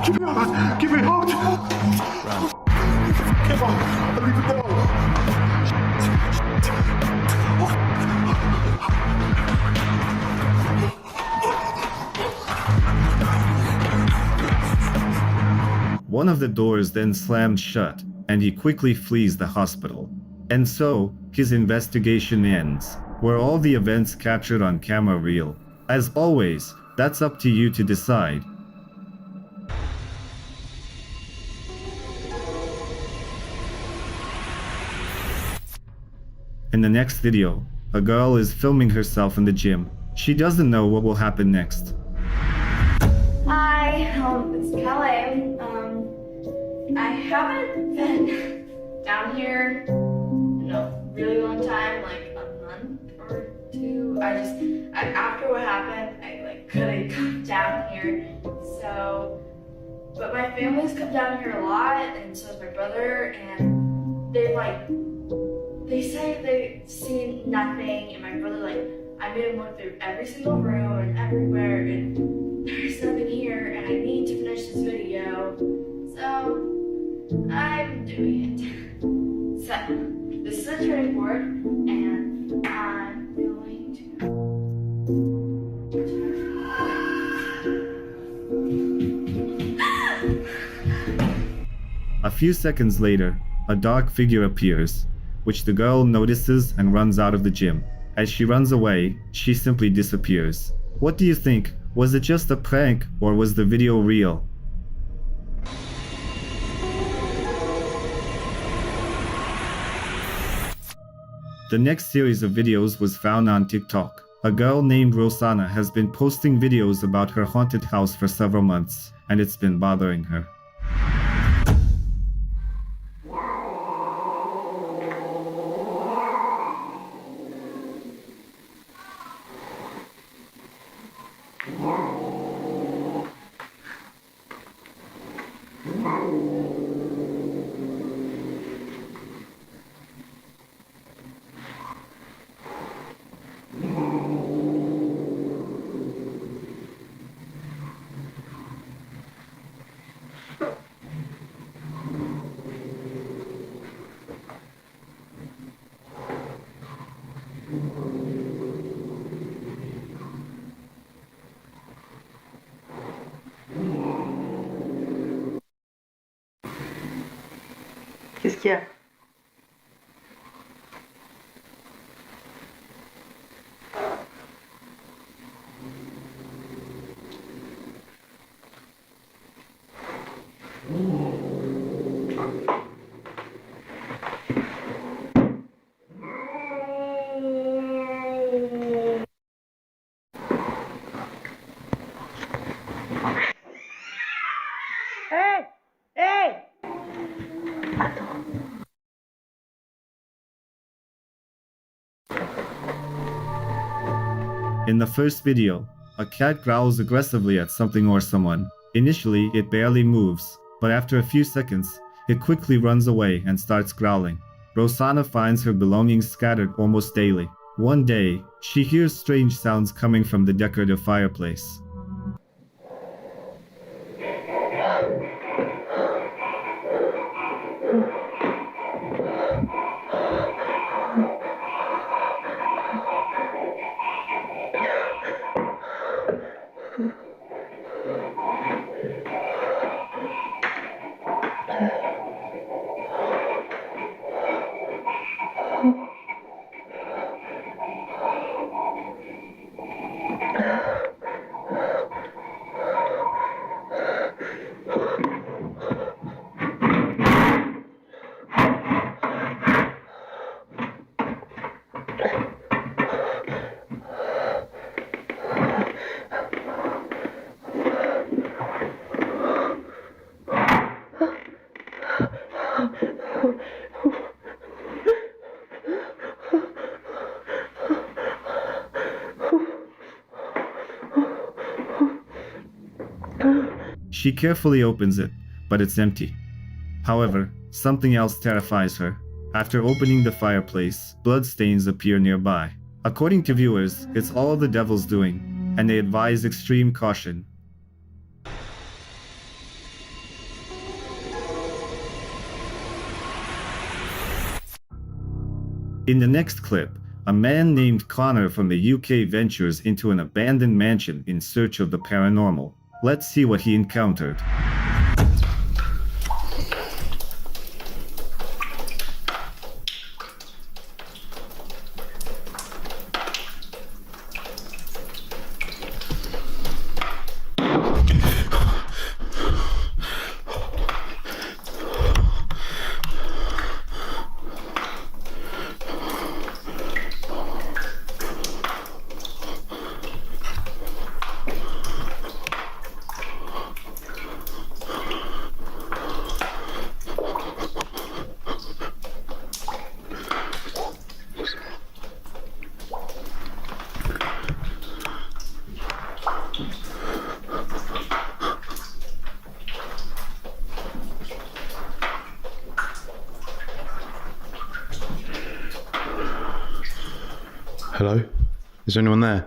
Get me out! Get me out! Run. Come on! I don't even know! One of the doors then slams shut, and he quickly flees the hospital. And so, his investigation ends. Were all the events captured on camera real? As always, that's up to you to decide. In the next video, a girl is filming herself in the gym. She doesn't know what will happen next. Hi, it's Kelly. I haven't been down here in a really long time, like a month or two. After what happened, I couldn't come down here. So, but my family's come down here a lot, and so has my brother, and they say they've seen nothing, and my brother, I made him look through every single room and everywhere, and there's nothing here, and I need to finish this video, so I'm doing it. So, this is a turning board, and I'm going to... A few seconds later, a dark figure appears, which the girl notices and runs out of the gym. As she runs away, she simply disappears. What do you think? Was it just a prank, or was the video real? The next series of videos was found on TikTok. A girl named Rosanna has been posting videos about her haunted house for several months, and it's been bothering her. Qu'est-ce qu'il y a? Hey! Hey! In the first video, a cat growls aggressively at something or someone. Initially, it barely moves, but after a few seconds, it quickly runs away and starts growling. Rosanna finds her belongings scattered almost daily. One day, she hears strange sounds coming from the decorative fireplace. She carefully opens it, but it's empty. However, something else terrifies her. After opening the fireplace, bloodstains appear nearby. According to viewers, it's all the devil's doing, and they advise extreme caution. In the next clip, a man named Connor from the UK ventures into an abandoned mansion in search of the paranormal. Let's see what he encountered. Hello? Is there anyone there?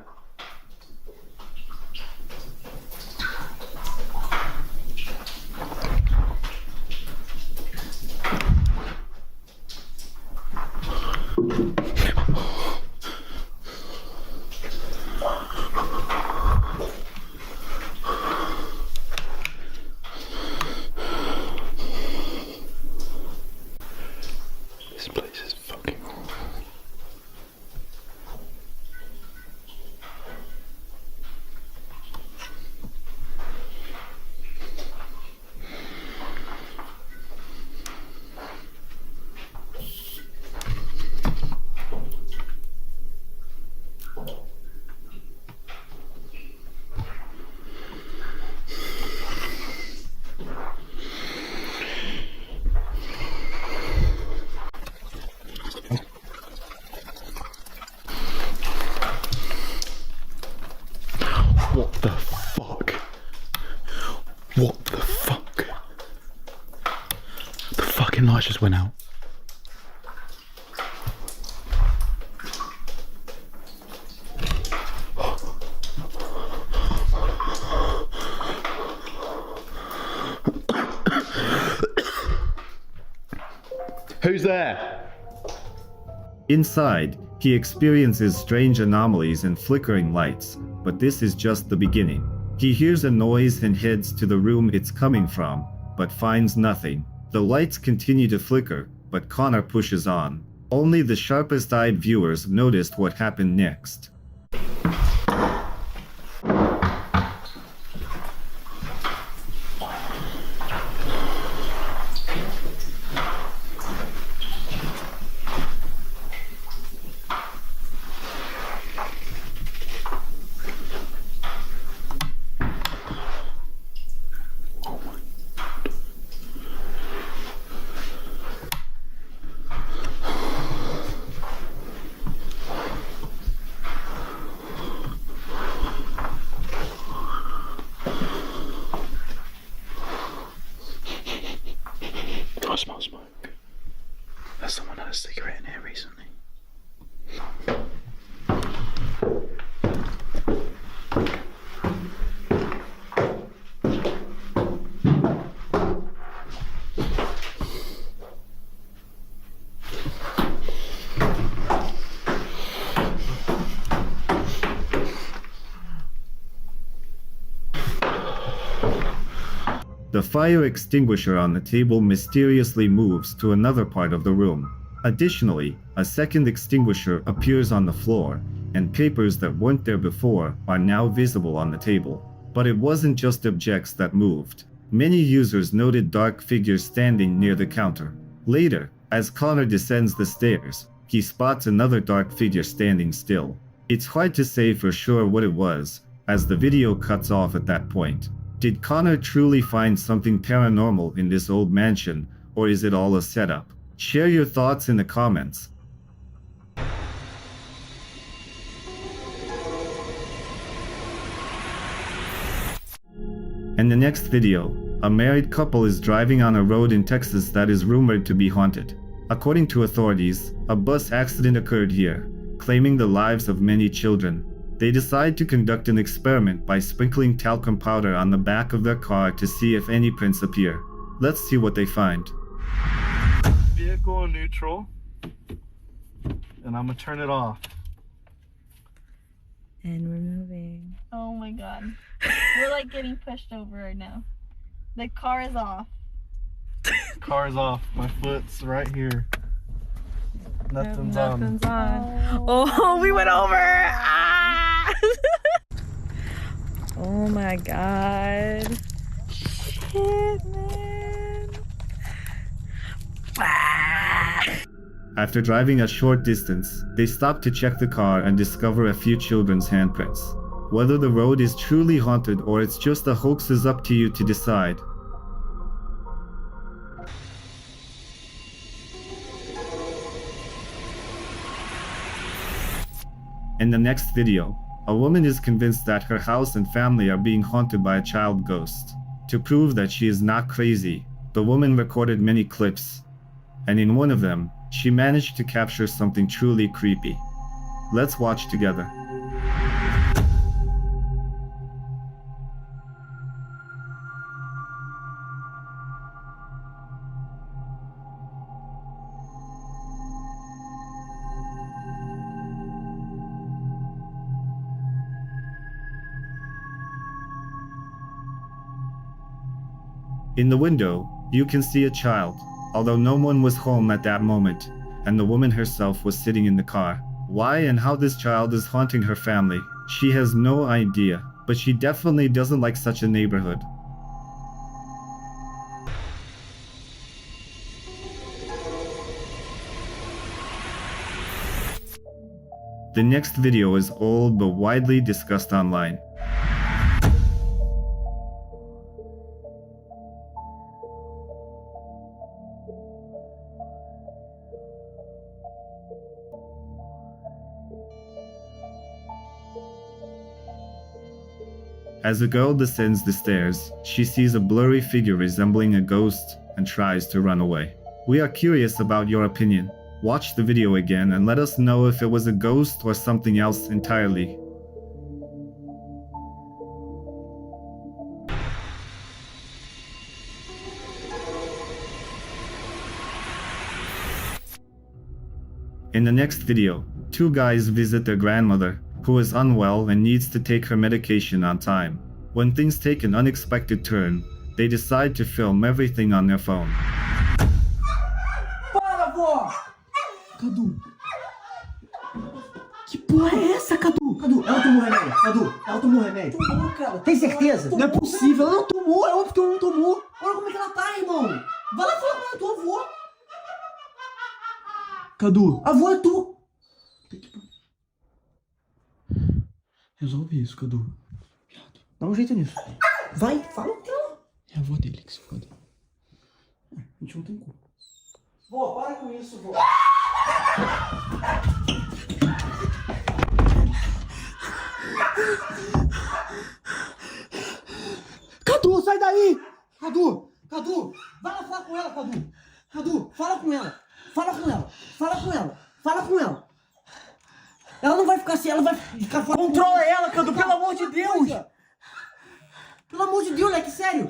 This place is fucking awful. What the fuck? What the fuck? The fucking lights just went out. Who's there? Inside, he experiences strange anomalies and flickering lights, but this is just the beginning. He hears a noise and heads to the room it's coming from, but finds nothing. The lights continue to flicker, but Connor pushes on. Only the sharpest-eyed viewers noticed what happened next. I smell smoke. Has someone had a cigarette in here recently? The fire extinguisher on the table mysteriously moves to another part of the room. Additionally, a second extinguisher appears on the floor, and papers that weren't there before are now visible on the table. But it wasn't just objects that moved. Many users noted dark figures standing near the counter. Later, as Connor descends the stairs, he spots another dark figure standing still. It's hard to say for sure what it was, as the video cuts off at that point. Did Connor truly find something paranormal in this old mansion, or is it all a setup? Share your thoughts in the comments. In the next video, a married couple is driving on a road in Texas that is rumored to be haunted. According to authorities, a bus accident occurred here, claiming the lives of many children. They decide to conduct an experiment by sprinkling talcum powder on the back of their car to see if any prints appear. Let's see what they find. Vehicle in neutral, and I'm gonna turn it off. And we're moving. Oh my god. We're like getting pushed over right now. The car is off. Car's off. My foot's right here. Nothing's on. Oh, we went over! Ah! Oh my god. Shit, man. Ah! After driving a short distance, they stop to check the car and discover a few children's handprints. Whether the road is truly haunted or it's just a hoax is up to you to decide. In the next video, a woman is convinced that her house and family are being haunted by a child ghost. To prove that she is not crazy, the woman recorded many clips, and in one of them, she managed to capture something truly creepy. Let's watch together. In the window, you can see a child, although no one was home at that moment, and the woman herself was sitting in the car. Why and how this child is haunting her family, she has no idea, but she definitely doesn't like such a neighborhood. The next video is old but widely discussed online. As the girl descends the stairs, she sees a blurry figure resembling a ghost and tries to run away. We are curious about your opinion. Watch the video again and let us know if it was a ghost or something else entirely. In the next video, two guys visit their grandmother, who is unwell and needs to take her medication on time. When things take an unexpected turn, they decide to film everything on their phone. Para, vó! Cadu! Que porra é essa, Cadu? Cadu, ela tomou remédio. Cadu, ela tomou remédio. Tomou, cara. Tem certeza? Não é possível. Ela não tomou. É óbvio que ela não tomou. Olha como é que ela tá, irmão. Vai lá falar com a tua avó. Cadu. A avó é tu. Resolve isso, Cadu. Dá um jeito nisso. Vai, fala com ela. É a avó dele que se foda. A gente não tem culpa. Vó, para com isso, vó. Cadu, sai daí! Cadu, Cadu, vai lá falar com ela, Cadu. Cadu, fala com ela. Fala com ela. Fala com ela. Fala com ela. Ela não vai ficar assim, ela vai ficar... Controla ela, Cadu, pelo amor de Deus! Pelo amor de Deus, moleque, sério!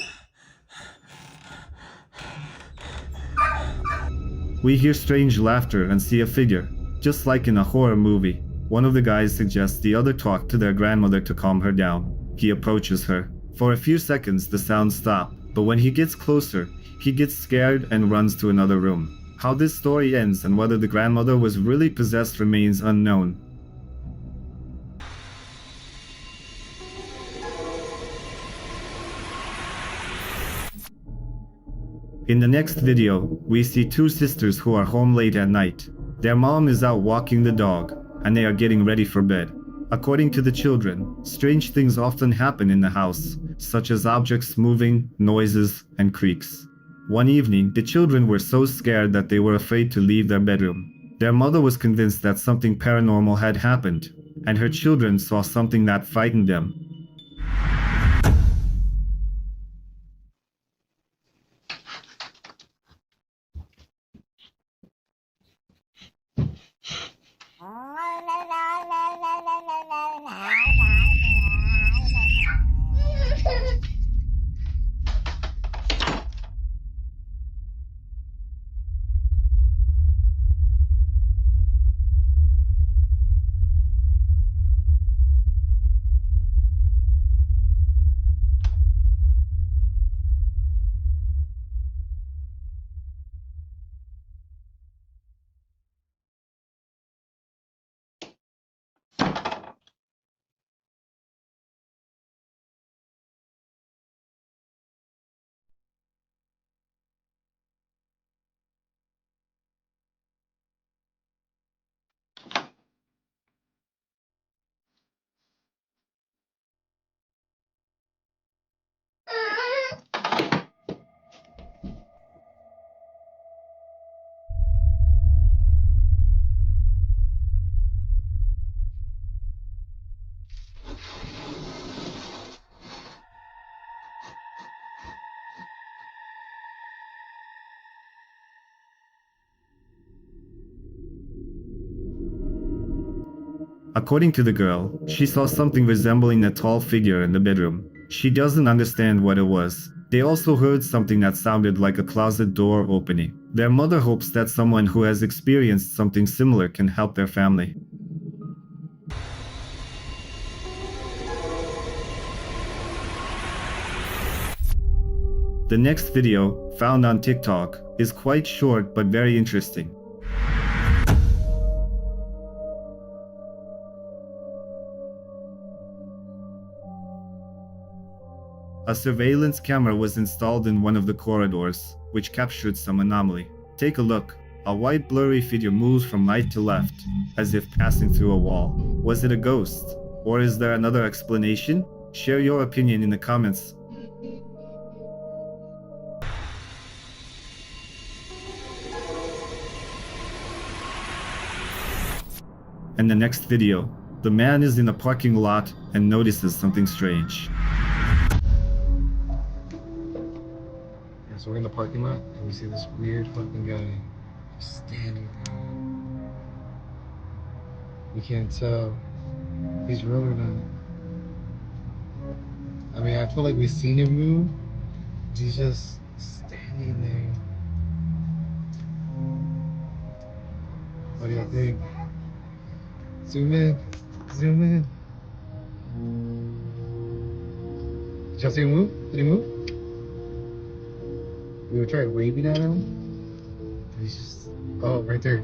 We hear strange laughter and see a figure, just like in a horror movie. One of the guys suggests the other talk to their grandmother to calm her down. He approaches her. For a few seconds the sounds stop, but when he gets closer, he gets scared and runs to another room. How this story ends and whether the grandmother was really possessed remains unknown. In the next video, we see two sisters who are home late at night. Their mom is out walking the dog, and they are getting ready for bed. According to the children, strange things often happen in the house, such as objects moving, noises, and creaks. One evening, the children were so scared that they were afraid to leave their bedroom. Their mother was convinced that something paranormal had happened, and her children saw something that frightened them. According to the girl, she saw something resembling a tall figure in the bedroom. She doesn't understand what it was. They also heard something that sounded like a closet door opening. Their mother hopes that someone who has experienced something similar can help their family. The next video, found on TikTok, is quite short but very interesting. A surveillance camera was installed in one of the corridors, which captured some anomaly. Take a look. A white blurry figure moves from right to left, as if passing through a wall. Was it a ghost? Or is there another explanation? Share your opinion in the comments. In the next video, the man is in a parking lot and notices something strange. So we're in the parking lot and we see this weird fucking guy standing there. We can't tell if he's real or not. I mean, I feel like we've seen him move. He's just standing there. What do you think? Zoom in. Zoom in. Did y'all see him move? Did he move? We would try waving at him. He's just, oh, right there.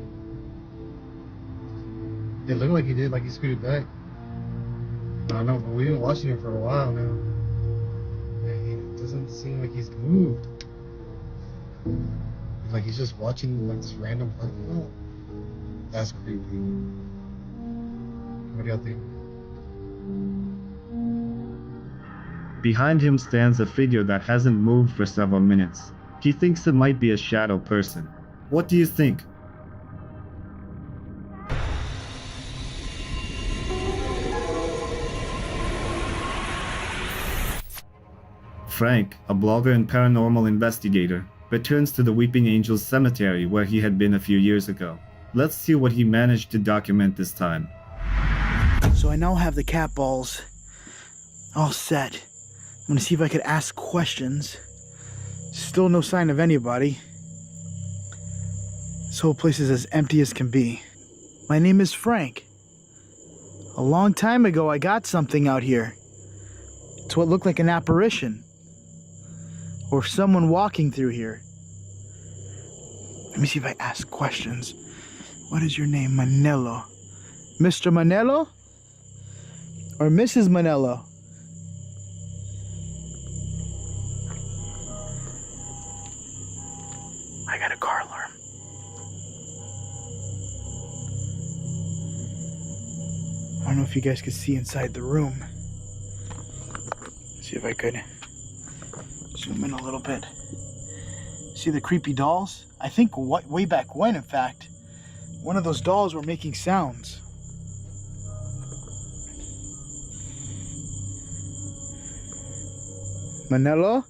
It looked like he did, like he scooted back. I don't know, but we've been watching him for a while now. And it doesn't seem like he's moved. Like he's just watching like this random parking lot. That's creepy. What do y'all think? Behind him stands a figure that hasn't moved for several minutes. He thinks it might be a shadow person. What do you think? Frank, a blogger and paranormal investigator, returns to the Weeping Angels Cemetery where he had been a few years ago. Let's see what he managed to document this time. So I now have the cat balls all set. I'm gonna see if I could ask questions. Still no sign of anybody. This whole place is as empty as can be. My name is Frank. A long time ago I got something out here. It's what looked like an apparition. Or someone walking through here. Let me see if I ask questions. What is your name? Manello. Mr. Manello? Or Mrs. Manello? I got a car alarm. I don't know if you guys could see inside the room. Let's see if I could zoom in a little bit. See the creepy dolls? I think way back when, in fact, one of those dolls were making sounds. Manelo?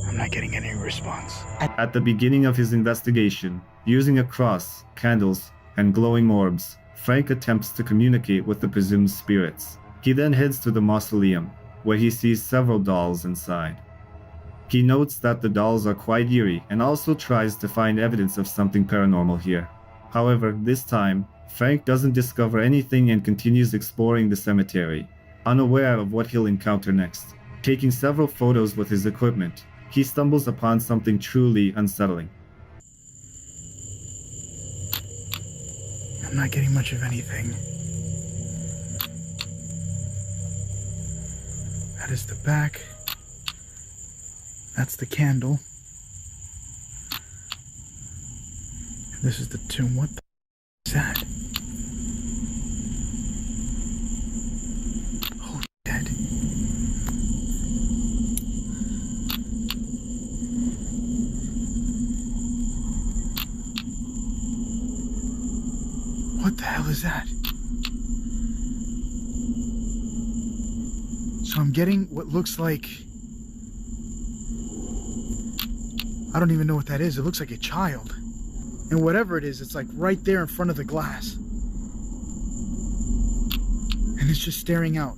I'm not getting any response. At the beginning of his investigation, using a cross, candles, and glowing orbs, Frank attempts to communicate with the presumed spirits. He then heads to the mausoleum, where he sees several dolls inside. He notes that the dolls are quite eerie and also tries to find evidence of something paranormal here. However, this time, Frank doesn't discover anything and continues exploring the cemetery, unaware of what he'll encounter next. Taking several photos with his equipment, he stumbles upon something truly unsettling. I'm not getting much of anything. That is the back. That's the candle. This is the tomb. What the is that? Holy shit. What the hell is that? So I'm getting what looks like... I don't even know what that is. It looks like a child. And whatever it is, it's like right there in front of the glass. And it's just staring out.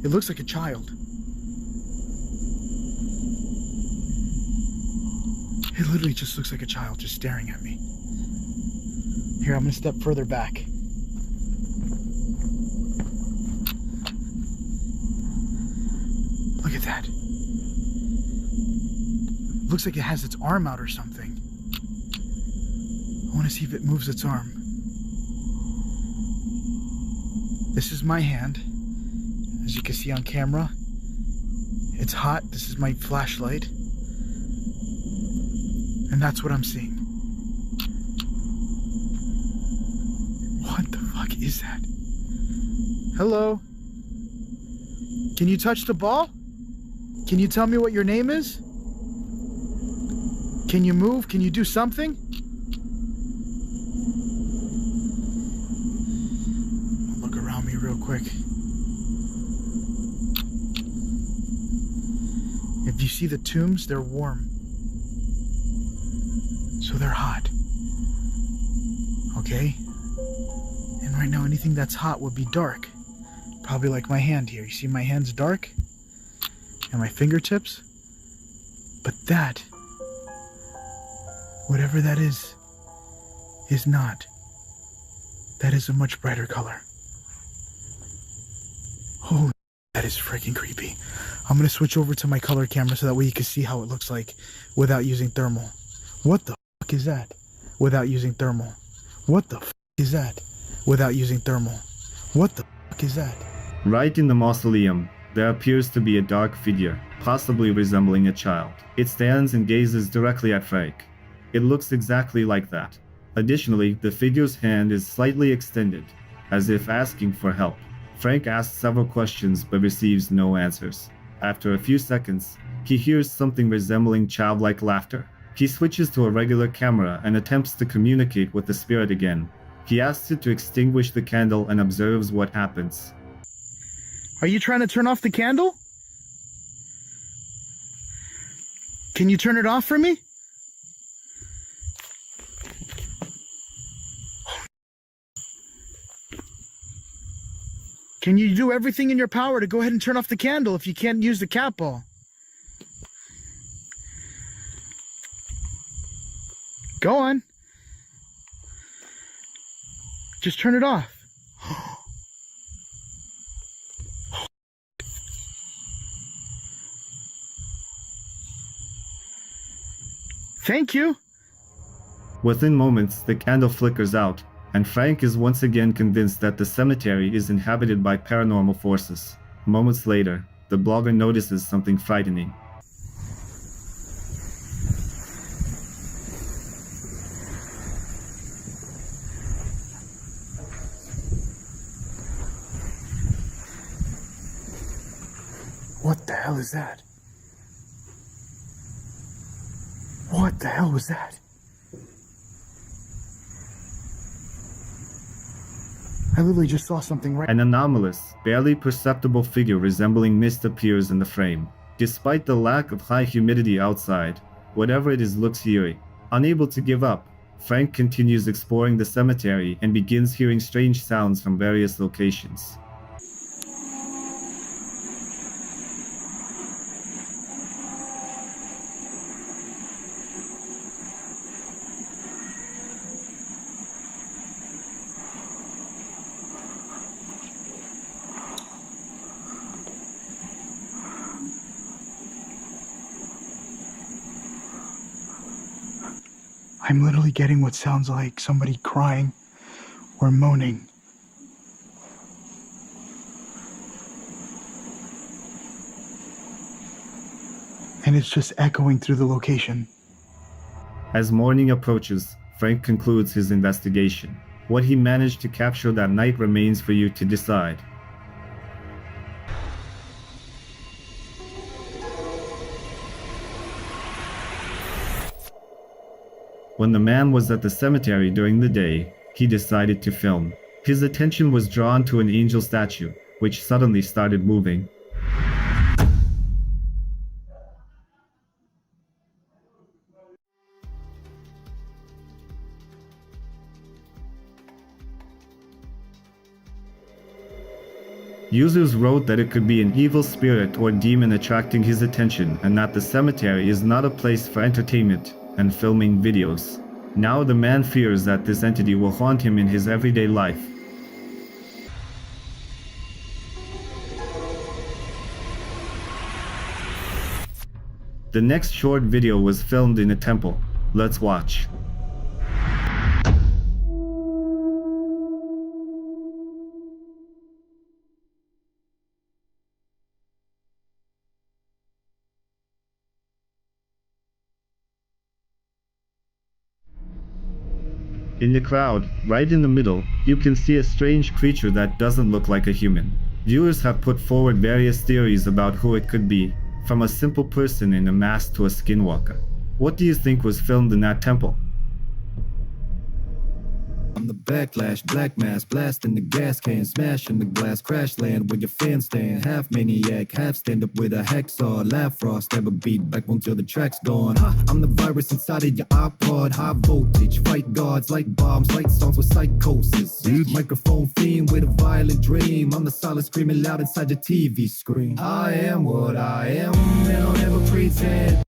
It looks like a child. It literally just looks like a child just staring at me. Here, I'm gonna step further back. Look at that. Looks like it has its arm out or something. I want to see if it moves its arm. This is my hand. As you can see on camera. It's hot. This is my flashlight. And that's what I'm seeing. What the fuck is that? Hello? Can you touch the ball? Can you tell me what your name is? Can you move? Can you do something? Look around me real quick. If you see the tombs, they're warm. So they're hot. Okay? And right now anything that's hot would be dark. Probably like my hand here. You see my hand's dark? And my fingertips? But that, whatever that is not. That is a much brighter color. Holy, that is freaking creepy. I'm gonna switch over to my color camera so that way you can see how it looks like without using thermal. What the fuck is that? Without using thermal. What the fuck is that? Without using thermal. What the fuck is that? Right in the mausoleum, there appears to be a dark figure, possibly resembling a child. It stands and gazes directly at Frank. It looks exactly like that. Additionally, the figure's hand is slightly extended, as if asking for help. Frank asks several questions but receives no answers. After a few seconds, he hears something resembling childlike laughter. He switches to a regular camera and attempts to communicate with the spirit again. He asks it to extinguish the candle and observes what happens. Are you trying to turn off the candle? Can you turn it off for me? Can you do everything in your power to go ahead and turn off the candle if you can't use the cat ball? Go on. Just turn it off. Thank you. Within moments, the candle flickers out, and Frank is once again convinced that the cemetery is inhabited by paranormal forces. Moments later, the blogger notices something frightening. What the hell is that? What the hell was that? I literally just saw something right. An anomalous, barely perceptible figure resembling mist appears in the frame. Despite the lack of high humidity outside, whatever it is looks eerie. Unable to give up, Frank continues exploring the cemetery and begins hearing strange sounds from various locations. I'm literally getting what sounds like somebody crying or moaning. And it's just echoing through the location. As morning approaches, Frank concludes his investigation. What he managed to capture that night remains for you to decide. When the man was at the cemetery during the day, he decided to film. His attention was drawn to an angel statue, which suddenly started moving. Users wrote that it could be an evil spirit or demon attracting his attention and that the cemetery is not a place for entertainment and filming videos. Now the man fears that this entity will haunt him in his everyday life. The next short video was filmed in a temple. Let's watch. In the crowd, right in the middle, you can see a strange creature that doesn't look like a human. Viewers have put forward various theories about who it could be, from a simple person in a mask to a skinwalker. What do you think was filmed in that temple? I'm the backlash, black mass, blasting the gas can, smashing the glass, crash land where your fans stand. Half maniac, half stand up with a hacksaw, laugh frost, never beat back until the track's gone. I'm the virus inside of your iPod, high voltage, fight guards like bombs, light songs with psychosis. Microphone fiend with a violent dream. I'm the silent screaming loud inside your TV screen. I am what I am, and I'll never pretend.